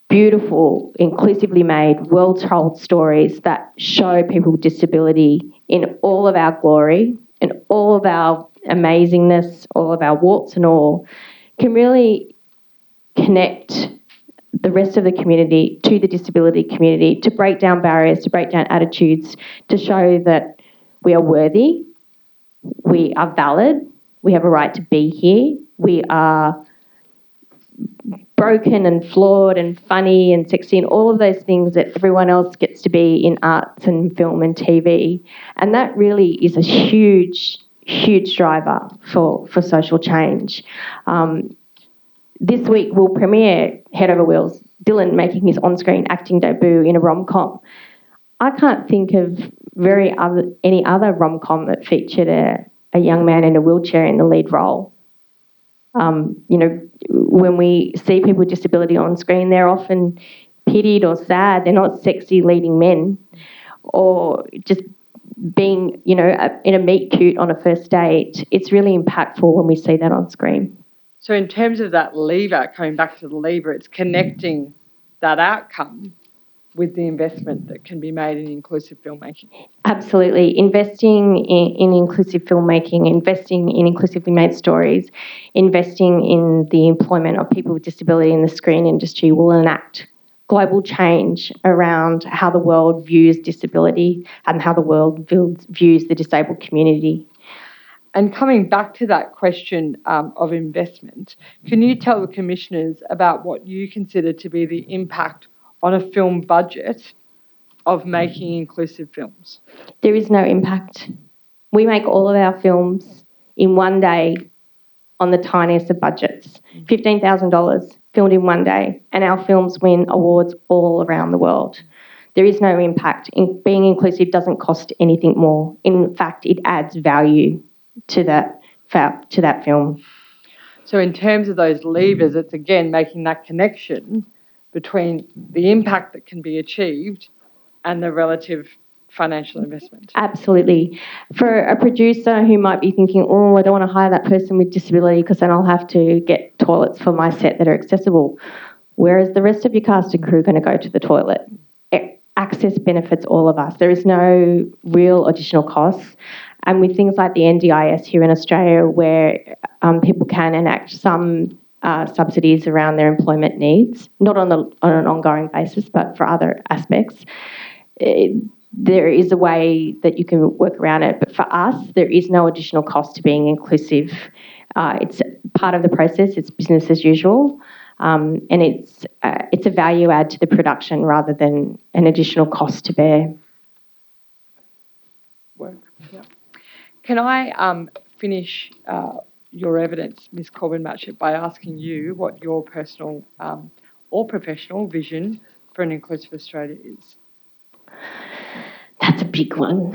beautiful, inclusively made, well-told stories that show people with disability in all of our glory, in all of our amazingness, all of our warts and all, can really connect the rest of the community to the disability community, to break down barriers, to break down attitudes, to show that we are worthy, we are valid, we have a right to be here, we are broken and flawed and funny and sexy and all of those things that everyone else gets to be in arts and film and TV. And that really is a huge, huge driver for social change. This week we'll premiere Head Over Wheels, Dylan making his on-screen acting debut in a rom-com. I can't think of any other rom-com that featured a young man in a wheelchair in the lead role. When we see people with disability on screen, they're often pitied or sad. They're not sexy leading men, or just being, in a meet cute on a first date. It's really impactful when we see that on screen. So in terms of that lever, coming back to the lever, it's connecting that outcome with the investment that can be made in inclusive filmmaking. Absolutely. Investing in inclusive filmmaking, investing in inclusively made stories, investing in the employment of people with disability in the screen industry will enact global change around how the world views disability and how the world views the disabled community. And coming back to that question of investment, can you tell the commissioners about what you consider to be the impact on a film budget of making inclusive films? There is no impact. We make all of our films in one day on the tiniest of budgets, $15,000 filmed in one day, and our films win awards all around the world. There is no impact. Being inclusive doesn't cost anything more. In fact, it adds value to that film. So in terms of those levers, it's again making that connection between the impact that can be achieved and the relative financial investment. Absolutely. For a producer who might be thinking, oh, I don't want to hire that person with disability because then I'll have to get toilets for my set that are accessible. Where is the rest of your cast and crew going to go to the toilet? Access benefits all of us. There is no real additional costs. And with things like the NDIS here in Australia, where people can enact some subsidies around their employment needs, not on an ongoing basis, but for other aspects, there is a way that you can work around it. But for us, there is no additional cost to being inclusive. It's part of the process. It's business as usual. And it's a value add to the production rather than an additional cost to bear. Work. Yeah. Can I finish your evidence, Ms. Corbin-Matchett, by asking you what your personal or professional vision for an inclusive Australia is? That's a big one.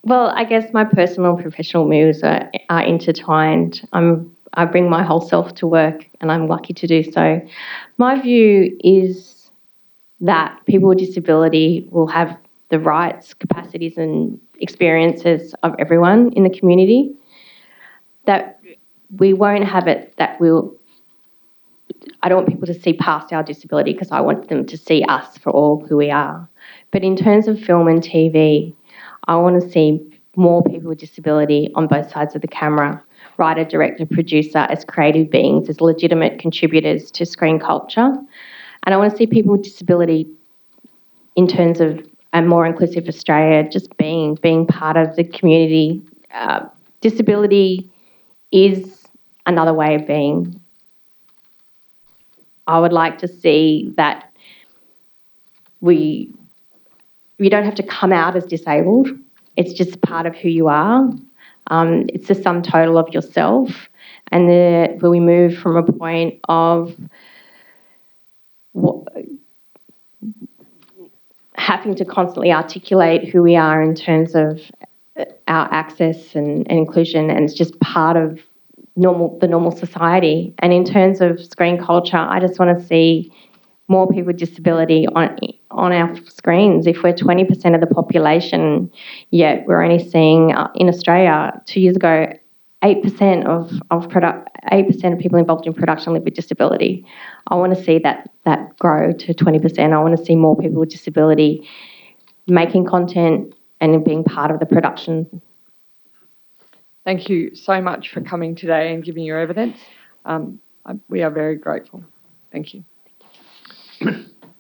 Well, I guess my personal and professional moves are intertwined. I bring my whole self to work, and I'm lucky to do so. My view is that people with disability will have the rights, capacities and experiences of everyone in the community, that we won't have it that I don't want people to see past our disability because I want them to see us for all who we are. But in terms of film and TV, I want to see more people with disability on both sides of the camera, writer, director, producer, as creative beings, as legitimate contributors to screen culture. And I want to see people with disability in terms of a more inclusive Australia, just being part of the community. Disability is another way of being. I would like to see that we don't have to come out as disabled. It's just part of who you are. It's the sum total of yourself. And where we move from a point of having to constantly articulate who we are in terms of our access and inclusion, and it's just part of the normal society. And in terms of screen culture, I just want to see more people with disability on our screens. If we're 20% of the population, yet we're only seeing in Australia 2 years ago 8% of people involved in production live with disability. I want to see that grow to 20%. I want to see more people with disability making content and being part of the production. Thank you so much for coming today and giving your evidence. We are very grateful. Thank you.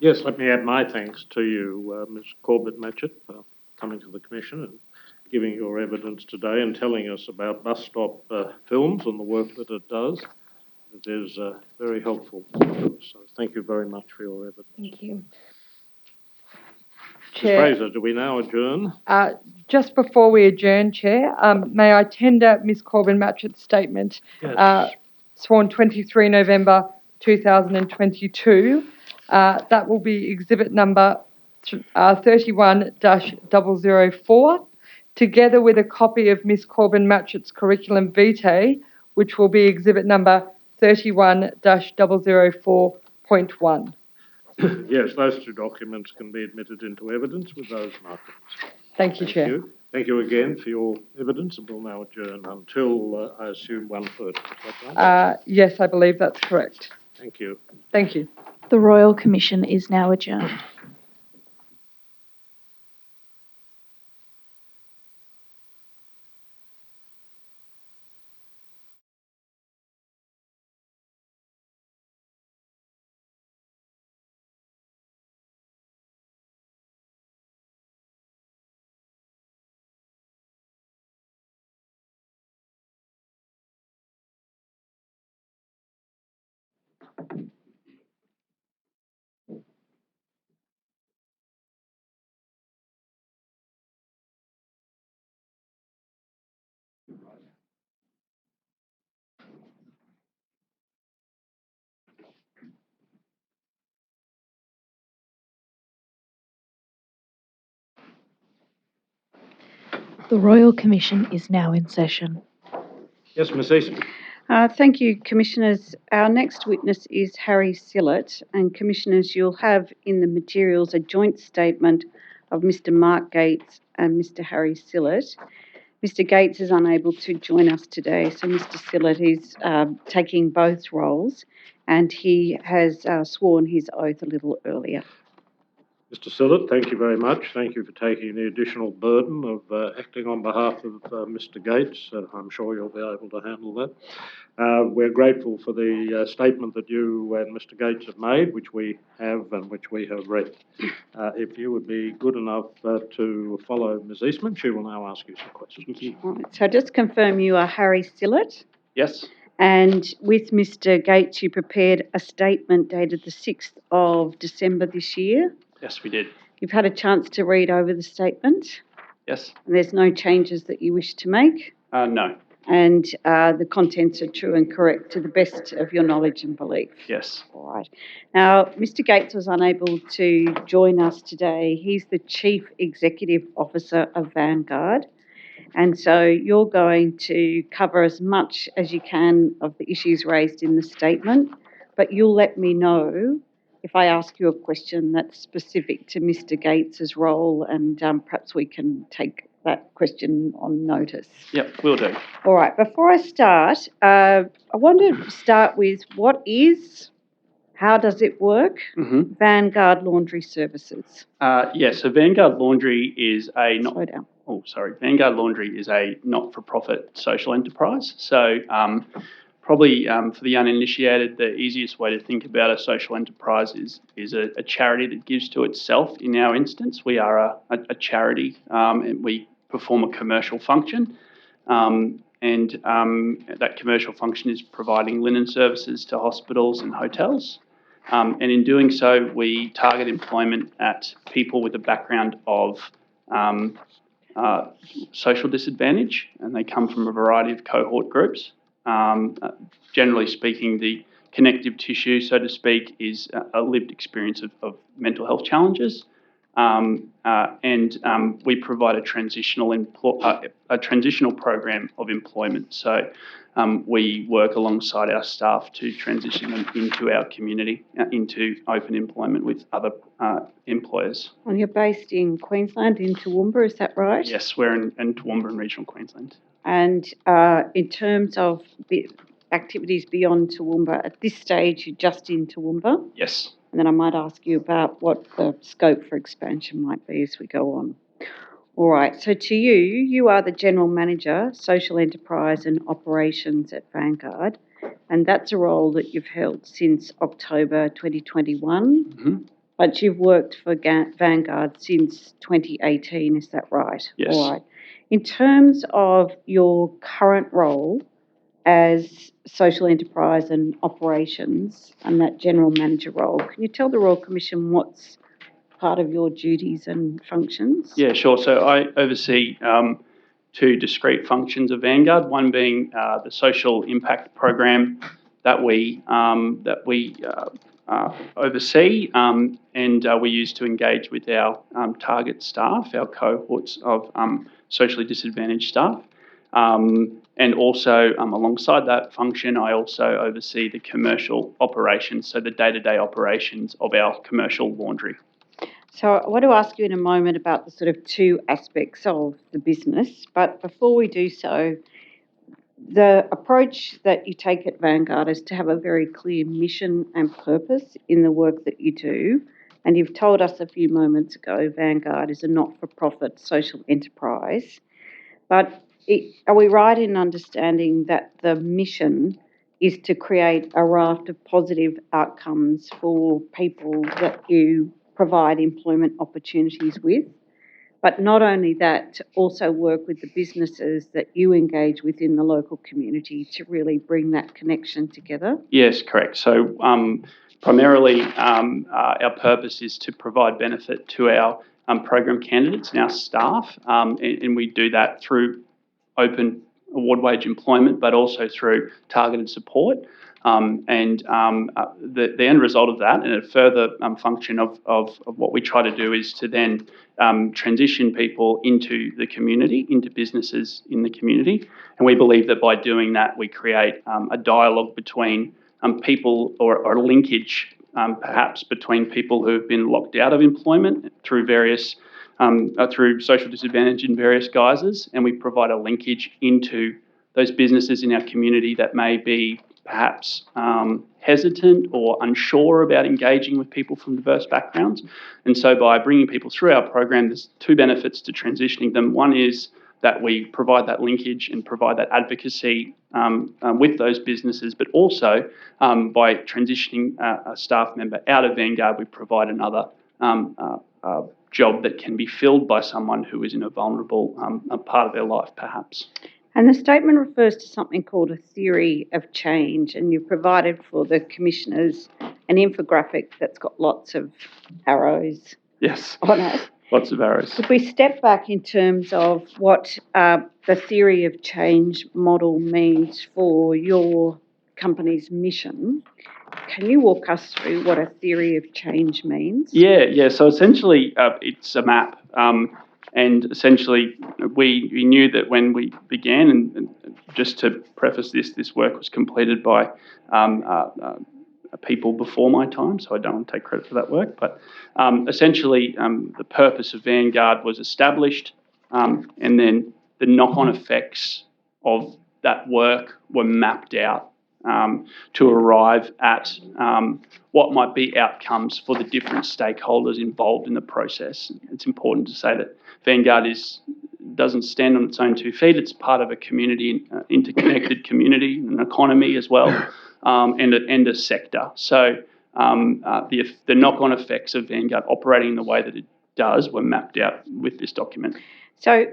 Yes, let me add my thanks to you, Ms. Corbett-Matchett, for coming to the Commission and giving your evidence today and telling us about Bus Stop Films and the work that it does. It is very helpful. So thank you very much for your evidence. Thank you. Ms. Chair, Fraser, do we now adjourn? just before we adjourn, Chair, may I tender Ms. Corbett-Matchett's statement, Yes. sworn 23 November 2022. That will be exhibit number 31-004, together with a copy of Ms. Corbett-Matchett's curriculum vitae, which will be exhibit number 31-004.1. Yes, those two documents can be admitted into evidence with those markings. Thank you, Chair. Thank you again for your evidence, and we'll now adjourn until, I assume, 1:30. Is that right? Yes, I believe that's correct. Thank you. Thank you. The Royal Commission is now adjourned. The Royal Commission is now in session. Yes, Ms. Easton. Thank you, Commissioners. Our next witness is Harry Sillett, and Commissioners, you'll have in the materials a joint statement of Mr. Mark Gates and Mr. Harry Sillett. Mr. Gates is unable to join us today, so Mr. Sillett is taking both roles, and he has sworn his oath a little earlier. Mr. Sillett, thank you very much. Thank you for taking the additional burden of acting on behalf of Mr. Gates. I'm sure you'll be able to handle that. We're grateful for the statement that you and Mr. Gates have made, which we have and which we have read. If you would be good enough to follow Ms. Eastman, she will now ask you some questions. All right, so just confirm you are Harry Sillett. Yes. And with Mr. Gates, you prepared a statement dated the 6th of December this year. Yes, we did. You've had a chance to read over the statement. Yes. And there's no changes that you wish to make. No. And the contents are true and correct to the best of your knowledge and belief. Yes. All right. Now, Mr. Gates was unable to join us today. He's the Chief Executive Officer of Vanguard. And so you're going to cover as much as you can of the issues raised in the statement, but you'll let me know if I ask you a question that's specific to Mr. Gates's role, and perhaps we can take that question on notice. Yep, will do. All right. Before I start, I want to start with how does it work? Mm-hmm. Vanguard Laundry Services. Yes, so Vanguard Laundry is a Slow down. Vanguard Laundry is a not-for-profit social enterprise. So probably for the uninitiated, the easiest way to think about a social enterprise is a charity that gives to itself. In our instance, we are a charity and we perform a commercial function. And that commercial function is providing linen services to hospitals and hotels. And in doing so, we target employment at people with a background of social disadvantage, and they come from a variety of cohort groups. Generally speaking, the connective tissue, so to speak, is a lived experience of mental health challenges. We provide a transitional program of employment. So we work alongside our staff to transition them into our community, into open employment with other employers. And you're based in Queensland, in Toowoomba, is that right? Yes, we're in Toowoomba in regional Queensland. And in terms of activities beyond Toowoomba, at this stage you're just in Toowoomba? Yes. And then I might ask you about what the scope for expansion might be as we go on. All right, so to you, you are the General Manager, Social Enterprise and Operations at Vanguard, and that's a role that you've held since October 2021, but you've worked for Vanguard since 2018, is that right? Yes. All right. In terms of your current role as Social Enterprise and Operations and that General Manager role, can you tell the Royal Commission what's part of your duties and functions? Yeah, sure. So I oversee two discrete functions of Vanguard, one being the social impact program that we oversee and we use to engage with our target staff, our cohorts of socially disadvantaged staff. And also, alongside that function, I also oversee the commercial operations, so the day-to-day operations of our commercial laundry. So I want to ask you in a moment about the sort of two aspects of the business, but before we do so, the approach that you take at Vanguard is to have a very clear mission and purpose in the work that you do. And you've told us a few moments ago, Vanguard is a not-for-profit social enterprise. But are we right in understanding that the mission is to create a raft of positive outcomes for people that you provide employment opportunities with? But not only that, to also work with the businesses that you engage with in the local community to really bring that connection together? Yes, correct. So primarily our purpose is to provide benefit to our program candidates and our staff, and we do that through open award wage employment, but also through targeted support. The end result of that, and a further function of what we try to do, is to then transition people into the community, into businesses in the community. And we believe that by doing that, we create a dialogue between people, or a linkage perhaps between people who have been locked out of employment through various through social disadvantage in various guises, and we provide a linkage into those businesses in our community that may be perhaps hesitant or unsure about engaging with people from diverse backgrounds. And so by bringing people through our program, there's two benefits to transitioning them. One is that we provide that linkage and provide that advocacy with those businesses, but also by transitioning a staff member out of Vanguard, we provide another job that can be filled by someone who is in a vulnerable part of their life, perhaps. And the statement refers to something called a theory of change, and you've provided for the commissioners an infographic that's got lots of arrows Yes, on it. lots of arrows. If we step back in terms of what the theory of change model means for your company's mission, can you walk us through what a theory of change means? Yeah. So essentially, it's a map. And essentially, we knew that when we began, and just to preface this work was completed by people before my time, so I don't want to take credit for that work. But essentially, the purpose of Vanguard was established, and then the knock-on effects of that work were mapped out to arrive at what might be outcomes for the different stakeholders involved in the process. It's important to say that Vanguard doesn't stand on its own 2 feet. It's part of a community, interconnected community, an economy as well, and a sector. So the knock-on effects of Vanguard operating in the way that it does were mapped out with this document. So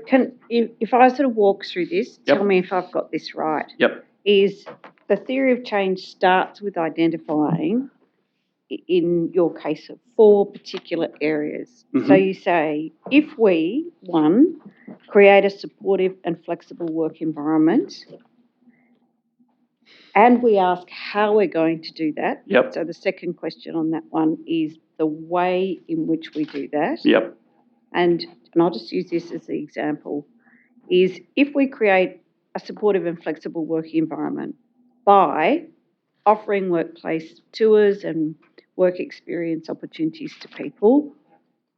if I sort of walk through this, Yep. tell me if I've got this right. Yep. Is the theory of change starts with identifying in your case, of 4 particular areas. So you say, if we, 1, create a supportive and flexible work environment, and we ask how we're going to do that. Yep. So the second question on that one is the way in which we do that. Yep. And I'll just use this as the example, is if we create a supportive and flexible working environment by offering workplace tours and work experience opportunities to people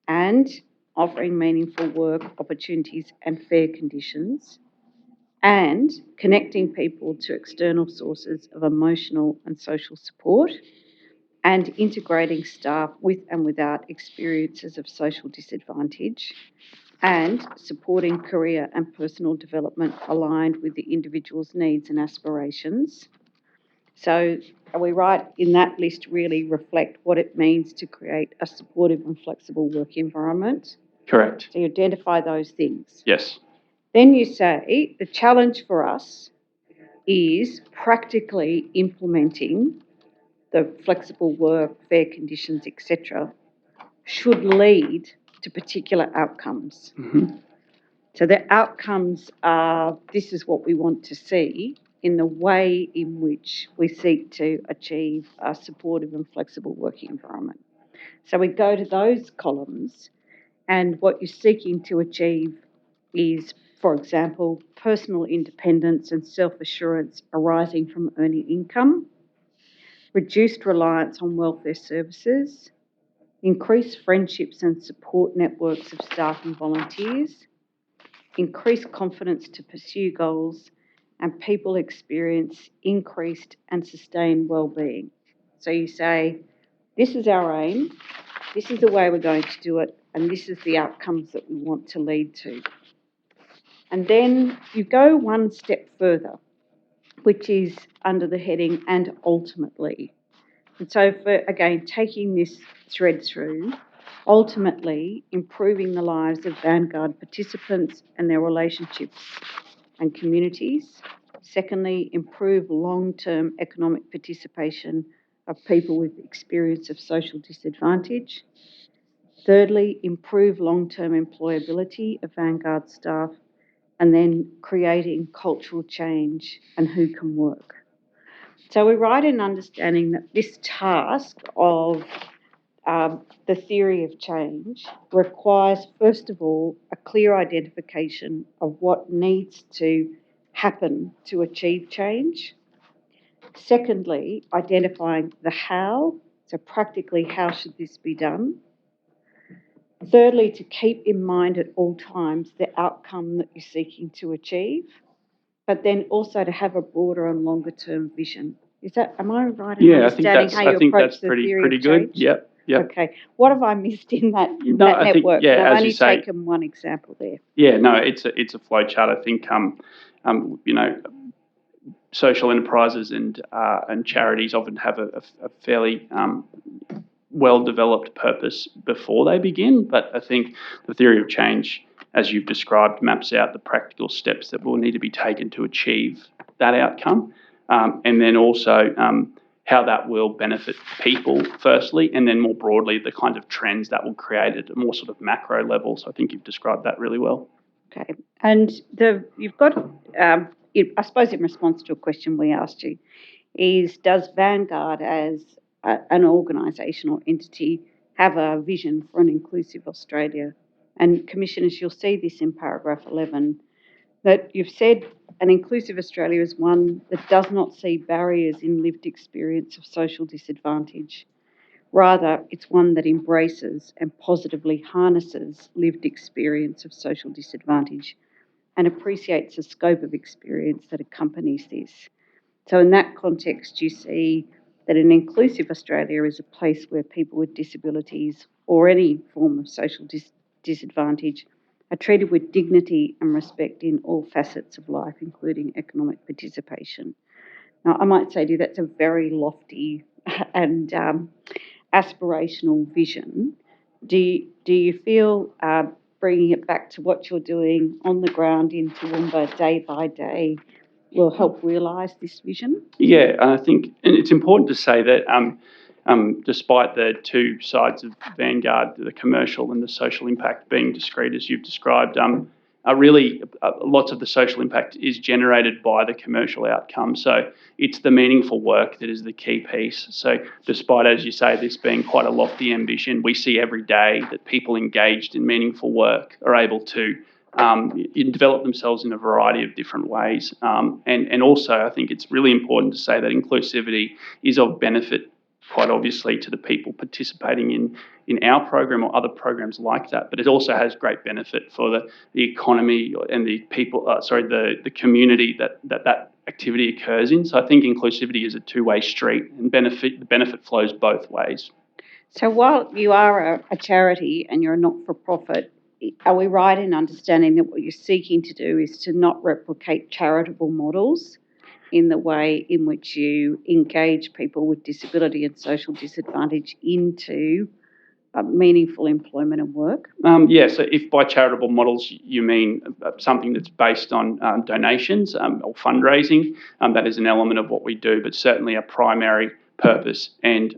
and offering meaningful work opportunities and fair conditions, and connecting people to external sources of emotional and social support, and integrating staff with and without experiences of social disadvantage, and supporting career and personal development aligned with the individual's needs and aspirations. So are we right in that list really reflect what it means to create a supportive and flexible work environment? Correct. So you identify those things. Yes. Then you say the challenge for us is practically implementing the flexible work, fair conditions, etc., should lead to particular outcomes. So the outcomes are, this is what we want to see in the way in which we seek to achieve a supportive and flexible working environment. So we go to those columns, and what you're seeking to achieve is, for example, personal independence and self-assurance arising from earning income, reduced reliance on welfare services, increased friendships and support networks of staff and volunteers, increased confidence to pursue goals, and people experience increased and sustained well-being. So you say, this is our aim, this is the way we're going to do it, and this is the outcomes that we want to lead to. And then you go one step further, which is under the heading "and ultimately." And so for, again, taking this thread through, ultimately improving the lives of Vanguard participants and their relationships and communities. Secondly, improve long-term economic participation of people with experience of social disadvantage. Thirdly, improve long-term employability of Vanguard staff, and then creating cultural change and who can work. So we write in understanding that this task of the theory of change requires, first of all, a clear identification of what needs to happen to achieve change. Secondly, identifying the how, so practically how should this be done. Thirdly, to keep in mind at all times the outcome that you're seeking to achieve, but then also to have a broader and longer term vision. Am I right in understanding how you approach the theory of good. change? Yep. Okay. What have I missed in that I think, network? yeah, I've as only you say, taken one example there. Yeah, no, it's a flow chart. I think social enterprises and charities often have a fairly well-developed purpose before they begin, but I think the theory of change, as you've described, maps out the practical steps that will need to be taken to achieve that outcome, and then also how that will benefit people firstly, and then more broadly the kind of trends that will create at a more sort of macro level. So I think you've described that really well. Okay, and you've got, I suppose in response to a question we asked you, is does Vanguard as an organisation or entity have a vision for an inclusive Australia? And Commissioners, you'll see this in paragraph 11, that you've said an inclusive Australia is one that does not see barriers in lived experience of social disadvantage. Rather, it's one that embraces and positively harnesses lived experience of social disadvantage and appreciates the scope of experience that accompanies this. So in that context, you see that an inclusive Australia is a place where people with disabilities or any form of social disadvantage are treated with dignity and respect in all facets of life, including economic participation. Now, I might say to you that's a very lofty and aspirational vision. Do you feel bringing it back to what you're doing on the ground in Toowoomba day by day will help realise this vision? Yeah, and I think, and it's important to say that despite the two sides of Vanguard, the commercial and the social impact being discrete as you've described, really lots of the social impact is generated by the commercial outcome. So it's the meaningful work that is the key piece. So despite, as you say, this being quite a lofty ambition, we see every day that people engaged in meaningful work are able to develop themselves in a variety of different ways. And also, I think it's really important to say that inclusivity is of benefit, quite obviously, to the people participating in our program or other programs like that, but it also has great benefit for the economy and the people, the community that activity occurs in. So I think inclusivity is a two-way street, and the benefit flows both ways. So while you are a charity and you're a not-for-profit, are we right in understanding that what you're seeking to do is to not replicate charitable models in the way in which you engage people with disability and social disadvantage into meaningful employment and work? So if by charitable models you mean something that's based on donations or fundraising, that is an element of what we do, but certainly a primary purpose and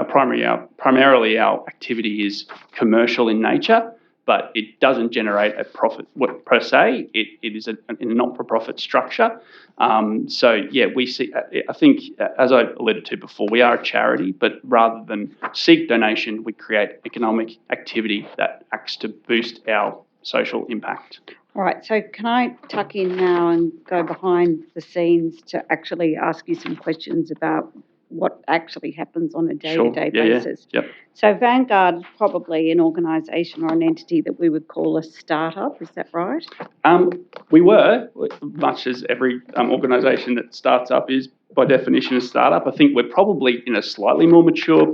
primarily our activity is commercial in nature, but it doesn't generate a profit per se. It is in a not-for-profit structure. We see, I think, as I alluded to before, we are a charity, but rather than seek donation, we create economic activity that acts to boost our social impact. All right, so can I tuck in now and go behind the scenes to actually ask you some questions about what actually happens on a day-to-day basis? Yeah. Yep. So Vanguard is probably an organisation or an entity that we would call a startup, is that right? We were, much as every organisation that starts up is by definition a startup. I think we're probably in a slightly more mature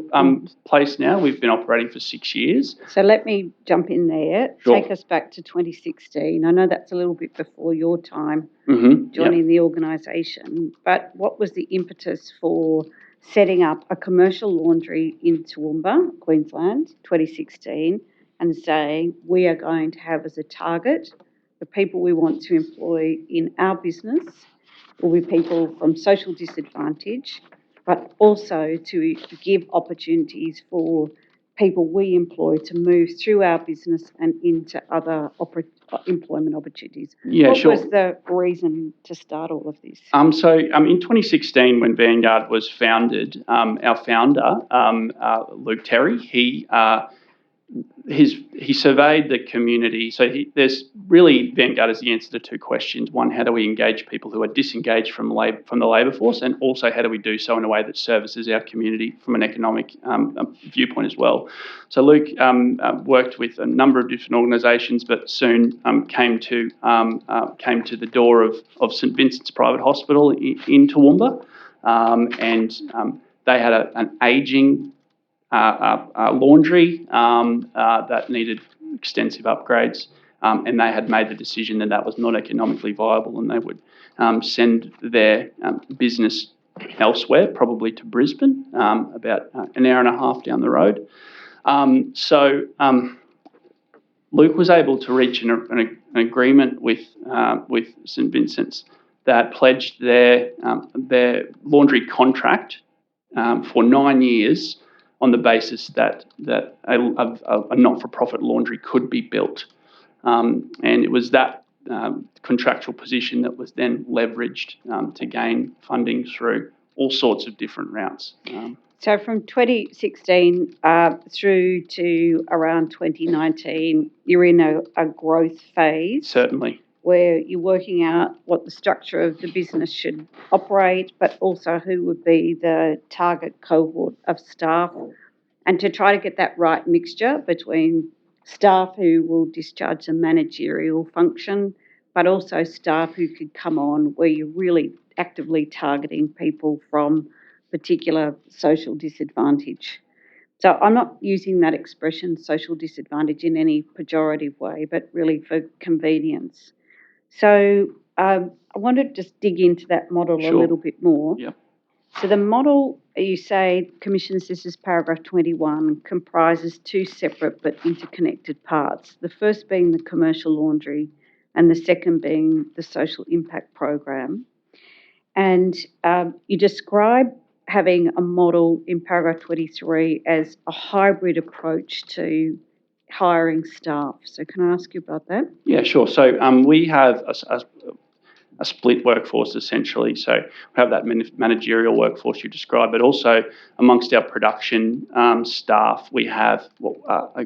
place now. We've been operating for 6 years. So let me jump in there. Sure. Take us back to 2016. I know that's a little bit before your time Mm-hmm. joining the organisation, but what was the impetus for setting up a commercial laundry in Toowoomba, Queensland, 2016, and saying we are going to have as a target the people we want to employ in our business will be people from social disadvantage, but also to give opportunities for people we employ to move through our business and into other employment opportunities. Yeah, what sure. was the reason to start all of this? In 2016, when Vanguard was founded, our founder, Luke Terry, he surveyed the community. So there's really, Vanguard is the answer to two questions. One, how do we engage people who are disengaged from the labour force, and also how do we do so in a way that services our community from an economic viewpoint as well. So Luke worked with a number of different organisations, but soon came to the door of St Vincent's Private Hospital in Toowoomba, and they had an ageing laundry that needed extensive upgrades, and they had made the decision that was not economically viable, and they would send their business elsewhere, probably to Brisbane, about an hour and a half down the road. Luke was able to reach an agreement with St Vincent's that pledged their laundry contract for 9 years on the basis that a not-for-profit laundry could be built. And it was that contractual position that was then leveraged to gain funding through all sorts of different routes. So from 2016 through to around 2019, you're in a growth phase. Certainly. Where you're working out what the structure of the business should operate, but also who would be the target cohort of staff, and to try to get that right mixture between staff who will discharge a managerial function, but also staff who could come on where you're really actively targeting people from particular social disadvantage. So I'm not using that expression social disadvantage in any pejorative way, but really for convenience. So I want to just dig into that model a little bit more. Yep. So the model, you say, Commissioners, this is paragraph 21, comprises two separate but interconnected parts. The first being the commercial laundry and the second being the social impact program. And you describe having a model in paragraph 23 as a hybrid approach to hiring staff. So can I ask you about that? Yeah, sure. So we have a split workforce essentially. So we have that managerial workforce you described, but also amongst our production staff, we have a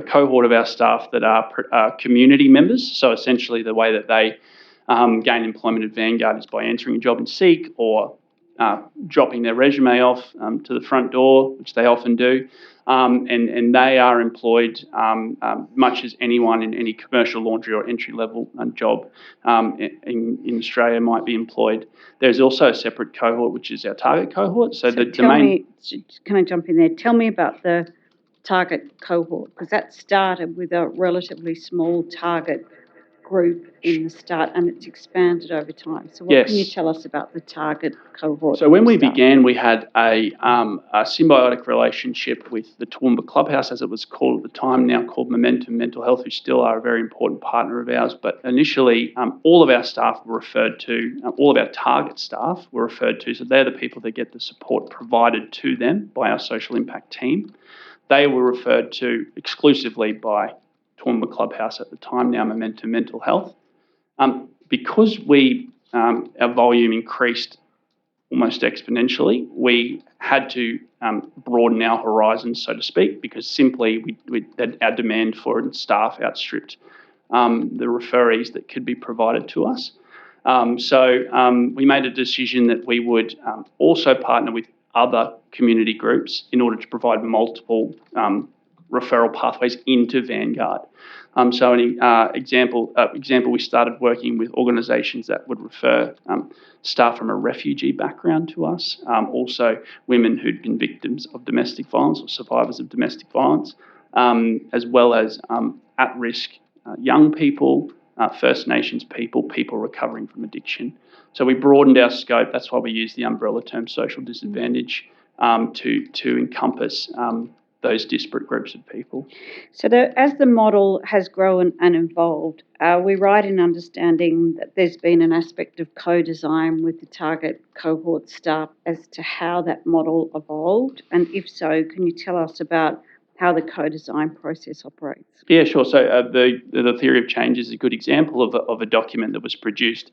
cohort of our staff that are community members. So essentially the way that they gain employment at Vanguard is by entering a job in Seek or dropping their resume off to the front door, which they often do. And they are employed much as anyone in any commercial laundry or entry-level job in Australia might be employed. There's also a separate cohort, which is our target cohort. So can I jump in there? Tell me about the target cohort, because that started with a relatively small target group in the start and it's expanded over time. So what can you tell us about the target cohort? So when we began, we had a symbiotic relationship with the Toowoomba Clubhouse, as it was called at the time, now called Momentum Mental Health, who still are a very important partner of ours. But initially, all of our staff were referred to, all of our target staff were referred to, so they're the people that get the support provided to them by our social impact team. They were referred to exclusively by Toowoomba Clubhouse at the time, now Momentum Mental Health. Because our volume increased almost exponentially, we had to broaden our horizons, so to speak, because simply our demand for staff outstripped the referees that could be provided to us. So we made a decision that we would also partner with other community groups in order to provide multiple referral pathways into Vanguard. So an example, we started working with organisations that would refer staff from a refugee background to us, also women who'd been victims of domestic violence or survivors of domestic violence, as well as at-risk young people, First Nations people recovering from addiction. So we broadened our scope. That's why we use the umbrella term social disadvantage to encompass those disparate groups of people. So as the model has grown and evolved, are we right in understanding that there's been an aspect of co-design with the target cohort staff as to how that model evolved? And if so, can you tell us about how the co-design process operates? Yeah, sure. So the theory of change is a good example of a document that was produced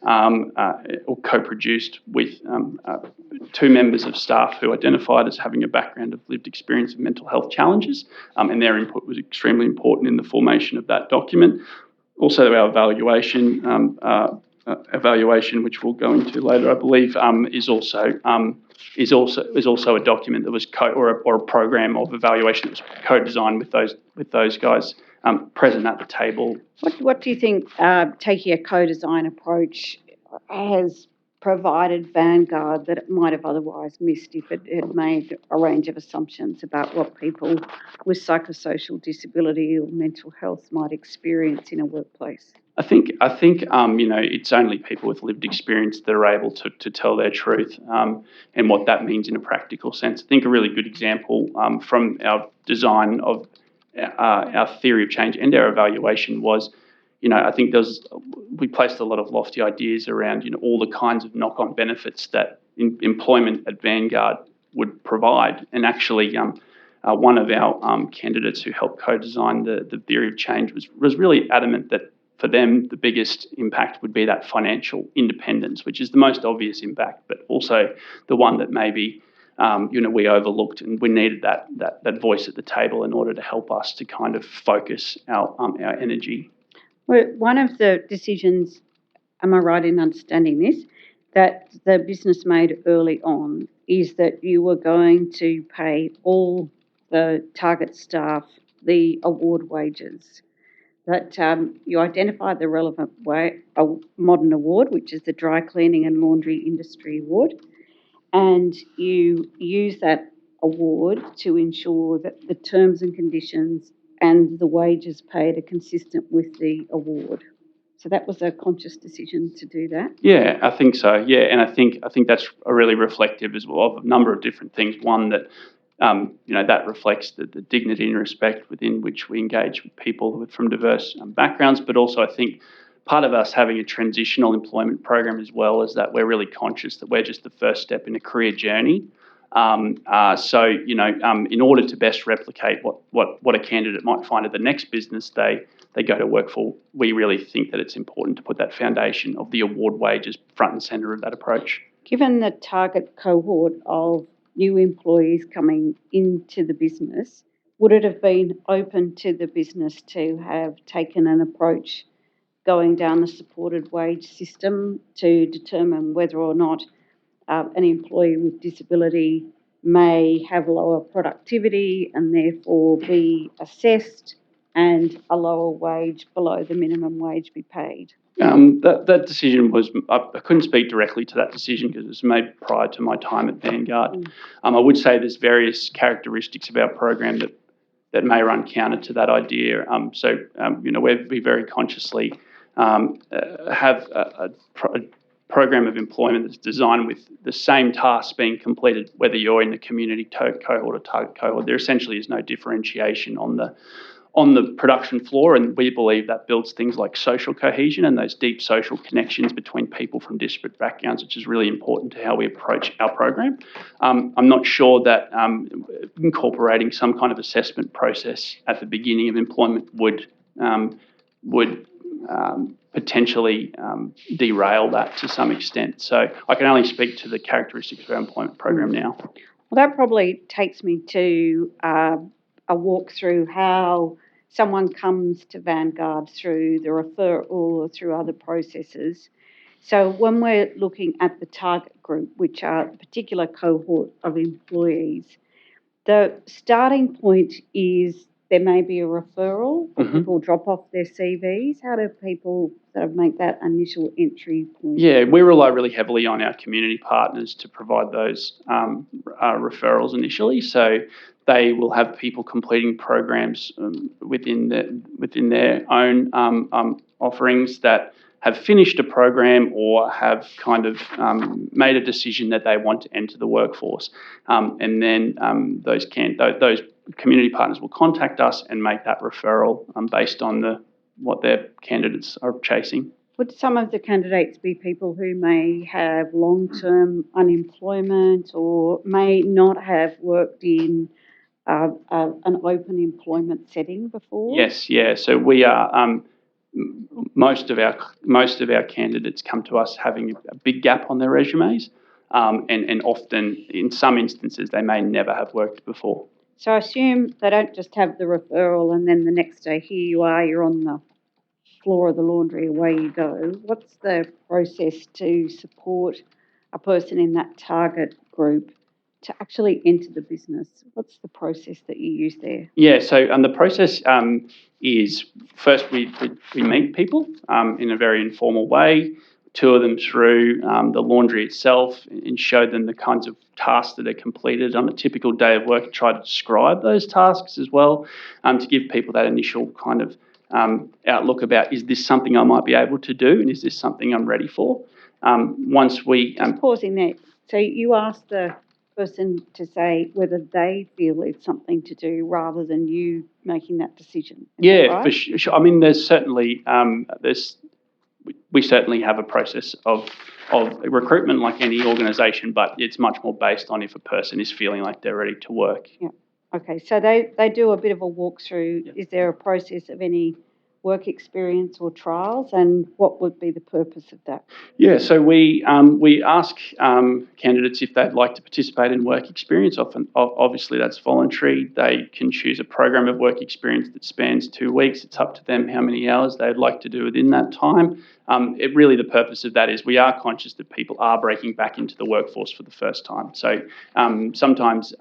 or co-produced with two members of staff who identified as having a background of lived experience of mental health challenges, and their input was extremely important in the formation of that document. Also, our evaluation, which we'll go into later, I believe, is also a document that was or a program of evaluation that was co-designed with those guys present at the table. What do you think taking a co-design approach has provided Vanguard that it might have otherwise missed if it had made a range of assumptions about what people with psychosocial disability or mental health might experience in a workplace? I think it's only people with lived experience that are able to tell their truth and what that means in a practical sense. I think a really good example from our design of our theory of change and our evaluation was, I think we placed a lot of lofty ideas around, all the kinds of knock-on benefits that employment at Vanguard would provide. And actually, one of our candidates who helped co-design the theory of change was really adamant that for them, the biggest impact would be that financial independence, which is the most obvious impact, but also the one that maybe we overlooked, and we needed that voice at the table in order to help us to kind of focus our energy. Well, one of the decisions, am I right in understanding this, that the business made early on is that you were going to pay all the target staff the award wages. That you identified the relevant modern award, which is the Dry Cleaning and Laundry Industry Award, and you use that award to ensure that the terms and conditions and the wages paid are consistent with the award. So that was a conscious decision to do that? Yeah, I think so. Yeah, and I think that's really reflective as well of a number of different things. One, that that reflects the dignity and respect within which we engage with people from diverse backgrounds, but also I think part of us having a transitional employment program as well is that we're really conscious that we're just the first step in a career journey. In order to best replicate what a candidate might find at the next business they go to work for, we really think that it's important to put that foundation of the award wages front and centre of that approach. Given the target cohort of new employees coming into the business, would it have been open to the business to have taken an approach going down the supported wage system to determine whether or not an employee with disability may have lower productivity and therefore be assessed and a lower wage below the minimum wage be paid? That decision was, I couldn't speak directly to that decision because it was made prior to my time at Vanguard. I would say there's various characteristics of our program that may run counter to that idea. We very consciously have a program of employment that's designed with the same tasks being completed, whether you're in the community cohort or target cohort. There essentially is no differentiation on the production floor, and we believe that builds things like social cohesion and those deep social connections between people from disparate backgrounds, which is really important to how we approach our program. I'm not sure that incorporating some kind of assessment process at the beginning of employment would potentially derail that to some extent. So I can only speak to the characteristics of our employment program now. Well, that probably takes me to a walk through how someone comes to Vanguard through the referral or through other processes. So when we're looking at the target group, which are a particular cohort of employees, the starting point is there may be a referral, or people drop off their CVs. How do people sort of make that initial entry point? Yeah, we rely really heavily on our community partners to provide those referrals initially. So they will have people completing programs within their own offerings that have finished a program or have kind of made a decision that they want to enter the workforce. And then those community partners will contact us and make that referral based on what their candidates are chasing. Would some of the candidates be people who may have long-term unemployment or may not have worked in an open employment setting before? Yes, yeah. So we are most of our candidates come to us having a big gap on their resumes, and often in some instances they may never have worked before. So I assume they don't just have the referral and then the next day here you are, you're on the floor of the laundry, away you go. What's the process to support a person in that target group to actually enter the business? What's the process that you use there? Yeah, so the process is first we meet people in a very informal way, tour them through the laundry itself and show them the kinds of tasks that are completed on a typical day of work, and try to describe those tasks as well, to give people that initial kind of outlook about, is this something I might be able to do and is this something I'm ready for? Once we... Just pausing there. So you ask the person to say whether they feel it's something to do rather than you making that decision. Yeah, right? for sure. I mean, there's certainly we certainly have a process of recruitment like any organisation, but it's much more based on if a person is feeling like they're ready to work. Yeah. Okay, so they do a bit of a walkthrough. Yep. Is there a process of any work experience or trials, and what would be the purpose of that? Yeah, so we ask candidates if they'd like to participate in work experience. Obviously, that's voluntary. They can choose a program of work experience that spans 2 weeks. It's up to them how many hours they'd like to do within that time. The purpose of that is we are conscious that people are breaking back into the workforce for the first time. So sometimes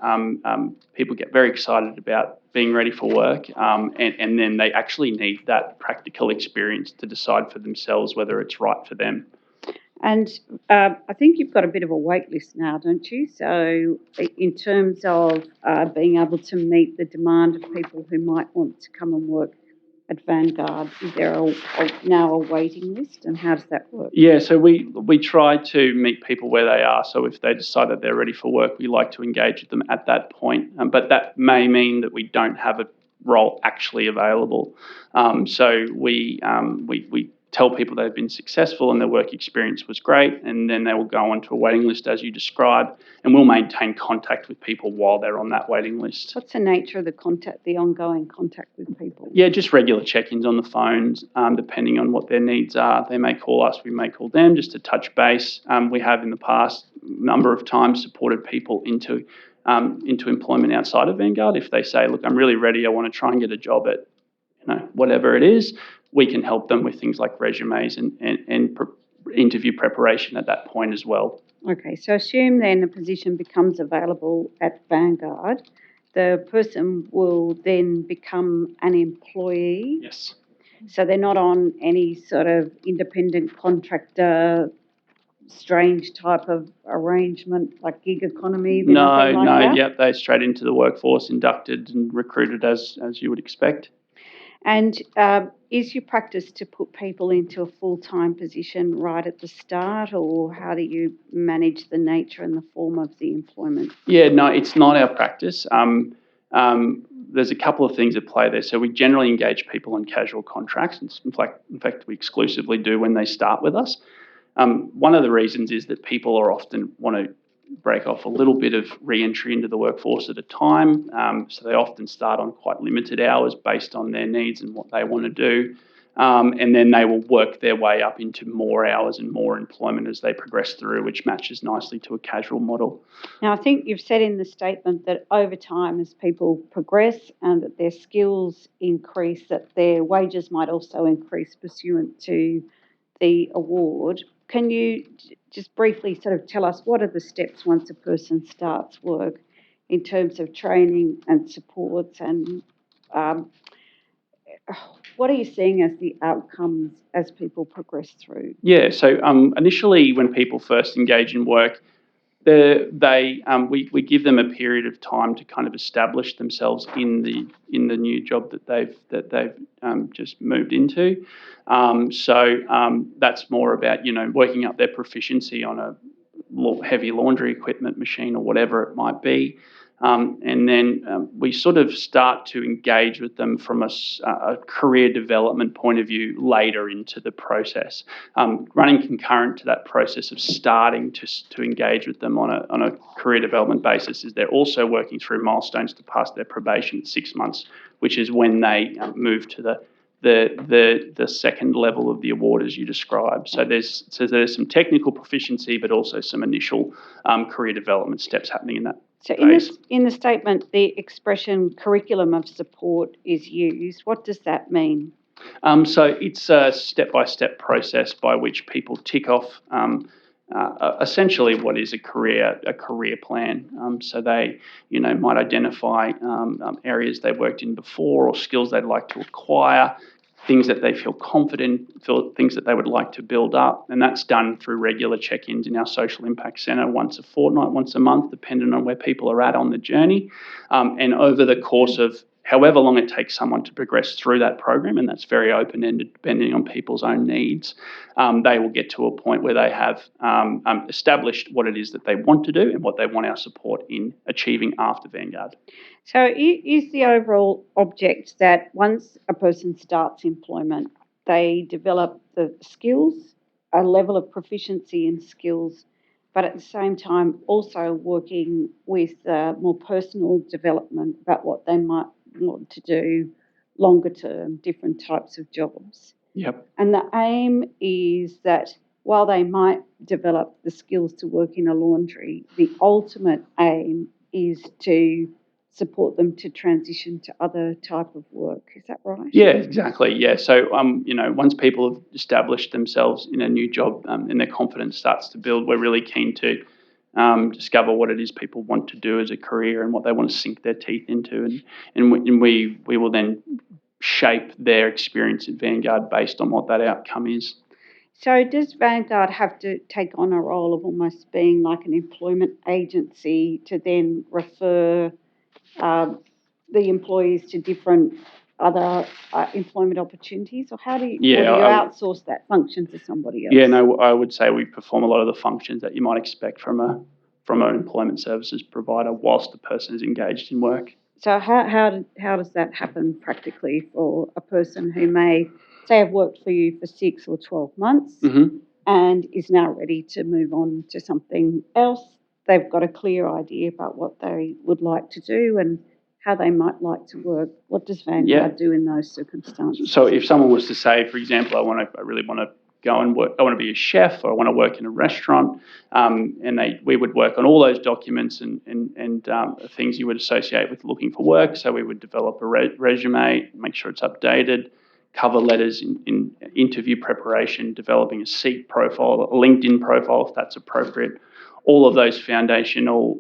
people get very excited about being ready for work, and then they actually need that practical experience to decide for themselves whether it's right for them. And I think you've got a bit of a wait list now, don't you? So in terms of being able to meet the demand of people who might want to come and work at Vanguard, is there now a waiting list, and how does that work? Yeah, so we try to meet people where they are. So if they decide that they're ready for work, we like to engage with them at that point. But that may mean that we don't have a role actually available. So we tell people they've been successful and their work experience was great, and then they will go onto a waiting list as you described, and we'll maintain contact with people while they're on that waiting list. What's the nature of the contact, the ongoing contact with people? Yeah, just regular check-ins on the phones, depending on what their needs are. They may call us, we may call them just to touch base. We have in the past number of times supported people into employment outside of Vanguard. If they say, look, I'm really ready, I want to try and get a job at, whatever it is, we can help them with things like resumes and interview preparation at that point as well. Okay, so assume then a position becomes available at Vanguard. The person will then become an employee. Yes. So they're not on any sort of independent contractor, strange type of arrangement like gig economy? Yep, they're straight into the workforce, inducted and recruited as you would expect. And is your practice to put people into a full-time position right at the start, or how do you manage the nature and the form of the employment? Yeah, no, it's not our practice. There's a couple of things at play there. So we generally engage people on casual contracts. In fact, we exclusively do when they start with us. One of the reasons is that people are often want to break off a little bit of re-entry into the workforce at a time. So they often start on quite limited hours based on their needs and what they want to do. And then they will work their way up into more hours and more employment as they progress through, which matches nicely to a casual model. Now, I think you've said in the statement that over time, as people progress and that their skills increase, that their wages might also increase pursuant to the award. Can you just briefly sort of tell us what are the steps once a person starts work in terms of training and supports, and what are you seeing as the outcomes as people progress through? Yeah, so initially when people first engage in work, we give them a period of time to kind of establish themselves in the new job that they've just moved into. So that's more about working up their proficiency on a heavy laundry equipment machine or whatever it might be. And then we sort of start to engage with them from a career development point of view later into the process. Running concurrent to that process of starting to engage with them on a career development basis is they're also working through milestones to pass their probation at 6 months, which is when they move to the second level of the award as you described. So there's some technical proficiency, but also some initial career development steps happening in that. So in the statement, the expression curriculum of support is used. What does that mean? So it's a step-by-step process by which people tick off essentially what is a career plan. So they might identify areas they've worked in before or skills they'd like to acquire, things that they feel confident, things that they would like to build up. And that's done through regular check-ins in our Social Impact Centre once a fortnight, once a month, depending on where people are at on the journey. And over the course of however long it takes someone to progress through that program, and that's very open-ended depending on people's own needs, they will get to a point where they have established what it is that they want to do and what they want our support in achieving after Vanguard. So is the overall object that once a person starts employment, they develop the skills, a level of proficiency in skills, but at the same time also working with more personal development about what they might want to do longer term, different types of jobs? Yep. And the aim is that while they might develop the skills to work in a laundry, the ultimate aim is to support them to transition to other type of work. Is that right? Yeah, exactly. Yeah. So, once people have established themselves in a new job and their confidence starts to build, we're really keen to discover what it is people want to do as a career and what they want to sink their teeth into. And we will then shape their experience at Vanguard based on what that outcome is. So does Vanguard have to take on a role of almost being like an employment agency to then refer the employees to different other employment opportunities, or how do you, outsource that function to somebody else? Yeah, no, I would say we perform a lot of the functions that you might expect from an employment services provider whilst the person is engaged in work. So how does that happen practically for a person who may say have worked for you for 6 or 12 months Mhm. and is now ready to move on to something else. They've got a clear idea about what they would like to do and how they might like to work. What does Vanguard do in those circumstances? So if someone was to say, for example, I really want to go and work, I want to be a chef, or I want to work in a restaurant, and we would work on all those documents and things you would associate with looking for work. So we would develop a resume, make sure it's updated, cover letters in interview preparation, developing a Seek profile, a LinkedIn profile if that's appropriate. All of those foundational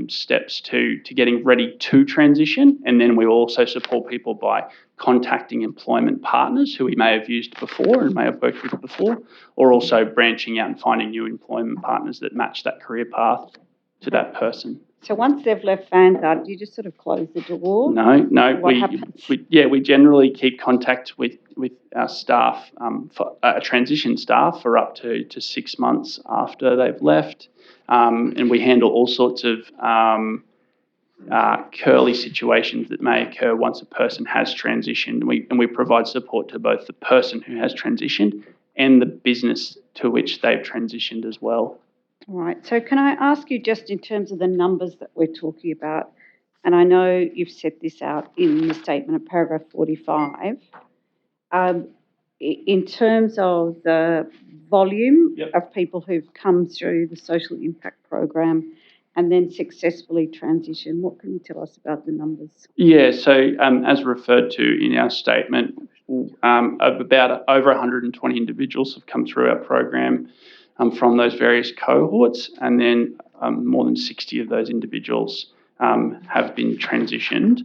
steps to getting ready to transition. And then we also support people by contacting employment partners who we may have used before and may have worked with before, or also branching out and finding new employment partners that match that career path to that person. So once they've left Vanguard, do you just sort of close the door? No. What happens? We generally keep contact with our staff, for transition staff, for up to 6 months after they've left. And we handle all sorts of curly situations that may occur once a person has transitioned. And we provide support to both the person who has transitioned and the business to which they've transitioned as well. All right. So can I ask you, just in terms of the numbers that we're talking about, and I know you've set this out in the statement of paragraph 45, in terms of the volume of people who've come through the social impact program and then successfully transition, what can you tell us about the numbers? Yeah, so as referred to in our statement, about over 120 individuals have come through our program from those various cohorts, and then more than 60 of those individuals have been transitioned.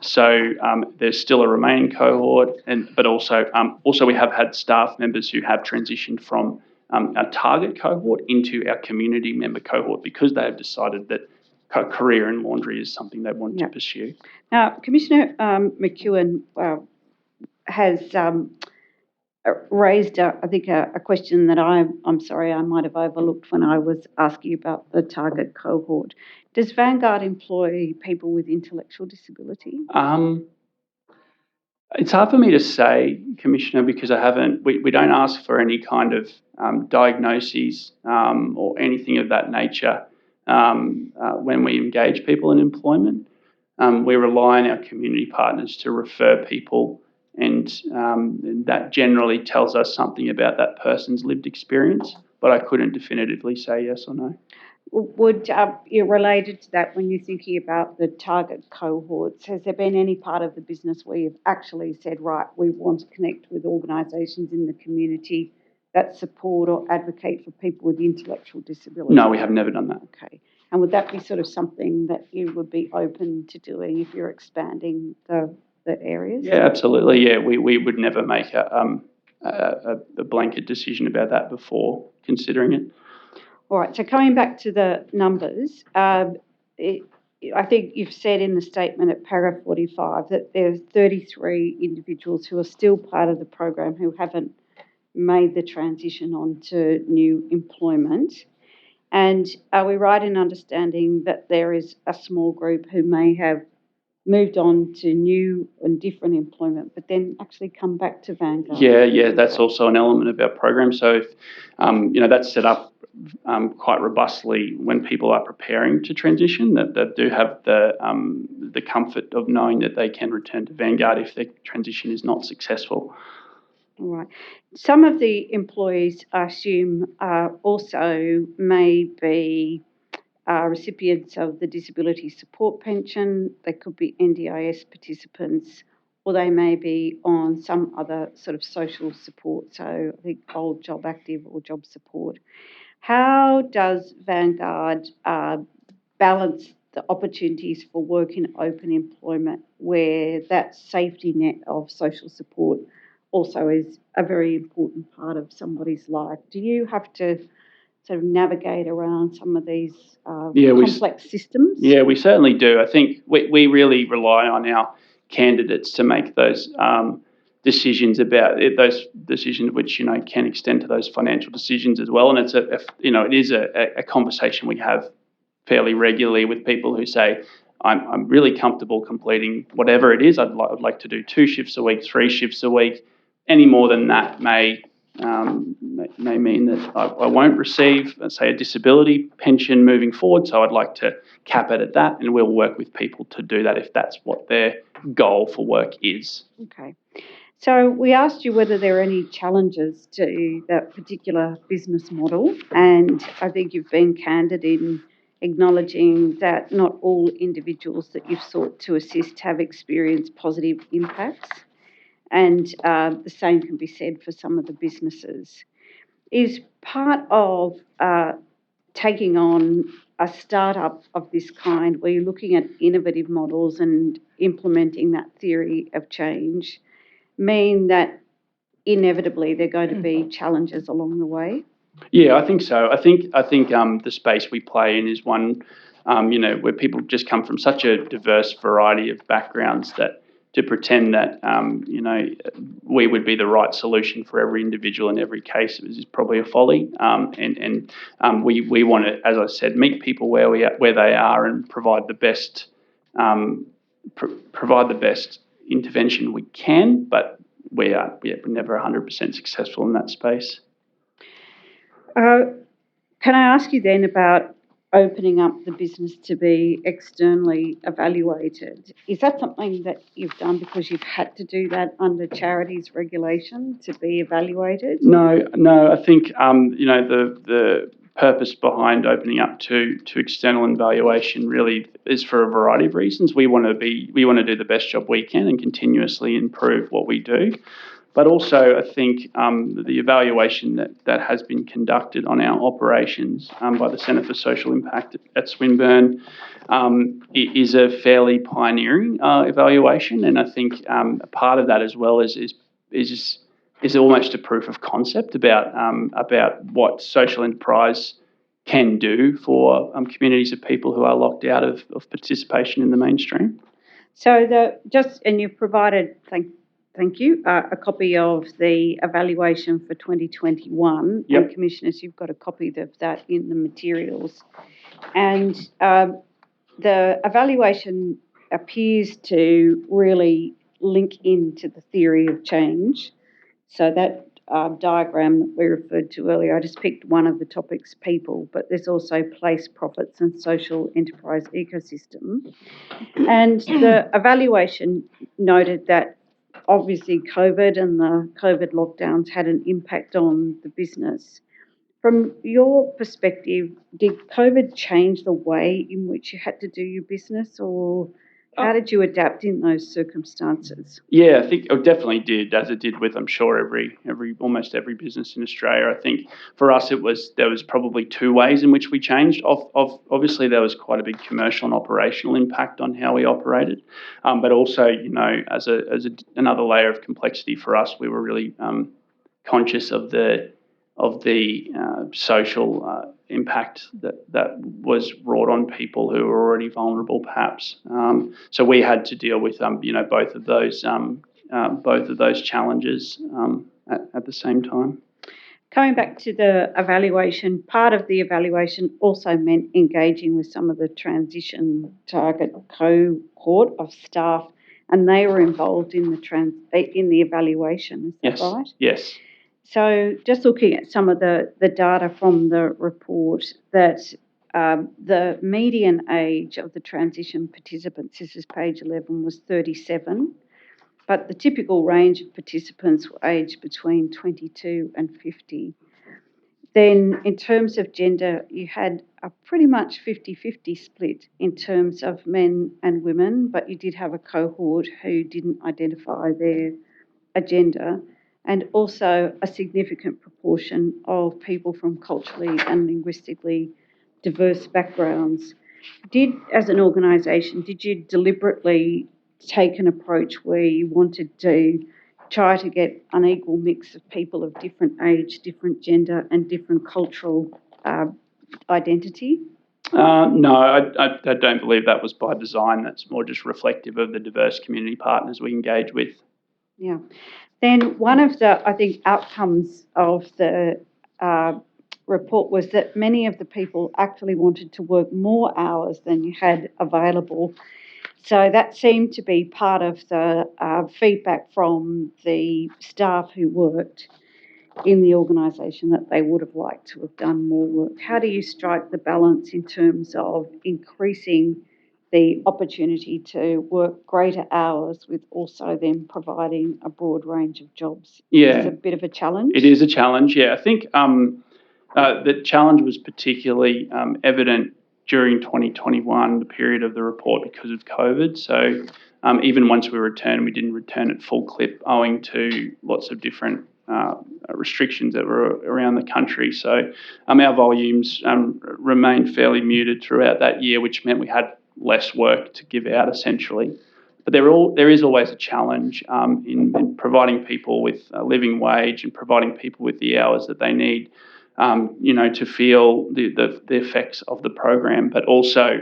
So there's still a remaining cohort, but also we have had staff members who have transitioned from our target cohort into our community member cohort because they have decided that a career in laundry is something they want to pursue. Now, Commissioner McEwen has raised, I think, a question that I'm sorry I might have overlooked when I was asking about the target cohort. Does Vanguard employ people with intellectual disability? It's hard for me to say, Commissioner, because we don't ask for any kind of diagnoses or anything of that nature when we engage people in employment. We rely on our community partners to refer people, and that generally tells us something about that person's lived experience, but I couldn't definitively say yes or no. Would you, related to that, when you're thinking about the target cohorts, has there been any part of the business where you've actually said, right, we want to connect with organisations in the community that support or advocate for people with intellectual disability? No, we have never done that. Okay. And would that be sort of something that you would be open to doing if you're expanding the areas? Yeah, absolutely. Yeah, we would never make a blanket decision about that before considering it. All right, so coming back to the numbers, I think you've said in the statement at paragraph 45 that there are 33 individuals who are still part of the program who haven't made the transition on to new employment. And are we right in understanding that there is a small group who may have moved on to new and different employment, but then actually come back to Vanguard? Yeah, that's also an element of our program. So, if, that's set up quite robustly when people are preparing to transition, that do have the comfort of knowing that they can return to Vanguard if their transition is not successful. All right. Some of the employees, I assume, also may be recipients of the disability support pension. They could be NDIS participants, or they may be on some other sort of social support, so I think old Job Active or job support. How does Vanguard balance the opportunities for work in open employment where that safety net of social support also is a very important part of somebody's life? Do you have to sort of navigate around some of these complex systems? Yeah, we certainly do. I think we really rely on our candidates to make those decisions about it, those decisions which can extend to those financial decisions as well. And it's it is a conversation we have fairly regularly with people who say, I'm really comfortable completing whatever it is. I'd like to do 2 shifts a week, 3 shifts a week. any more than that may mean that I won't receive, let's say, a disability pension moving forward. So I'd like to cap it at that, and we'll work with people to do that if that's what their goal for work is. Okay. So we asked you whether there are any challenges to that particular business model, and I think you've been candid in acknowledging that not all individuals that you've sought to assist have experienced positive impacts, and the same can be said for some of the businesses. Is part of taking on a startup of this kind, where you're looking at innovative models and implementing that theory of change, mean that inevitably there are going to be challenges along the way? Yeah, I think so. I think the space we play in is one, where people just come from such a diverse variety of backgrounds that to pretend that, we would be the right solution for every individual in every case is probably a folly. We want to, as I said, meet people where they are and provide the best intervention we can. But we're never 100% successful in that space. Can I ask you then about opening up the business to be externally evaluated? Is that something that you've done because you've had to do that under charities regulation to be evaluated? No. I think the purpose behind opening up to external evaluation really is for a variety of reasons. We want to do the best job we can and continuously improve what we do. But also, I think the evaluation that has been conducted on our operations by the Centre for Social Impact at Swinburne is a fairly pioneering evaluation, and I think a part of that as well is almost a proof of concept about what social enterprise can do for communities of people who are locked out of participation in the mainstream. So and you've provided, thank you, a copy of the evaluation for 2021. Yep. And Commissioners, you've got a copy of that in the materials. And the evaluation appears to really link into the theory of change. So that diagram that we referred to earlier, I just picked one of the topics, people, but there's also place, profits and social enterprise ecosystem. And the evaluation noted that obviously COVID and the COVID lockdowns had an impact on the business. From your perspective, did COVID change the way in which you had to do your business, or how did you adapt in those circumstances? Yeah, I think it definitely did, as it did with, I'm sure, almost every business in Australia. I think for us there was probably two ways in which we changed. Obviously, there was quite a big commercial and operational impact on how we operated, but also, as another layer of complexity for us, we were really conscious of the social impact that was wrought on people who were already vulnerable, perhaps. So we had to deal with both of those challenges at the same time. Coming back to the evaluation, part of the evaluation also meant engaging with some of the transition target cohort of staff, and they were involved in the evaluation. Is that right? Yes. So just looking at some of the data from the report, that the median age of the transition participants, this is page 11, was 37, but the typical range of participants were aged between 22 and 50. Then in terms of gender, you had a pretty much 50-50 split in terms of men and women, but you did have a cohort who didn't identify their agenda, and also a significant proportion of people from culturally and linguistically diverse backgrounds. As an organisation, did you deliberately take an approach where you wanted to try to get an equal mix of people of different age, different gender and different cultural identity? No, I don't believe that was by design. That's more just reflective of the diverse community partners we engage with. Yeah. Then one of the, I think, outcomes of the report was that many of the people actually wanted to work more hours than you had available. So that seemed to be part of the feedback from the staff who worked in the organisation, that they would have liked to have done more work. How do you strike the balance in terms of increasing the opportunity to work greater hours with also then providing a broad range of jobs? Yeah. It's a bit of a challenge. It is a challenge, yeah. I think the challenge was particularly evident during 2021, the period of the report, because of COVID. So even once we returned, we didn't return at full clip owing to lots of different restrictions that were around the country. So our volumes remained fairly muted throughout that year, which meant we had less work to give out essentially. But there is always a challenge in providing people with a living wage and providing people with the hours that they need, to feel the effects of the program, but also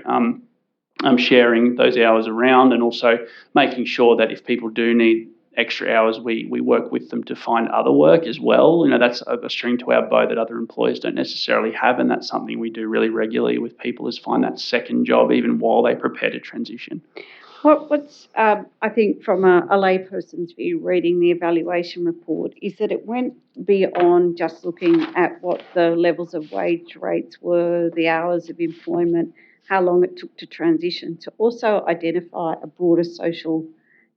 sharing those hours around, and also making sure that if people do need extra hours, we work with them to find other work as well. That's a string to our bow that other employers don't necessarily have, and that's something we do really regularly with people, is find that second job even while they prepare to transition. What's I think from a layperson's view, reading the evaluation report, is that it went beyond just looking at what the levels of wage rates were, the hours of employment, how long it took to transition, to also identify a broader social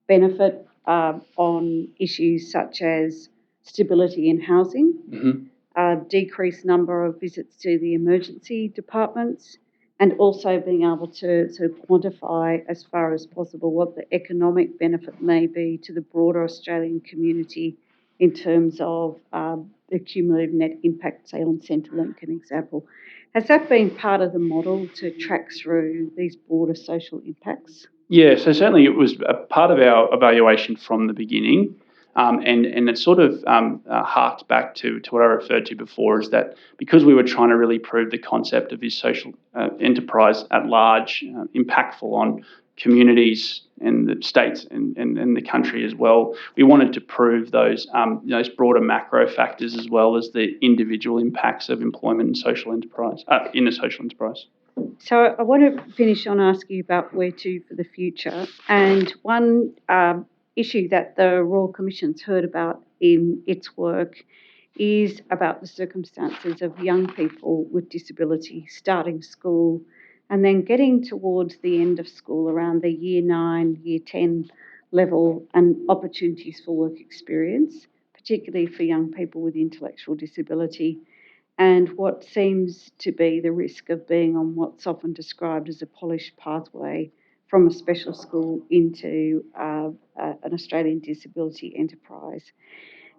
benefit on issues such as stability in housing, decreased number of visits to the emergency departments, and also being able to quantify as far as possible what the economic benefit may be to the broader Australian community in terms of the cumulative net impact, say on Centrelink, an example. Has that been part of the model to track through these broader social impacts? Yeah, so certainly it was a part of our evaluation from the beginning. And it sort of harked back to what I referred to before, is that because we were trying to really prove the concept of this social enterprise at large, impactful on communities and the states and the country as well, we wanted to prove those broader macro factors as well as the individual impacts of employment and social enterprise in a social enterprise. So I want to finish on asking you about where to for the future. And one issue that the Royal Commission's heard about in its work is about the circumstances of young people with disability starting school and then getting towards the end of school around the year 9, year 10 level, and opportunities for work experience, particularly for young people with intellectual disability, and what seems to be the risk of being on what's often described as a polished pathway from a special school into an Australian disability enterprise.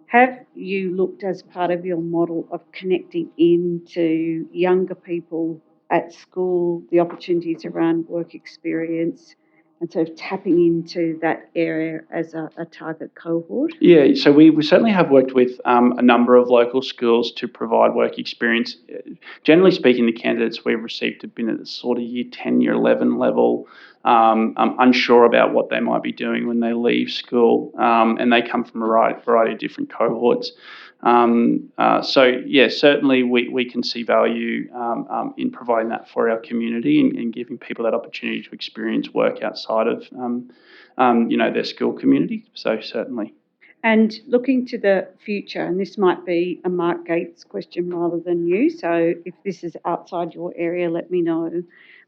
Have you looked, as part of your model of connecting into younger people at school, the opportunities around work experience, and sort of tapping into that area as a target cohort? Yeah, so we certainly have worked with a number of local schools to provide work experience. Generally speaking, the candidates we've received have been at the sort of year 10, year 11 level, unsure about what they might be doing when they leave school, and they come from a variety of different cohorts. Certainly we can see value in providing that for our community and giving people that opportunity to experience work outside of their school community. So certainly. And looking to the future, and this might be a Mark Gates question rather than you, so if this is outside your area, let me know.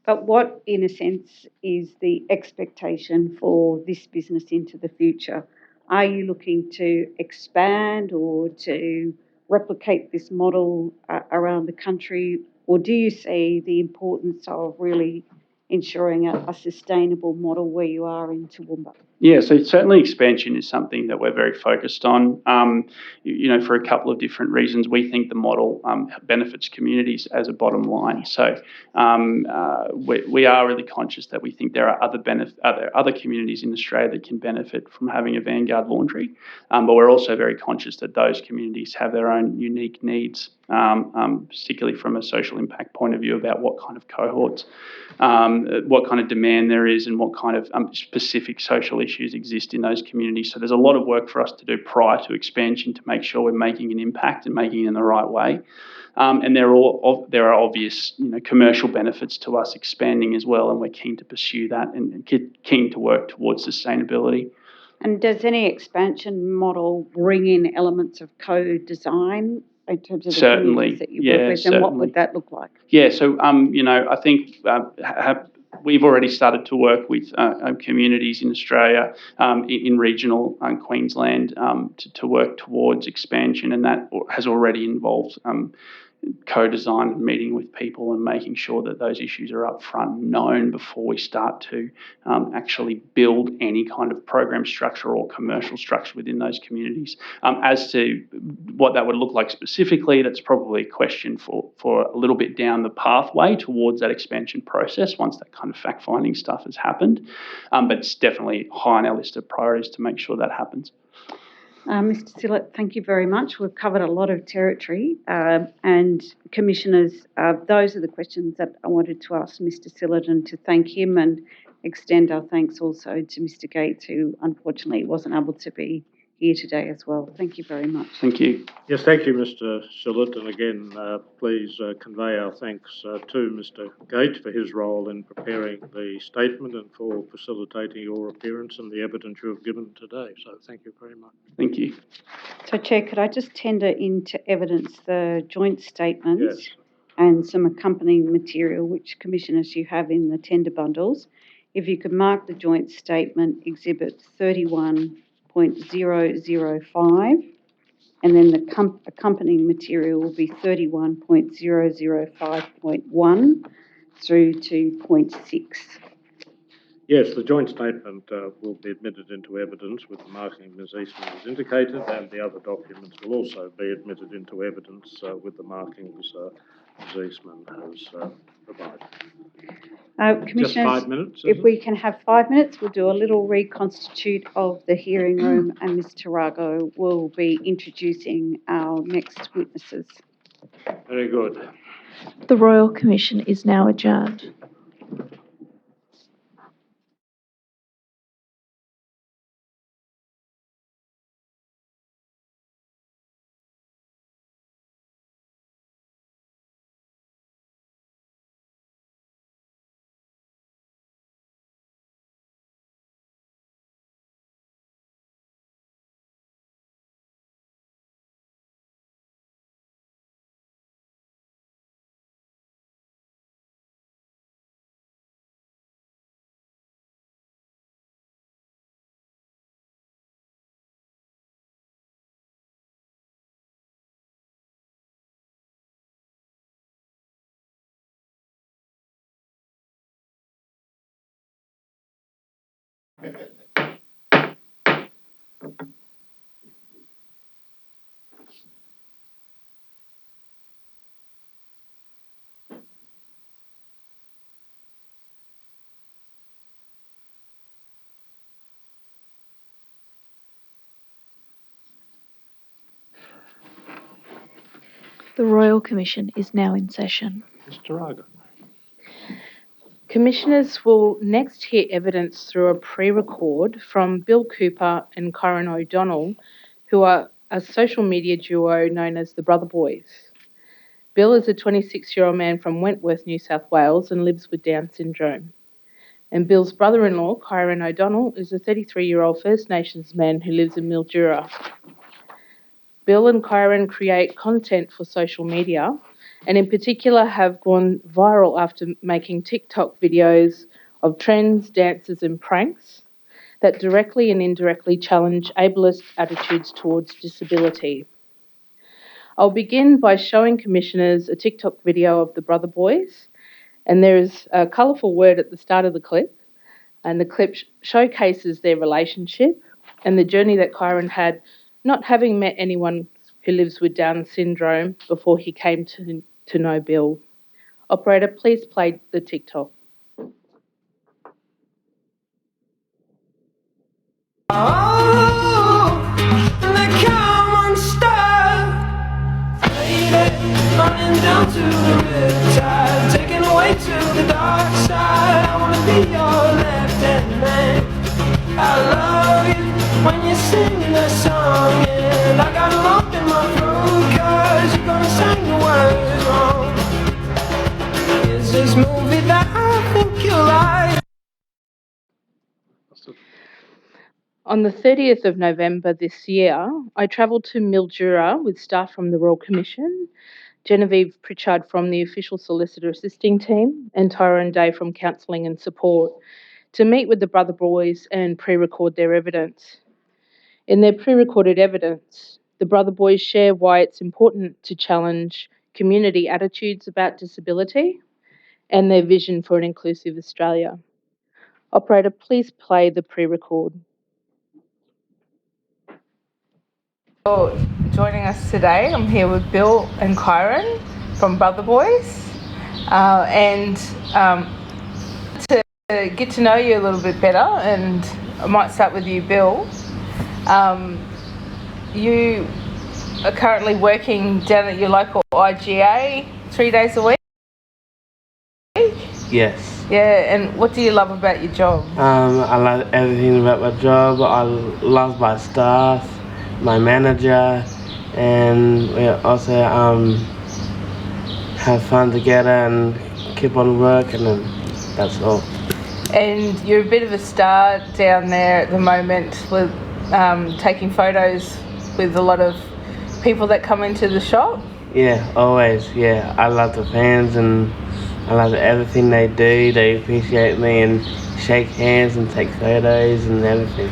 But what, in a sense, is the expectation for this business into the future? Are you looking to expand or to replicate this model around the country, or do you see the importance of really ensuring a sustainable model where you are in Toowoomba? Yeah, so certainly expansion is something that we're very focused on, for a couple of different reasons. We think the model benefits communities as a bottom line. So we are really conscious that we think there are other communities in Australia that can benefit from having a Vanguard Laundry, but we're also very conscious that those communities have their own unique needs, particularly from a social impact point of view, about what kind of cohorts, what kind of demand there is, and what kind of specific social issues exist in those communities. So there's a lot of work for us to do prior to expansion to make sure we're making an impact and making it in the right way. And there are obvious, commercial benefits to us expanding as well, and we're keen to pursue that and keen to work towards sustainability. And does any expansion model bring in elements of co-design in terms of the communities that you work with, and what would that look like? Yeah, so I think we've already started to work with communities in Australia, in regional Queensland, to work towards expansion, and that has already involved co-design and meeting with people and making sure that those issues are up front and known before we start to actually build any kind of program structure or commercial structure within those communities. As to what that would look like specifically, that's probably a question for a little bit down the pathway towards that expansion process once that kind of fact-finding stuff has happened. But it's definitely high on our list of priorities to make sure that happens. Mr. Sillett, thank you very much. We've covered a lot of territory, and Commissioners, those are the questions that I wanted to ask Mr. Sillett, and to thank him and extend our thanks also to Mr. Gates, who unfortunately wasn't able to be here today as well. Thank you very much. Thank you. Yes, thank you, Mr. Sillett. And again, please convey our thanks to Mr. Gates for his role in preparing the statement and for facilitating your appearance and the evidence you have given today. So thank you very much. Thank you. So, Chair, could I just tender into evidence the joint statements Yes. and some accompanying material, which Commissioners you have in the tender bundles? If you could mark the joint statement Exhibit 31.005, and then the accompanying material will be 31.005.1 through to point 6. Yes, the joint statement will be admitted into evidence with the marking Ms. Eastman has indicated, and the other documents will also be admitted into evidence with the markings Ms. Eastman has provided. Commissioners, Just 5 minutes, if we can have 5 minutes, we'll do a little reconstitute of the hearing room, and Ms. Tarago will be introducing our next witnesses. Very good. The Royal Commission is now adjourned. The Royal Commission is now in session. Ms. Tarago. Commissioners will next hear evidence through a pre-record from Bill Cooper and Kyron O'Donnell, who are a social media duo known as the Brother Boys. Bill is a 26-year-old man from Wentworth, New South Wales, and lives with Down syndrome. And Bill's brother-in-law, Kyron O'Donnell, is a 33-year-old First Nations man who lives in Mildura. Bill and Kyron create content for social media, and in particular have gone viral after making TikTok videos of trends, dances and pranks that directly and indirectly challenge ableist attitudes towards disability. I'll begin by showing Commissioners a TikTok video of the Brother Boys, and there is a colourful word at the start of the clip, and the clip showcases their relationship and the journey that Kyron had, not having met anyone who lives with Down syndrome before he came to know Bill. Operator, please play the TikTok. Running down to the riptide, taken away to the dark side. I wanna be your left-hand man. I love you when you're singing that song. And I got a lump in my throat 'cause you're gonna sing the words wrong. Is this movie that I think you like? On the 30th of November this year, I travelled to Mildura with staff from the Royal Commission, Genevieve Pritchard from the Official Solicitor Assisting Team, and Tyrone Day from Counselling and Support to meet with the Brother Boys and pre-record their evidence. In their pre-recorded evidence, the Brother Boys share why it's important to challenge community attitudes about disability and their vision for an inclusive Australia. Operator, please play the pre-record. Joining us today, I'm here with Bill and Kyron from Brother Boys, and to get to know you a little bit better, and I might start with you, Bill. You are currently working down at your local IGA 3 days a week? Yes. Yeah, and what do you love about your job? I love everything about my job. I love my staff, my manager, and we also have fun together and keep on working, and that's all. And you're a bit of a star down there at the moment with taking photos with a lot of people that come into the shop. Yeah, always. Yeah, I love the fans and I love everything they do. They appreciate me and shake hands and take photos and everything.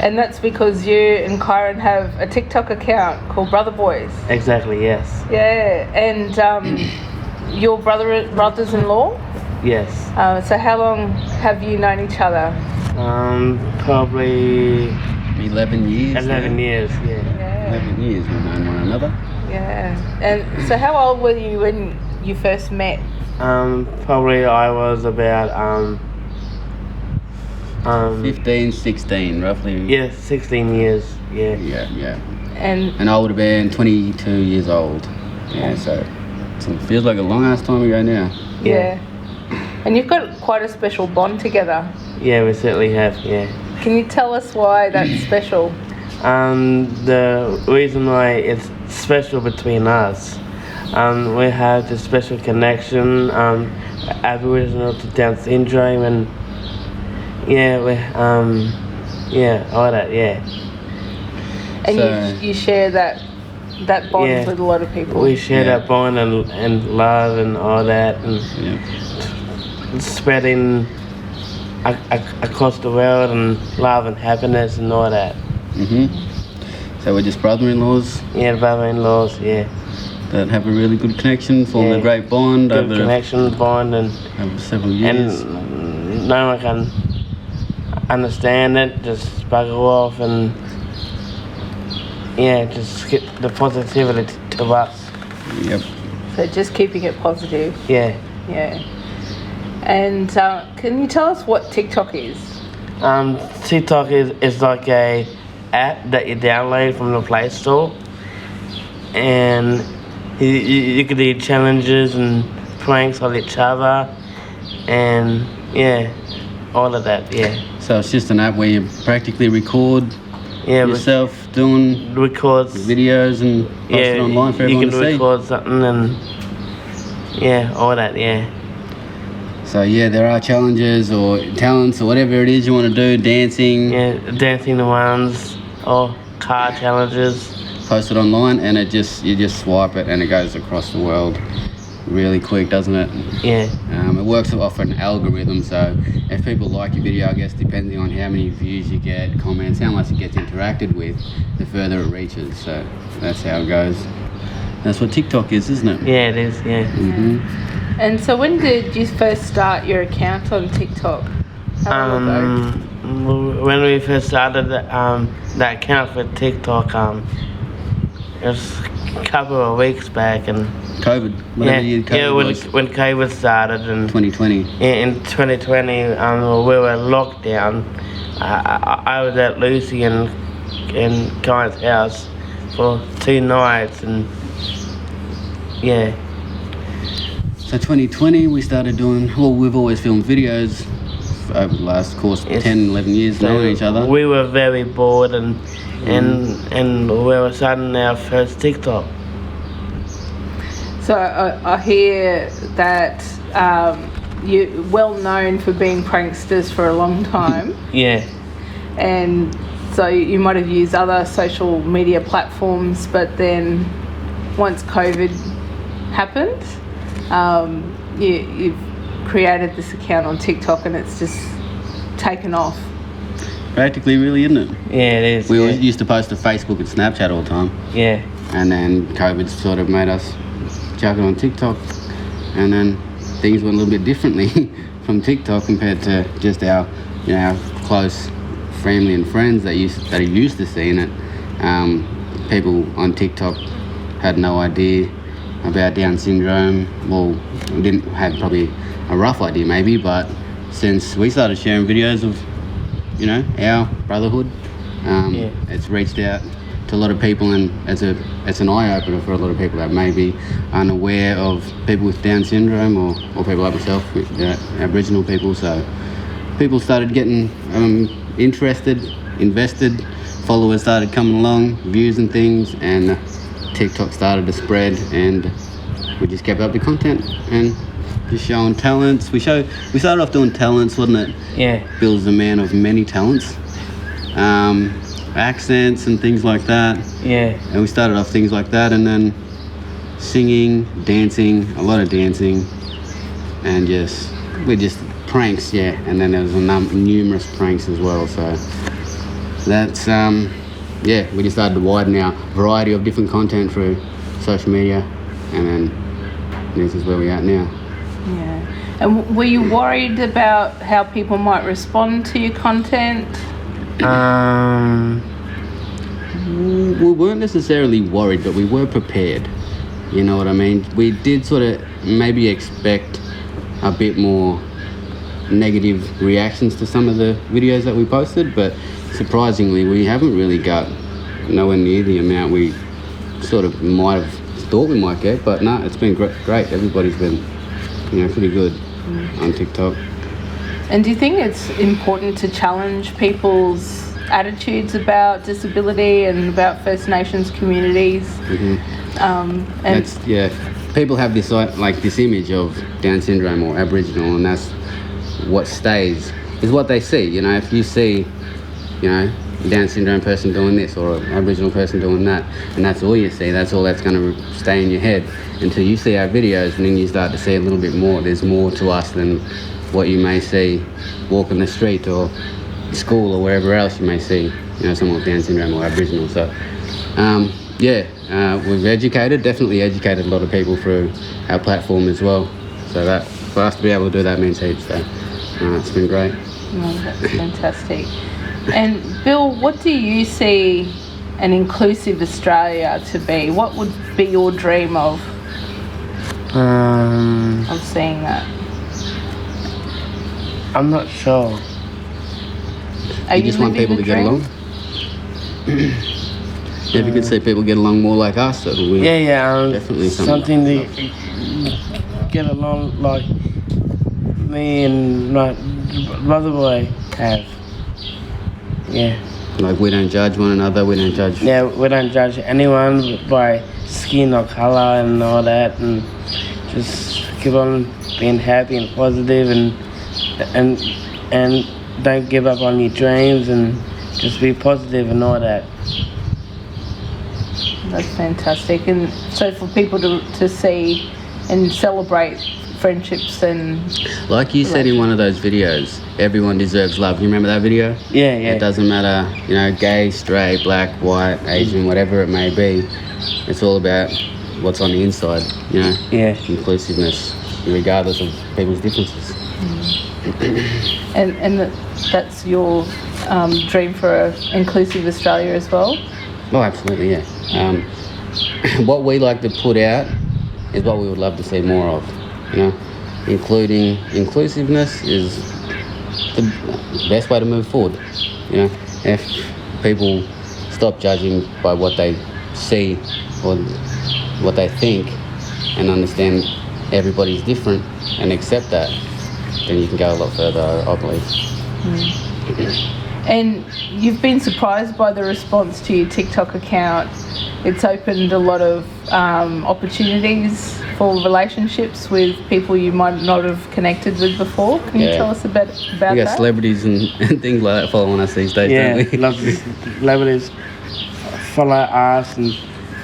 And that's because you and Kyron have a TikTok account called Brother Boys. Exactly, yes. Yeah, and your brothers-in-law? Yes. So how long have you known each other? Probably 11 years. 11 years, yeah. 11 years we've known one another. Yeah. And so how old were you when you first met? Probably I was about 15, 16, roughly. Yeah, 16 years, yeah. Yeah. And I would have been 22 years old. Yeah, so it feels like a long ass time ago now. Yeah. And you've got quite a special bond together. Yeah, we certainly have, yeah. Can you tell us why that's special? The reason why it's special between us, we have this special connection, Aboriginal to Down syndrome, and all that, yeah. And So, you share that bond yeah, with a lot of people. we share that bond and love and all that, and spreading across the world and love and happiness and all that. So we're just brother-in-laws? Yeah, brother-in-laws, yeah. That have a really good connection, form a great bond Good over connection, bond, and over several years. And no one can understand it, just bugger off and just get the positivity to us. Yep. So just keeping it positive. Yeah. Yeah. And can you tell us what TikTok is? TikTok is like a app that you download from the Play Store, and you can do challenges and pranks on each other, and all of that, So it's just an app where you practically record yourself doing records videos and post it online for everyone to see. You can record something and all that, So there are challenges or talents or whatever it is you want to do, dancing. Yeah, dancing the ones or car challenges. Post it online and you just swipe it and it goes across the world really quick, doesn't it? Yeah. It works off an algorithm, so if people like your video, I guess depending on how many views you get, comments, how much it gets interacted with, the further it reaches. So that's how it goes. That's what TikTok is, isn't it? Yeah, it is, yeah. And so when did you first start your account on TikTok? How long ago? When we first started that account for TikTok, it was a couple of weeks back, and COVID, whatever year COVID was. when COVID started in 2020. In 2020, we were locked down. I was at Lucy and Kyan's house for 2 nights, and So 2020 we started doing, we've always filmed videos over the last course Yes. 10, 11 years knowing each other. We were very bored and we were starting our first TikTok. So I hear that you're well known for being pranksters for a long time, Yeah. and so you might have used other social media platforms, but then once COVID happened, you've created this account on TikTok and it's just taken off. Practically, really, isn't it? Yeah, it is. We yeah. always used to post to Facebook and Snapchat all the time, Yeah. and then COVID sort of made us chuck it on TikTok, and then things went a little bit differently from TikTok compared to just our, our close family and friends that are used to seeing it. People on TikTok had no idea about Down syndrome. Well, we didn't have probably a rough idea maybe, but since we started sharing videos of, our brotherhood, it's reached out to a lot of people, and it's an eye-opener for a lot of people that may be unaware of people with Down syndrome or people like myself, with Aboriginal people. So people started getting interested, invested, followers started coming along, views and things, and TikTok started to spread, and we just kept up the content and just showing talents. We started off doing talents, wasn't it? Yeah. Bill's a man of many talents. Accents and things like that. Yeah. And we started off things like that, and then singing, dancing, a lot of dancing, and we just pranks, yeah. And then there was numerous pranks as well. So that's we just started to widen our variety of different content through social media, and then this is where we're at now. Yeah. And were you worried about how people might respond to your content? We weren't necessarily worried, but we were prepared. You know what I mean? We did sort of maybe expect a bit more negative reactions to some of the videos that we posted, but surprisingly, we haven't really got nowhere near the amount we sort of might have thought we might get. But no, it's been great. Everybody's been, pretty good on TikTok. And do you think it's important to challenge people's attitudes about disability and about First Nations communities? People have this this image of Down syndrome or Aboriginal, and that's what stays, is what they see. If you see, Down syndrome person doing this or an Aboriginal person doing that, and that's all you see, that's all that's going to stay in your head until you see our videos, and then you start to see a little bit more. There's more to us than what you may see walking the street or school or wherever else you may see, someone with Down syndrome or Aboriginal. So, we've definitely educated a lot of people through our platform as well. So that, for us to be able to do that means heaps. So, it's been great. That's fantastic. And Bill, what do you see an inclusive Australia to be? What would be your dream of seeing that? I'm not sure. You just want people to get along? If you could see people get along more like us, that would be definitely something to get along like me and my brother boy have. Yeah. Like we don't judge one another, we don't judge... Yeah, we don't judge anyone by skin or colour and all that, and just keep on being happy and positive, and don't give up on your dreams, and just be positive and all that. That's fantastic. And so for people to see and celebrate friendships and... Like you said in one of those videos, everyone deserves love. You remember that video? Yeah. It doesn't matter, gay, straight, black, white, Asian, whatever it may be. It's all about what's on the inside, Yeah. Inclusiveness, regardless of people's differences. And that's your dream for an inclusive Australia as well? Oh, absolutely, yeah. What we like to put out is what we would love to see more of, including inclusiveness is the best way to move forward. If people stop judging by what they see or what they think and understand everybody's different and accept that, then you can go a lot further, I believe. And you've been surprised by the response to your TikTok account. It's opened a lot of opportunities for relationships with people you might not have connected with before. Can you Yeah. tell us about We that? got celebrities and things like that following us these days, Yeah, don't we? lots of celebrities follow us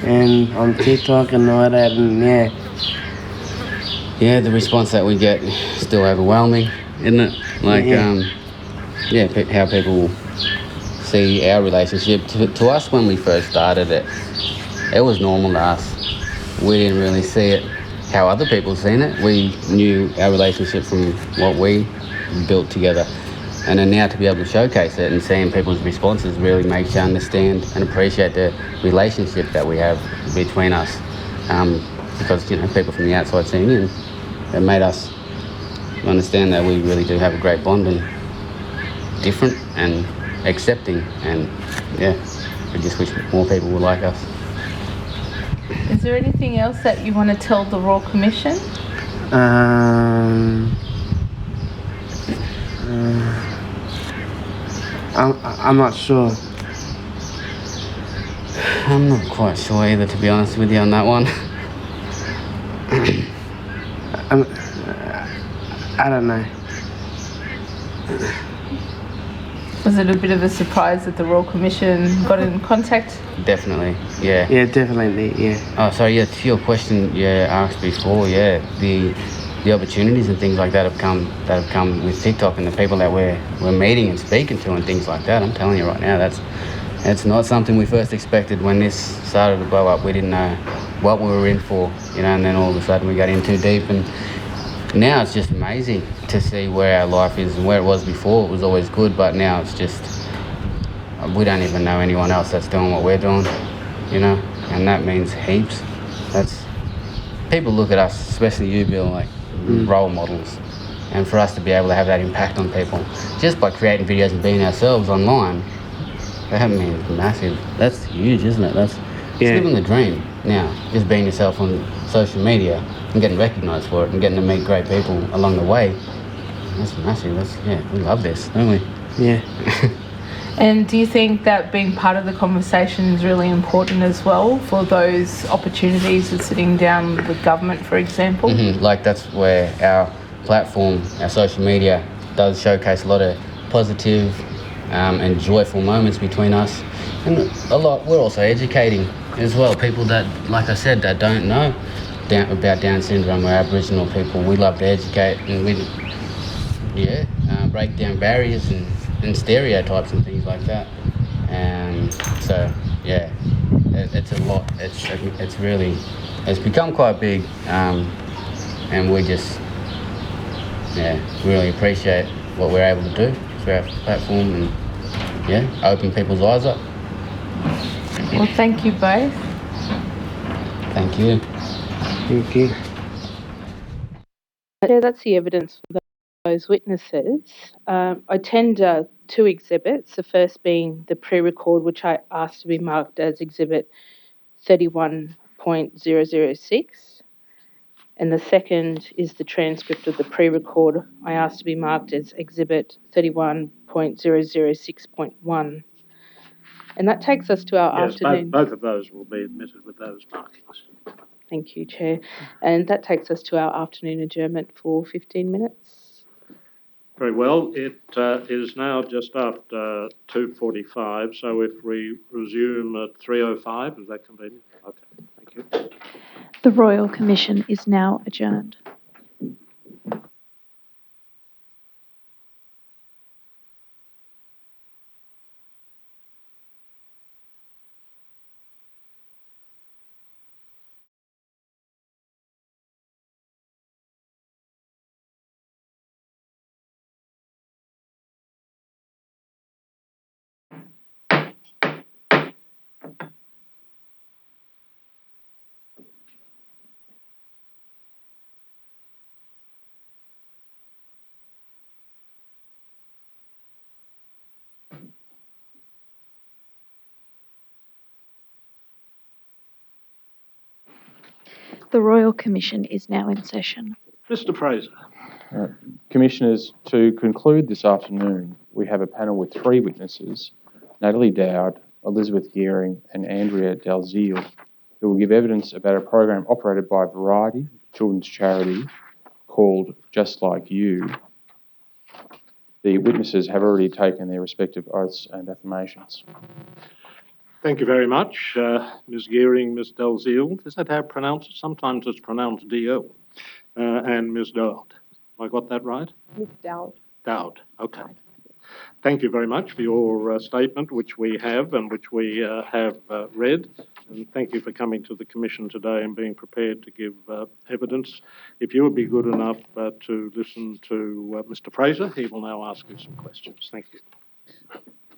and on TikTok and all that, and yeah. Yeah, the response that we get is still overwhelming, isn't it? Like, how people see our relationship. To us, when we first started it, it was normal to us. We didn't really see it how other people seen it. We knew our relationship from what we built together. And then now to be able to showcase it and seeing people's responses really makes you understand and appreciate the relationship that we have between us. Because, people from the outside seeing in, it made us understand that we really do have a great bond and different and accepting, and we just wish more people would like us. Is there anything else that you want to tell the Royal Commission? I'm not sure. I'm not quite sure either, to be honest with you, on that one. I don't know. Was it a bit of a surprise that the Royal Commission got in contact? Definitely, yeah. Yeah, definitely, yeah. Oh, sorry, yeah, to your question you asked before, the opportunities and things like that have come with TikTok and the people that we're meeting and speaking to and things like that. I'm telling you right now, that's not something we first expected when this started to blow up. We didn't know what we were in for, and then all of a sudden we got in too deep, and now it's just amazing to see where our life is and where it was before. It was always good, but now it's just, we don't even know anyone else that's doing what we're doing, and that means heaps. People look at us, especially you, Bill, like role models, and for us to be able to have that impact on people just by creating videos and being ourselves online, that means massive. That's huge, isn't it? That's living the dream now, just being yourself on social media and getting recognised for it and getting to meet great people along the way. That's massive. We love this, don't we? Yeah. And do you think that being part of the conversation is really important as well for those opportunities of sitting down with government, for example? Like, that's where our platform, our social media, does showcase a lot of positive and joyful moments between us. And we're also educating as well. People that, like I said, that don't know about Down syndrome or Aboriginal people. We love to educate and break down barriers and stereotypes and things like that. And so, it's a lot. It's become quite big, and we just, really appreciate what we're able to do through our platform and, open people's eyes up. Well, thank you both. Thank you. Thank you. Yeah, that's the evidence for those witnesses. I tender two exhibits, the first being the pre-record, which I asked to be marked as Exhibit 31.006, and the second is the transcript of the pre-record. I asked to be marked as Exhibit 31.006.1. And that takes us to our afternoon. Both of those will be admitted with those markings. Thank you, Chair. And that takes us to our afternoon adjournment for 15 minutes. Very well. It is now just after 2:45, so if we resume at 3:05, is that convenient? Okay, thank you. The Royal Commission is now adjourned. The Royal Commission is now in session. Mr. Fraser. Commissioners, to conclude this afternoon, we have a panel with 3 witnesses, Natalie Dowd, Elizabeth Gearing and Andrea Dalziel, who will give evidence about a program operated by Variety, children's charity, called Just Like You. The witnesses have already taken their respective oaths and affirmations. Thank you very much, Ms. Gearing, Ms. Dalziel. Is that how you pronounce it? Sometimes it's pronounced D-O. And Ms. Dowd. Have I got that right? Ms. Dowd. Dowd, okay. Thank you very much for your statement, which we have and which we have read. And thank you for coming to the Commission today and being prepared to give evidence. If you would be good enough to listen to Mr. Fraser, he will now ask you some questions. Thank you.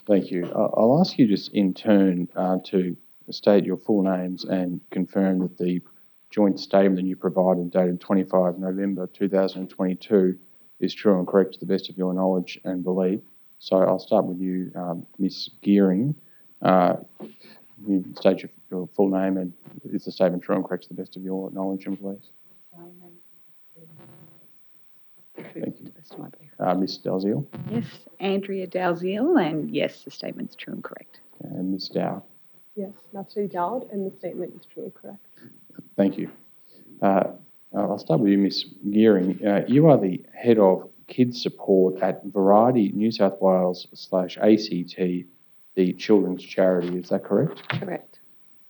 Thank you. I'll ask you just in turn to state your full names and confirm that the joint statement that you provided dated 25 November 2022 is true and correct to the best of your knowledge and belief. So I'll start with you, Ms. Gearing. You state your full name and is the statement true and correct to the best of your knowledge and belief? Thank you. Ms. Dalziel? Yes, Andrea Dalziel, and yes, the statement's true and correct. And Ms. Dowd? Yes, Natalie Dowd, and the statement is true and correct. Thank you. I'll start with you, Ms. Gearing. You are the head of kids support at Variety New South Wales /ACT, the children's charity. Is that correct? Correct.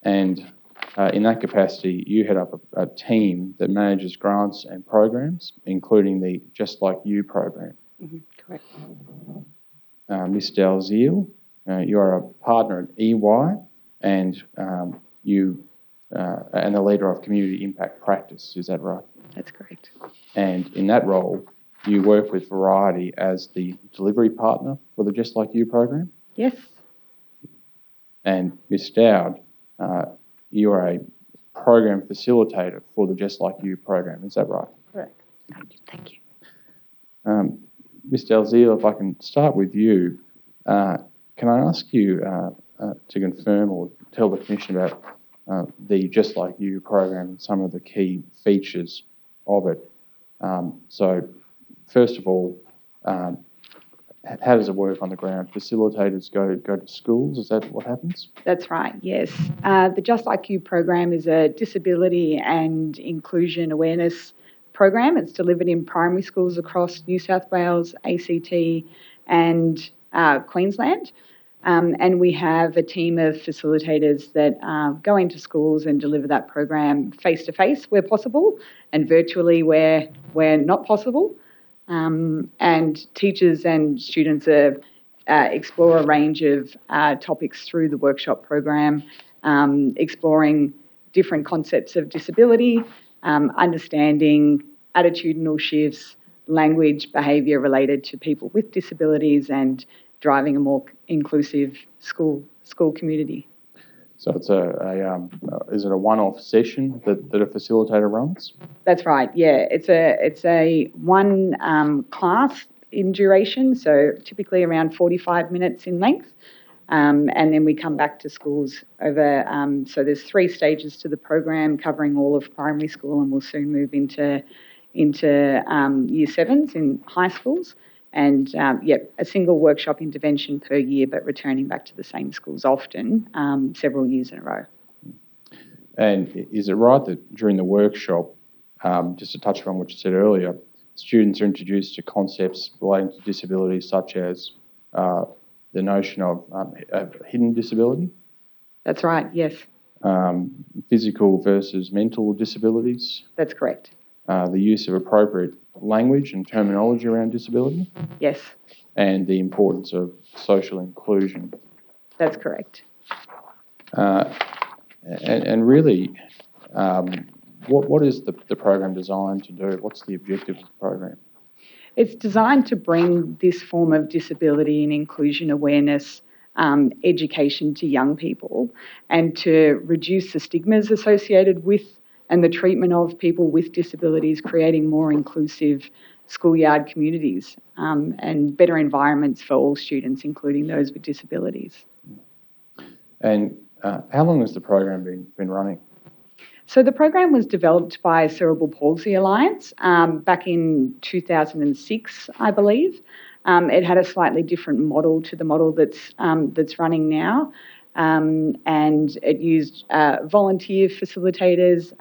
And in that capacity, you head up a team that manages grants and programs, including the Just Like You program. Correct. Ms. Dalziel, you are a partner at EY, and and the leader of Community Impact Practice. Is that right? That's correct. And in that role, you work with Variety as the delivery partner for the Just Like You program. Yes. And Ms. Dowd, you are a program facilitator for the Just Like You program. Is that right? Correct. Thank you. Ms. Dalziel, if I can start with you, can I ask you to confirm or tell the Commission about the Just Like You program and some of the key features of it? So, first of all, how does it work on the ground? Facilitators go to schools, is that what happens? That's right, yes. The Just Like You program is a disability and inclusion awareness program. It's delivered in primary schools across New South Wales, ACT and Queensland. And we have a team of facilitators that go into schools and deliver that program face-to-face where possible and virtually where not possible. And teachers and students explore a range of topics through the workshop program, exploring different concepts of disability, understanding attitudinal shifts, language, behaviour related to people with disabilities, and driving a more inclusive school community. So it's is it a one-off session that a facilitator runs? That's right. Yeah, it's a one class in duration, so typically around 45 minutes in length, and then we come back to schools over. So there's 3 stages to the program covering all of primary school, and we'll soon move into year 7s in high schools. And a single workshop intervention per year, but returning back to the same schools often, several years in a row. And is it right that during the workshop, just to touch on what you said earlier, students are introduced to concepts relating to disabilities such as the notion of hidden disability? That's right, yes. Physical versus mental disabilities? That's correct. The use of appropriate language and terminology around disability? Yes. And the importance of social inclusion? That's correct. And really, what is the program designed to do? What's the objective of the program? It's designed to bring this form of disability and inclusion awareness education to young people and to reduce the stigmas associated with and the treatment of people with disabilities, creating more inclusive schoolyard communities and better environments for all students, including those with disabilities. And how long has the program been running? So the program was developed by Cerebral Palsy Alliance back in 2006, I believe. It had a slightly different model to the model that's running now, and it used volunteer facilitators,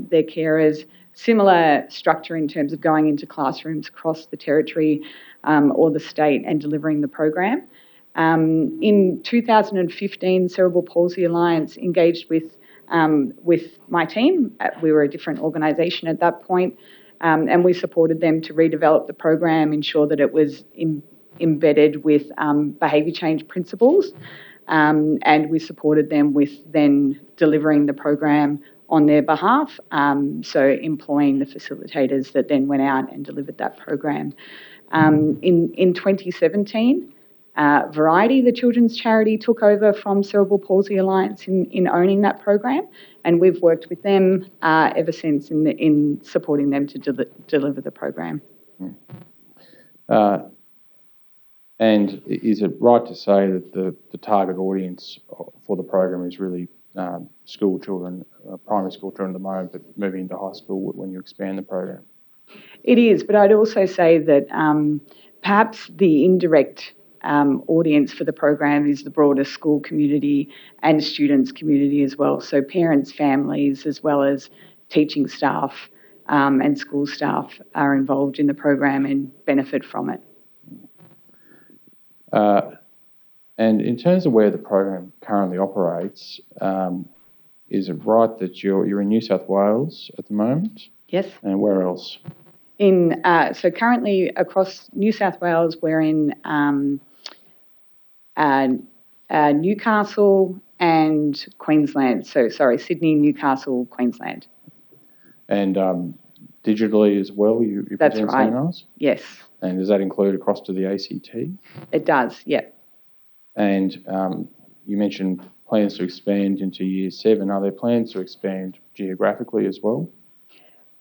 their carers, similar structure in terms of going into classrooms across the territory or the state and delivering the program. In 2015, Cerebral Palsy Alliance engaged with my team. We were a different organisation at that point, and we supported them to redevelop the program, ensure that it was embedded with behaviour change principles, and we supported them with then delivering the program on their behalf, so employing the facilitators that then went out and delivered that program. In 2017, Variety, the children's charity, took over from Cerebral Palsy Alliance in owning that program, and we've worked with them ever since in supporting them to deliver the program. And is it right to say that the target audience for the program is really school children, primary school children at the moment, but moving into high school when you expand the program? It is, but I'd also say that perhaps the indirect audience for the program is the broader school community and students community as well. So parents, families, as well as teaching staff and school staff are involved in the program and benefit from it. And in terms of where the program currently operates, is it right that you're in New South Wales at the moment? Yes. And where else? So currently across New South Wales, we're in Newcastle and Queensland. So sorry, Sydney, Newcastle, Queensland. And digitally as well, you That's present right. seminars? Yes. And does that include across to the ACT? It does, yep. And you mentioned plans to expand into Year 7. Are there plans to expand geographically as well?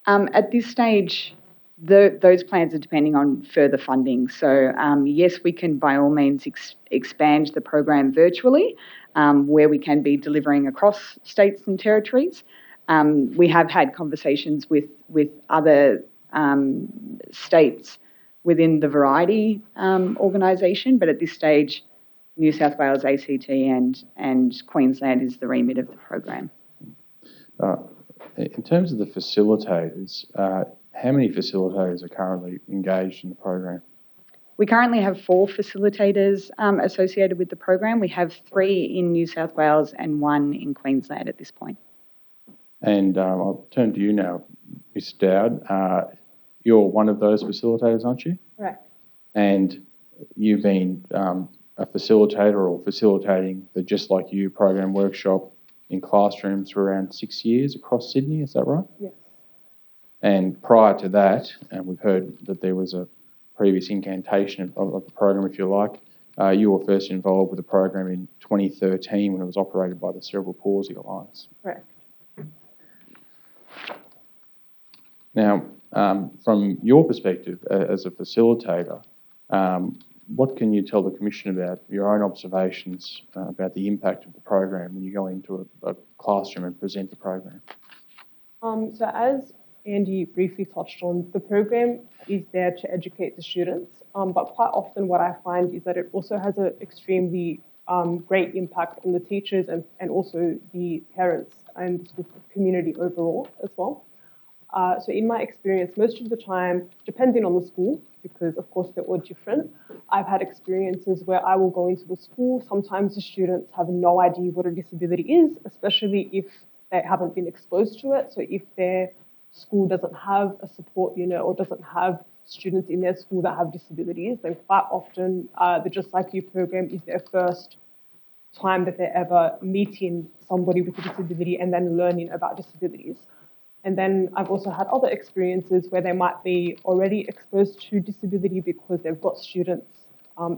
At this stage, those plans are depending on further funding. So yes, we can by all means expand the program virtually, where we can be delivering across states and territories. We have had conversations with other states within the Variety organisation, but at this stage, New South Wales, ACT and Queensland is the remit of the program. In terms of the facilitators, how many facilitators are currently engaged in the program? We currently have 4 facilitators associated with the program. We have 3 in New South Wales and 1 in Queensland at this point. And I'll turn to you now, Ms. Dowd. You're one of those facilitators, aren't you? Correct. And you've been a facilitator or facilitating the Just Like You program workshop in classrooms for around 6 years across Sydney, is that right? Yes. And prior to that, and we've heard that there was a previous incantation of the program, if you like, you were first involved with the program in 2013 when it was operated by the Cerebral Palsy Alliance. Correct. Now, from your perspective as a facilitator, what can you tell the Commission about your own observations about the impact of the program when you go into a classroom and present the program? So as Andy briefly touched on, the program is there to educate the students, but quite often what I find is that it also has an extremely great impact on the teachers and also the parents and the school community overall as well. So in my experience, most of the time, depending on the school, because of course they're all different, I've had experiences where I will go into the school. Sometimes the students have no idea what a disability is, especially if they haven't been exposed to it. So if their school doesn't have a support unit or doesn't have students in their school that have disabilities, then quite often the Just Like You program is their first time that they're ever meeting somebody with a disability and then learning about disabilities. And then I've also had other experiences where they might be already exposed to disability because they've got students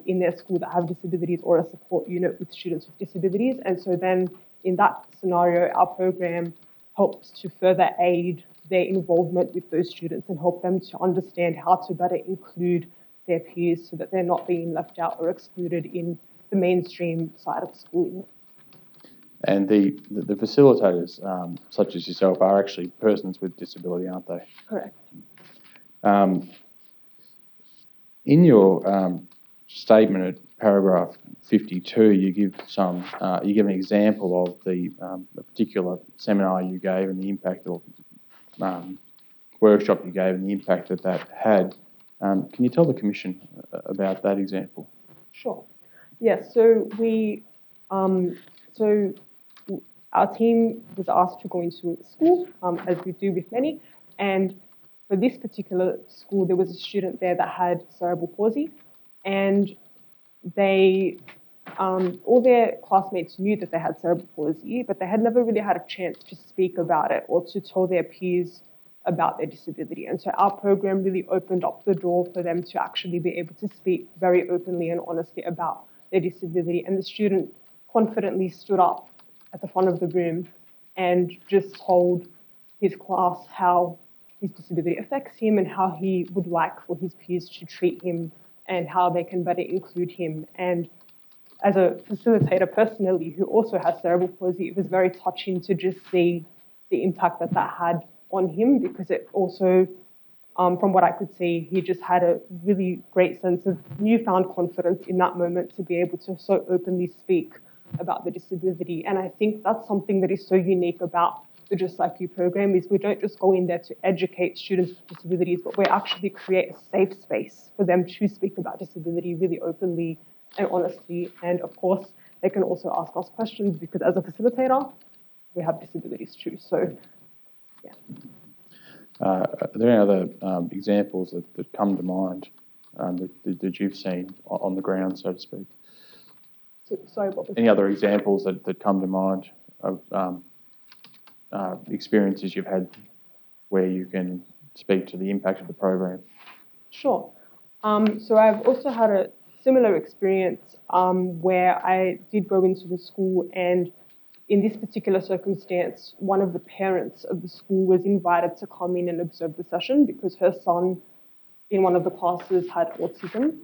in their school that have disabilities or a support unit with students with disabilities. And so then in that scenario, our program helps to further aid their involvement with those students and help them to understand how to better include their peers so that they're not being left out or excluded in the mainstream side of schooling. And the facilitators, such as yourself, are actually persons with disability, aren't they? Correct. In your statement at paragraph 52, you give an example of the a particular seminar you gave and the impact, or workshop you gave and the impact that had. Can you tell the Commission about that example? Sure. Yes. So our team was asked to go into a school, as we do with many, and for this particular school, there was a student there that had cerebral palsy, and they, all their classmates knew that they had cerebral palsy, but they had never really had a chance to speak about it or to tell their peers about their disability. And so our program really opened up the door for them to actually be able to speak very openly and honestly about their disability. And the student confidently stood up at the front of the room and just told his class how his disability affects him and how he would like for his peers to treat him and how they can better include him. And as a facilitator personally, who also has cerebral palsy, it was very touching to just see the impact that had on him, because it also, from what I could see, he just had a really great sense of newfound confidence in that moment to be able to so openly speak about the disability. And I think that's something that is so unique about the Just Like You program, is we don't just go in there to educate students with disabilities, but we actually create a safe space for them to speak about disability really openly and honestly. And of course, they can also ask us questions, because as a facilitator, we have disabilities too. So, yeah. Are there any other examples that come to mind that you've seen on the ground, so to speak? Sorry, what was Any other examples that come to mind of experiences you've had where you can speak to the impact of the program? Sure. So I've also had a similar experience where I did go into the school, and in this particular circumstance, one of the parents of the school was invited to come in and observe the session because her son in one of the classes had autism.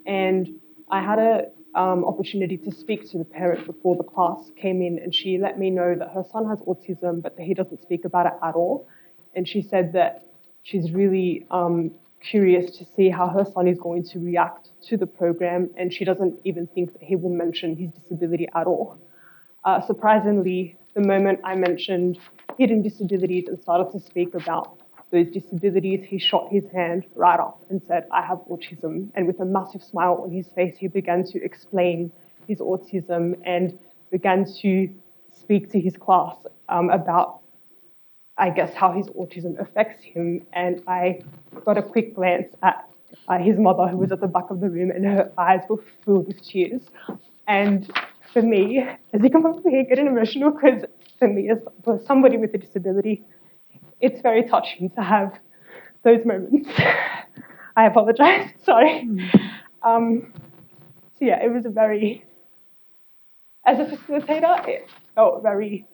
And I had a opportunity to speak to the parent before the class came in, and she let me know that her son has autism, but that he doesn't speak about it at all. And she said that she's really curious to see how her son is going to react to the program, and she doesn't even think that he will mention his disability at all. Surprisingly, the moment I mentioned hidden disabilities and started to speak about those disabilities, he shot his hand right up and said, "I have autism." And with a massive smile on his face, he began to explain his autism and began to speak to his class about, I guess, how his autism affects him. And I got a quick glance at his mother, who was at the back of the room, and her eyes were filled with tears. And for me, as you can probably hear, getting emotional, because for me, as somebody with a disability, it's very touching to have those moments. I apologize, sorry. So yeah, it was as a facilitator, it felt very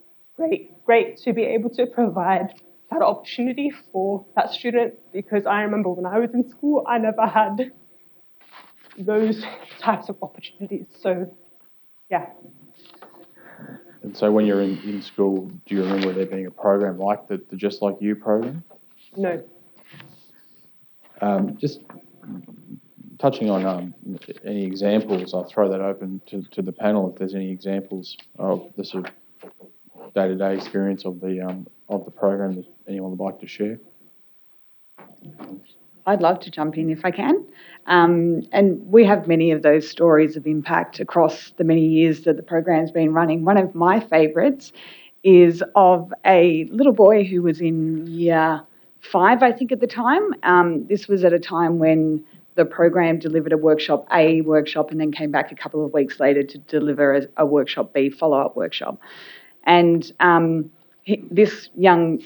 great to be able to provide that opportunity for that student, because I remember when I was in school, I never had those types of opportunities. So yeah. And so when you're in school, do you remember there being a program like the Just Like You program? No. Just touching on any examples, I'll throw that open to the panel if there's any examples of the sort of day-to-day experience of the program that anyone would like to share. I'd love to jump in if I can. And we have many of those stories of impact across the many years that the program's been running. One of my favourites is of a little boy who was in year 5, I think, at the time. This was at a time when the program delivered a workshop A workshop and then came back a couple of weeks later to deliver a workshop B follow-up workshop. And this young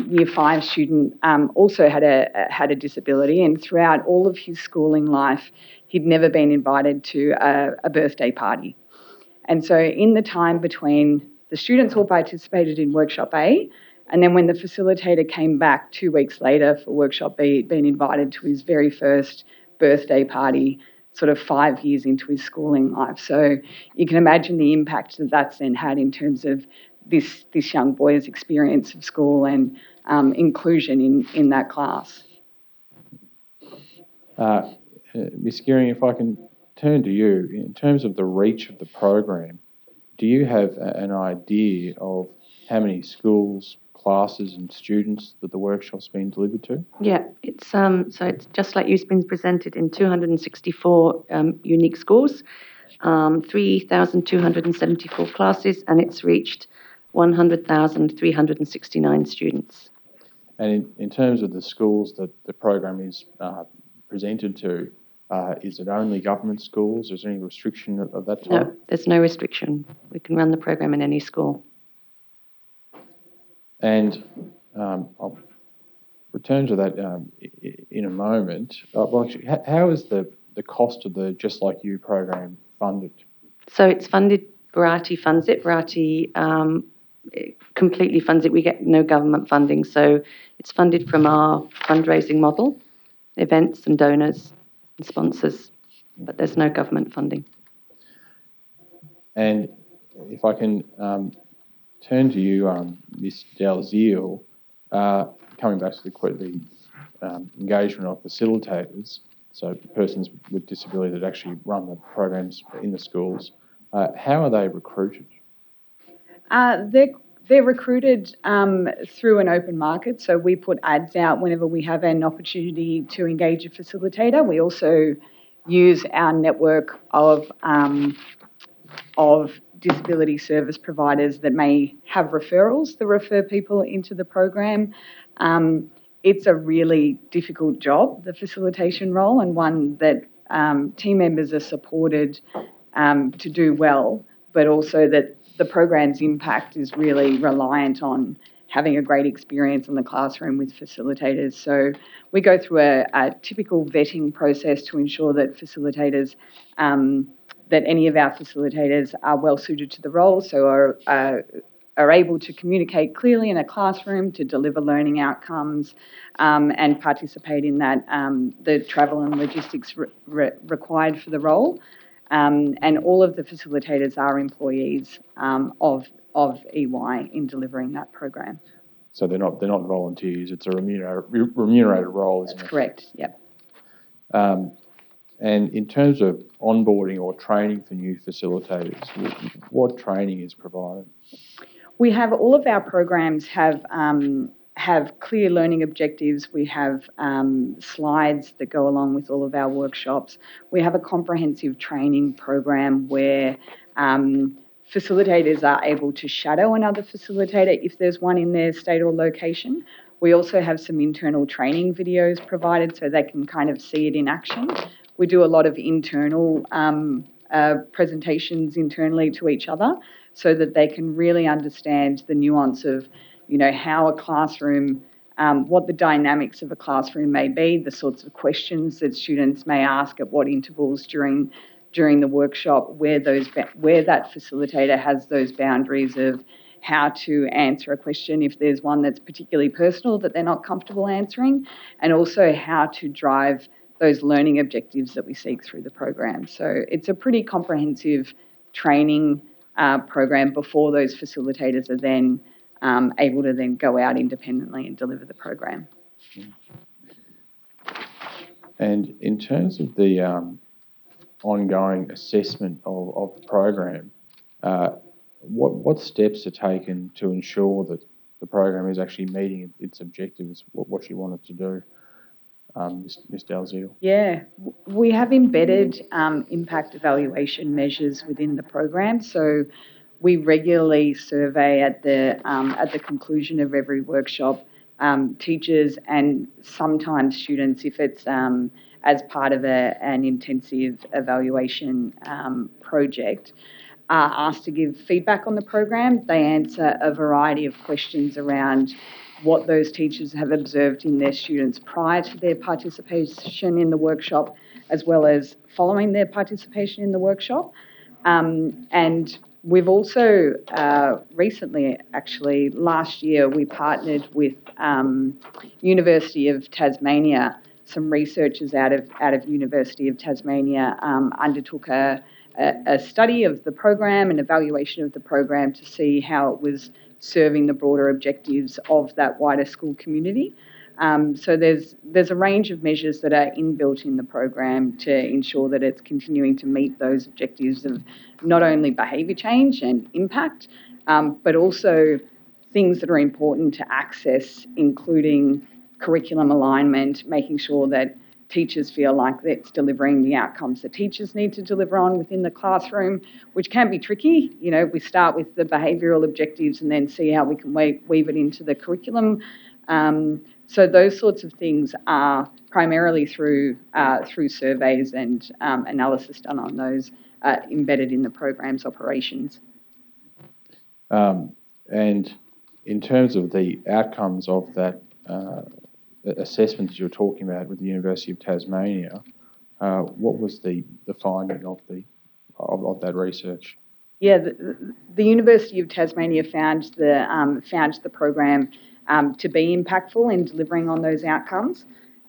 year 5 student also had a disability, and throughout all of his schooling life, he'd never been invited to a birthday party. And so in the time between the students all participated in workshop A, and then when the facilitator came back 2 weeks later for workshop B, he'd been invited to his very first birthday party sort of 5 years into his schooling life. So you can imagine the impact that that's then had in terms of this young boy's experience of school and inclusion in that class. Ms. Gearing, if I can turn to you, in terms of the reach of the program, do you have an idea of how many schools, classes and students that the workshop's been delivered to? Yeah, it's it's just like you've been presented in 264 unique schools, 3,274 classes, and it's reached 100,369 students. And in terms of the schools that the program is presented to, is it only government schools? Is there any restriction of that type? No, there's no restriction. We can run the program in any school. And I'll return to that in a moment. Actually, how is the cost of the Just Like You program funded? So it's funded, Variety funds it. Variety completely funds it. We get no government funding. So it's funded from our fundraising model, events and donors and sponsors, but there's no government funding. And if I can turn to you, Ms. Dalziel, coming back to the engagement of facilitators, so persons with disability that actually run the programs in the schools, how are they recruited? They're recruited through an open market. So we put ads out whenever we have an opportunity to engage a facilitator. We also use our network of disability service providers that may have referrals that refer people into the program. It's a really difficult job, the facilitation role, and one that team members are supported to do well, but also that the program's impact is really reliant on having a great experience in the classroom with facilitators. So we go through a typical vetting process to ensure that facilitators, that any of our facilitators are well suited to the role, so are able to communicate clearly in a classroom, to deliver learning outcomes, and participate in that, the travel and logistics required for the role. And all of the facilitators are employees of EY in delivering that program. So they're not volunteers. It's a remunerated role, isn't it? That's correct. Yep. And in terms of onboarding or training for new facilitators, what training is provided? We have all of our programs have clear learning objectives. We have slides that go along with all of our workshops. We have a comprehensive training program where facilitators are able to shadow another facilitator if there's one in their state or location. We also have some internal training videos provided so they can kind of see it in action. We do a lot of internal presentations internally to each other so that they can really understand the nuance of, how a classroom, what the dynamics of a classroom may be, the sorts of questions that students may ask at what intervals during the workshop, where that facilitator has those boundaries of how to answer a question if there's one that's particularly personal that they're not comfortable answering, and also how to drive those learning objectives that we seek through the program. So it's a pretty comprehensive training program before those facilitators are then able to then go out independently and deliver the program. And in terms of the ongoing assessment of the program, what steps are taken to ensure that the program is actually meeting its objectives, what you want it to do? Ms. Dalziel. Yeah, we have embedded impact evaluation measures within the program. So we regularly survey at the conclusion of every workshop teachers and sometimes students if it's as part of an intensive evaluation project, are asked to give feedback on the program. They answer a variety of questions around what those teachers have observed in their students prior to their participation in the workshop, as well as following their participation in the workshop. And we've also recently, actually last year, we partnered with University of Tasmania some researchers out of University of Tasmania undertook a study of the program and evaluation of the program to see how it was serving the broader objectives of that wider school community. So there's a range of measures that are inbuilt in the program to ensure that it's continuing to meet those objectives of not only behaviour change and impact, but also things that are important to access, including curriculum alignment, making sure that teachers feel like it's delivering the outcomes that teachers need to deliver on within the classroom, which can be tricky. You know, we start with the behavioural objectives and then see how we can weave it into the curriculum. So those sorts of things are primarily through surveys and analysis done on those embedded in the program's operations. And in terms of the outcomes of that assessment that you're talking about with the University of Tasmania, what was the finding of that research? Yeah, the University of Tasmania found the program to be impactful in delivering on those outcomes.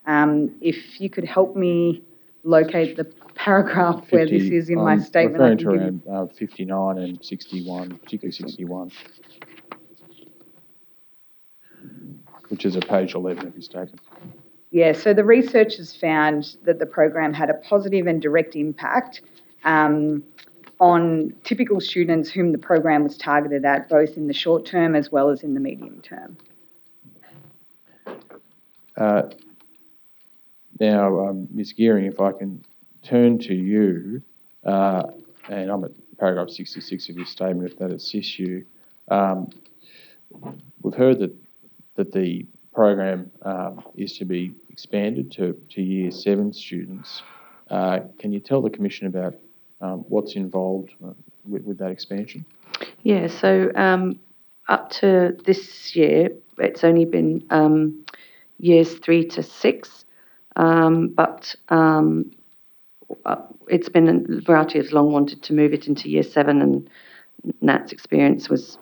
If you could help me locate the paragraph where this is in my statement. Referring to around 59 and 61, particularly 61, which is at page 11 of your statement. Yeah, so the researchers found that the program had a positive and direct impact on typical students whom the program was targeted at, both in the short term as well as in the medium term. Now, Ms. Gearing, if I can turn to you, and I'm at paragraph 66 of your statement, if that assists you. We've heard that the program is to be expanded to Year 7 students. Can you tell the Commission about what's involved with that expansion? Yeah, so up to this year, it's only been years 3 to 6, but it's been Variety has long wanted to move it into Year 7, and Nat's experience was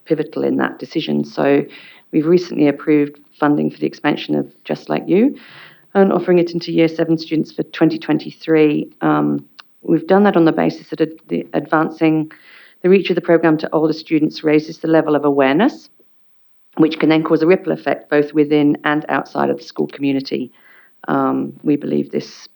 pivotal in that decision. So we've recently approved funding for the expansion of Just Like You and offering it into Year 7 students for 2023. We've done that on the basis that advancing the reach of the program to older students raises the level of awareness, which can then cause a ripple effect both within and outside of the school community. We believe this,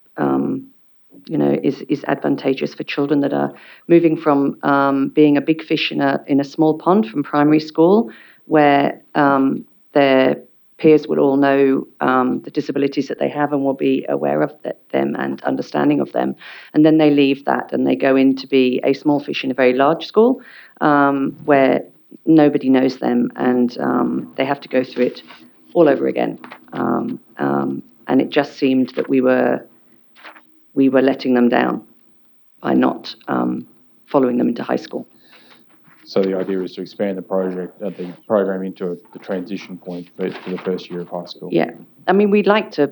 is advantageous for children that are moving from being a big fish in a small pond from primary school, where their peers will all know the disabilities that they have and will be aware of them and understanding of them. And then they leave that and they go in to be a small fish in a very large school where nobody knows them, and they have to go through it all over again. And it just seemed that we were letting them down by not following them into high school. So the idea is to expand the program into the transition point for the first year of high school. Yeah, I mean, we'd like to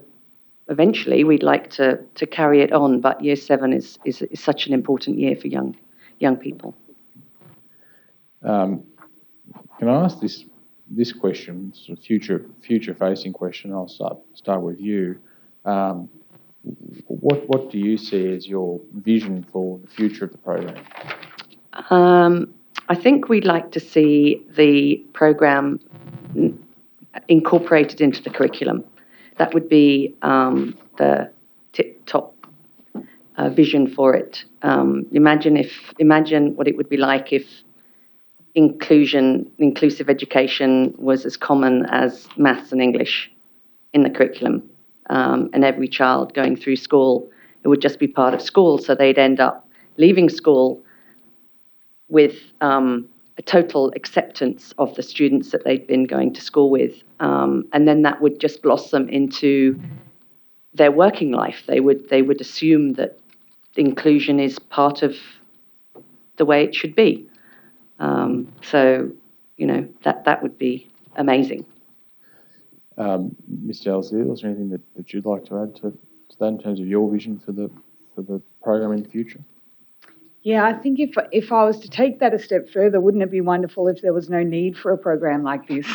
carry it on, but Year 7 is such an important year for young people. Can I ask this question? It's a future facing question. I'll start with you. What do you see as your vision for the future of the program? I think we'd like to see the program incorporated into the curriculum. That would be the top vision for it. Imagine what it would be like if inclusive education was as common as maths and English in the curriculum, and every child going through school, it would just be part of school, so they'd end up leaving school with a total acceptance of the students that they'd been going to school with, and then that would just blossom into their working life. They would assume that inclusion is part of the way it should be. So, that would be amazing. Mr. Elsie, is there anything that you'd like to add to that in terms of your vision for the program in the future? Yeah, I think if I was to take that a step further, wouldn't it be wonderful if there was no need for a program like this?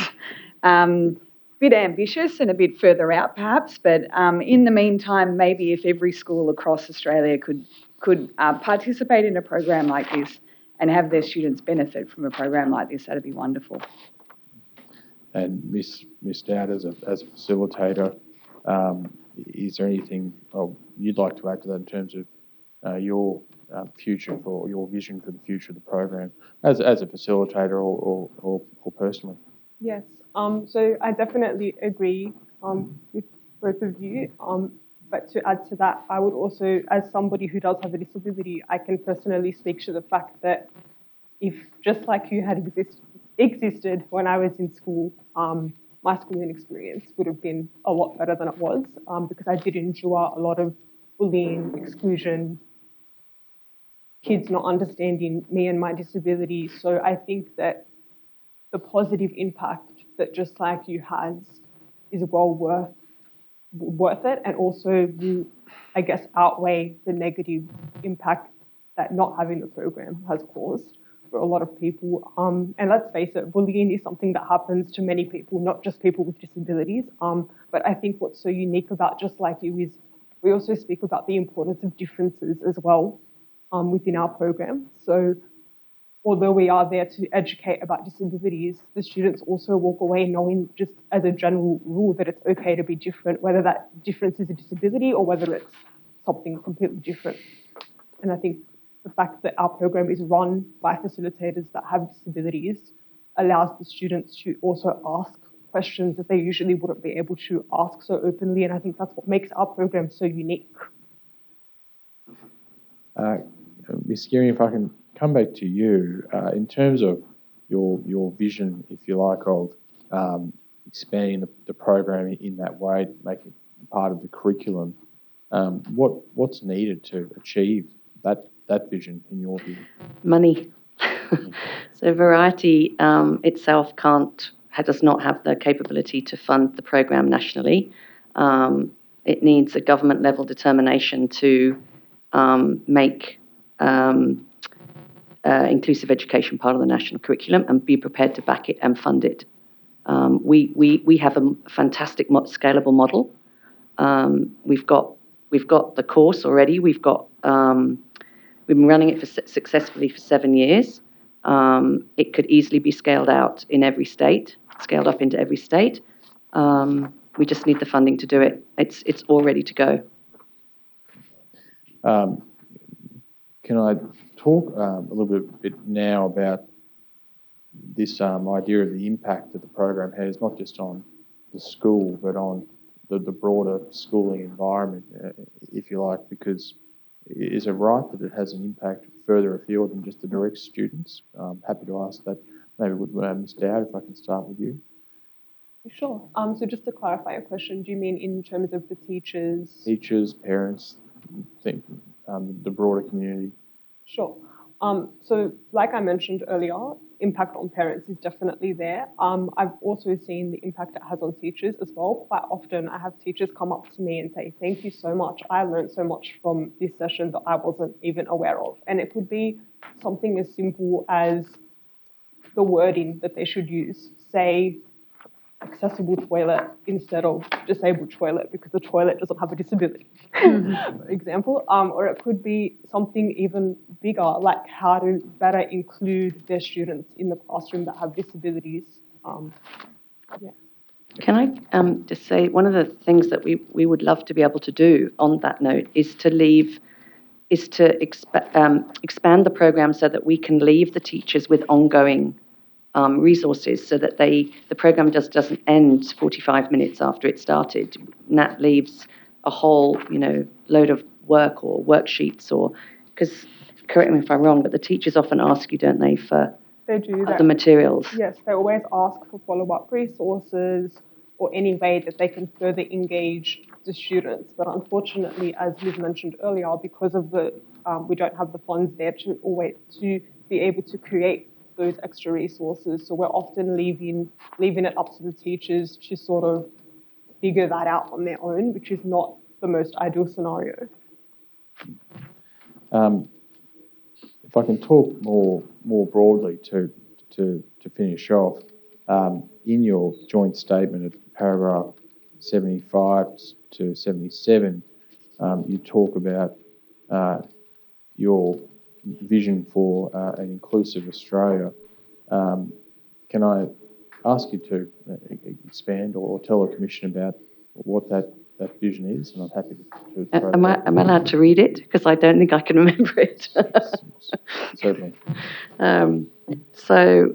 bit ambitious and a bit further out perhaps, but in the meantime, maybe if every school across Australia could participate in a program like this and have their students benefit from a program like this, that'd be wonderful. And Miss Dowd, as a facilitator, is there anything you'd like to add to that in terms of your future for your vision for the future of the program as a facilitator or personally? Yes. So I definitely agree with both of you. But to add to that, I would also, as somebody who does have a disability, I can personally speak to the fact that if just like you had existed when I was in school, my schooling experience would have been a lot better than it was, because I did endure a lot of bullying, exclusion, kids not understanding me and my disability. So I think that the positive impact that Just Like You has is well worth it, and also will, I guess, outweigh the negative impact that not having the program has caused for a lot of people. And let's face it, bullying is something that happens to many people, not just people with disabilities. But I think what's so unique about Just Like You is we also speak about the importance of differences as well within our program. So although we are there to educate about disabilities, the students also walk away knowing, just as a general rule, that it's okay to be different, whether that difference is a disability or whether it's something completely different. And I think the fact that our program is run by facilitators that have disabilities allows the students to also ask questions that they usually wouldn't be able to ask so openly. And I think that's what makes our program so unique. Ms. Geary, if I can come back to you, in terms of your vision, if you like, of expanding the program in that way, making it part of the curriculum, what's needed to achieve that vision in your view? Money. So Variety itself does not have the capability to fund the program nationally. It needs a government level determination to make inclusive education part of the national curriculum and be prepared to back it and fund it. We have a fantastic scalable model. We've got the course already. We've been running it successfully for 7 years. It could easily be scaled up into every state. We just need the funding to do it. It's all ready to go. Can I talk a little bit now about this idea of the impact that the program has, not just on the school, but on the broader schooling environment, if you like, because is it right that it has an impact further afield than just the direct students? I'm happy to ask that. Maybe with Ms. Dowd, if I can start with you. Sure. So just to clarify your question, do you mean in terms of the teachers? Teachers, parents, the broader community. Sure. So like I mentioned earlier, impact on parents is definitely there. I've also seen the impact it has on teachers as well. Quite often I have teachers come up to me and say, thank you so much. I learned so much from this session that I wasn't even aware of. And it could be something as simple as the wording that they should use. Say, accessible toilet instead of disabled toilet because the toilet doesn't have a disability, for example. Or it could be something even bigger, like how to better include their students in the classroom that have disabilities. Can I just say, one of the things that we would love to be able to do on that note is to expand the program so that we can leave the teachers with ongoing resources, so that the program just doesn't end 45 minutes after it started. And that leaves a whole, load of work or worksheets, or because, correct me if I'm wrong, but the teachers often ask you, don't they, for other materials? Yes, they always ask for follow-up resources or any way that they can further engage the students. But unfortunately, as Liz mentioned earlier, because of we don't have the funds there to be able to create those extra resources. So we're often leaving it up to the teachers to sort of figure that out on their own, which is not the most ideal scenario. If I can talk more broadly to finish off, In your joint statement of paragraph 75 to 77, you talk about your vision for an inclusive Australia. Can I ask you to expand or tell the Commission about what that vision is? And I'm happy to throw Am I allowed to read it? Because I don't think I can remember it. Certainly. So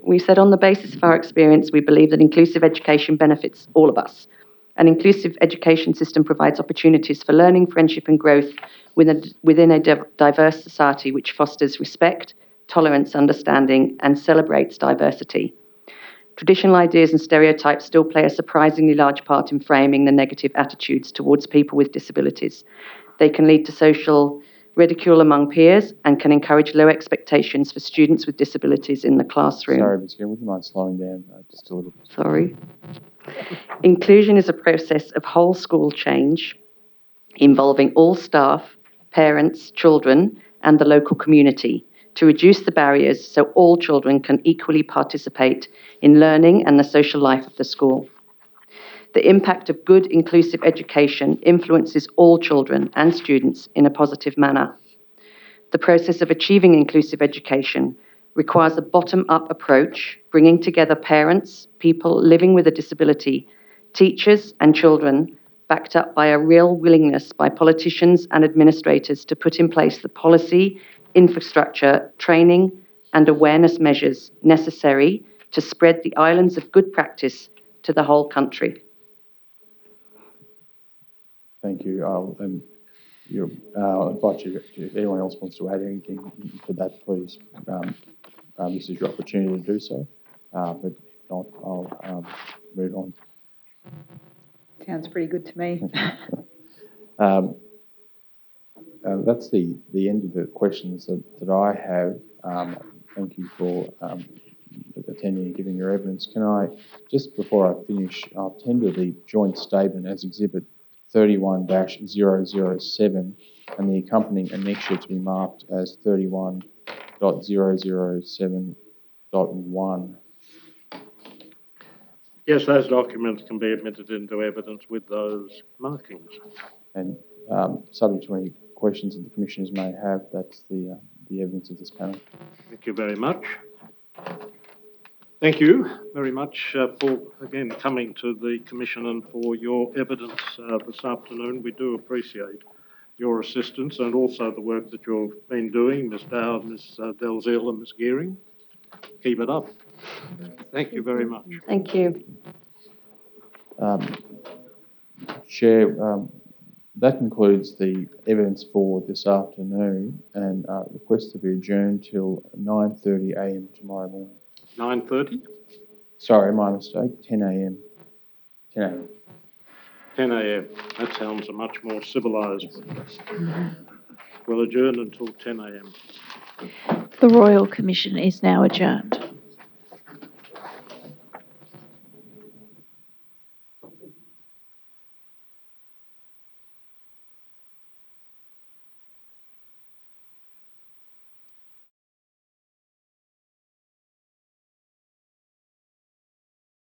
we said, on the basis of our experience, we believe that inclusive education benefits all of us. An inclusive education system provides opportunities for learning, friendship and growth within a diverse society which fosters respect, tolerance, understanding and celebrates diversity. Traditional ideas and stereotypes still play a surprisingly large part in framing the negative attitudes towards people with disabilities. They can lead to social ridicule among peers and can encourage low expectations for students with disabilities in the classroom. Sorry, Ms. Gill, would you mind slowing down just a little bit? Sorry. Inclusion is a process of whole school change involving all staff, parents, children, and the local community to reduce the barriers so all children can equally participate in learning and the social life of the school. The impact of good inclusive education influences all children and students in a positive manner. The process of achieving inclusive education requires a bottom-up approach, bringing together parents, people living with a disability, teachers and children, backed up by a real willingness by politicians and administrators to put in place the policy, infrastructure, training and awareness measures necessary to spread the islands of good practice to the whole country. Thank you. I'll invite you, if anyone else wants to add anything to that, please. This is your opportunity to do so. But if not, I'll move on. Sounds pretty good to me. That's the end of the questions that I have. Thank you for attending and giving your evidence. Can I, just before I finish, I'll tender the joint statement as Exhibit 31-007 and the accompanying annexure to be marked as 31.007.1. Yes, those documents can be admitted into evidence with those markings. And subject to any questions that the Commissioners may have, that's the evidence of this panel. Thank you very much. Thank you very much for, again, coming to the Commission and for your evidence this afternoon. We do appreciate your assistance and also the work that you've been doing, Ms. Dowd, Ms. Dalziel and Ms. Gearing. Keep it up. Thank you very much. Thank you. Chair, that concludes the evidence for this afternoon, and request to be adjourned till 9:30 a.m. tomorrow morning. 9:30? Sorry, my mistake. 10 a.m. 10 a.m. 10 a.m. That sounds a much more civilised way. We'll adjourn until 10 a.m. The Royal Commission is now adjourned.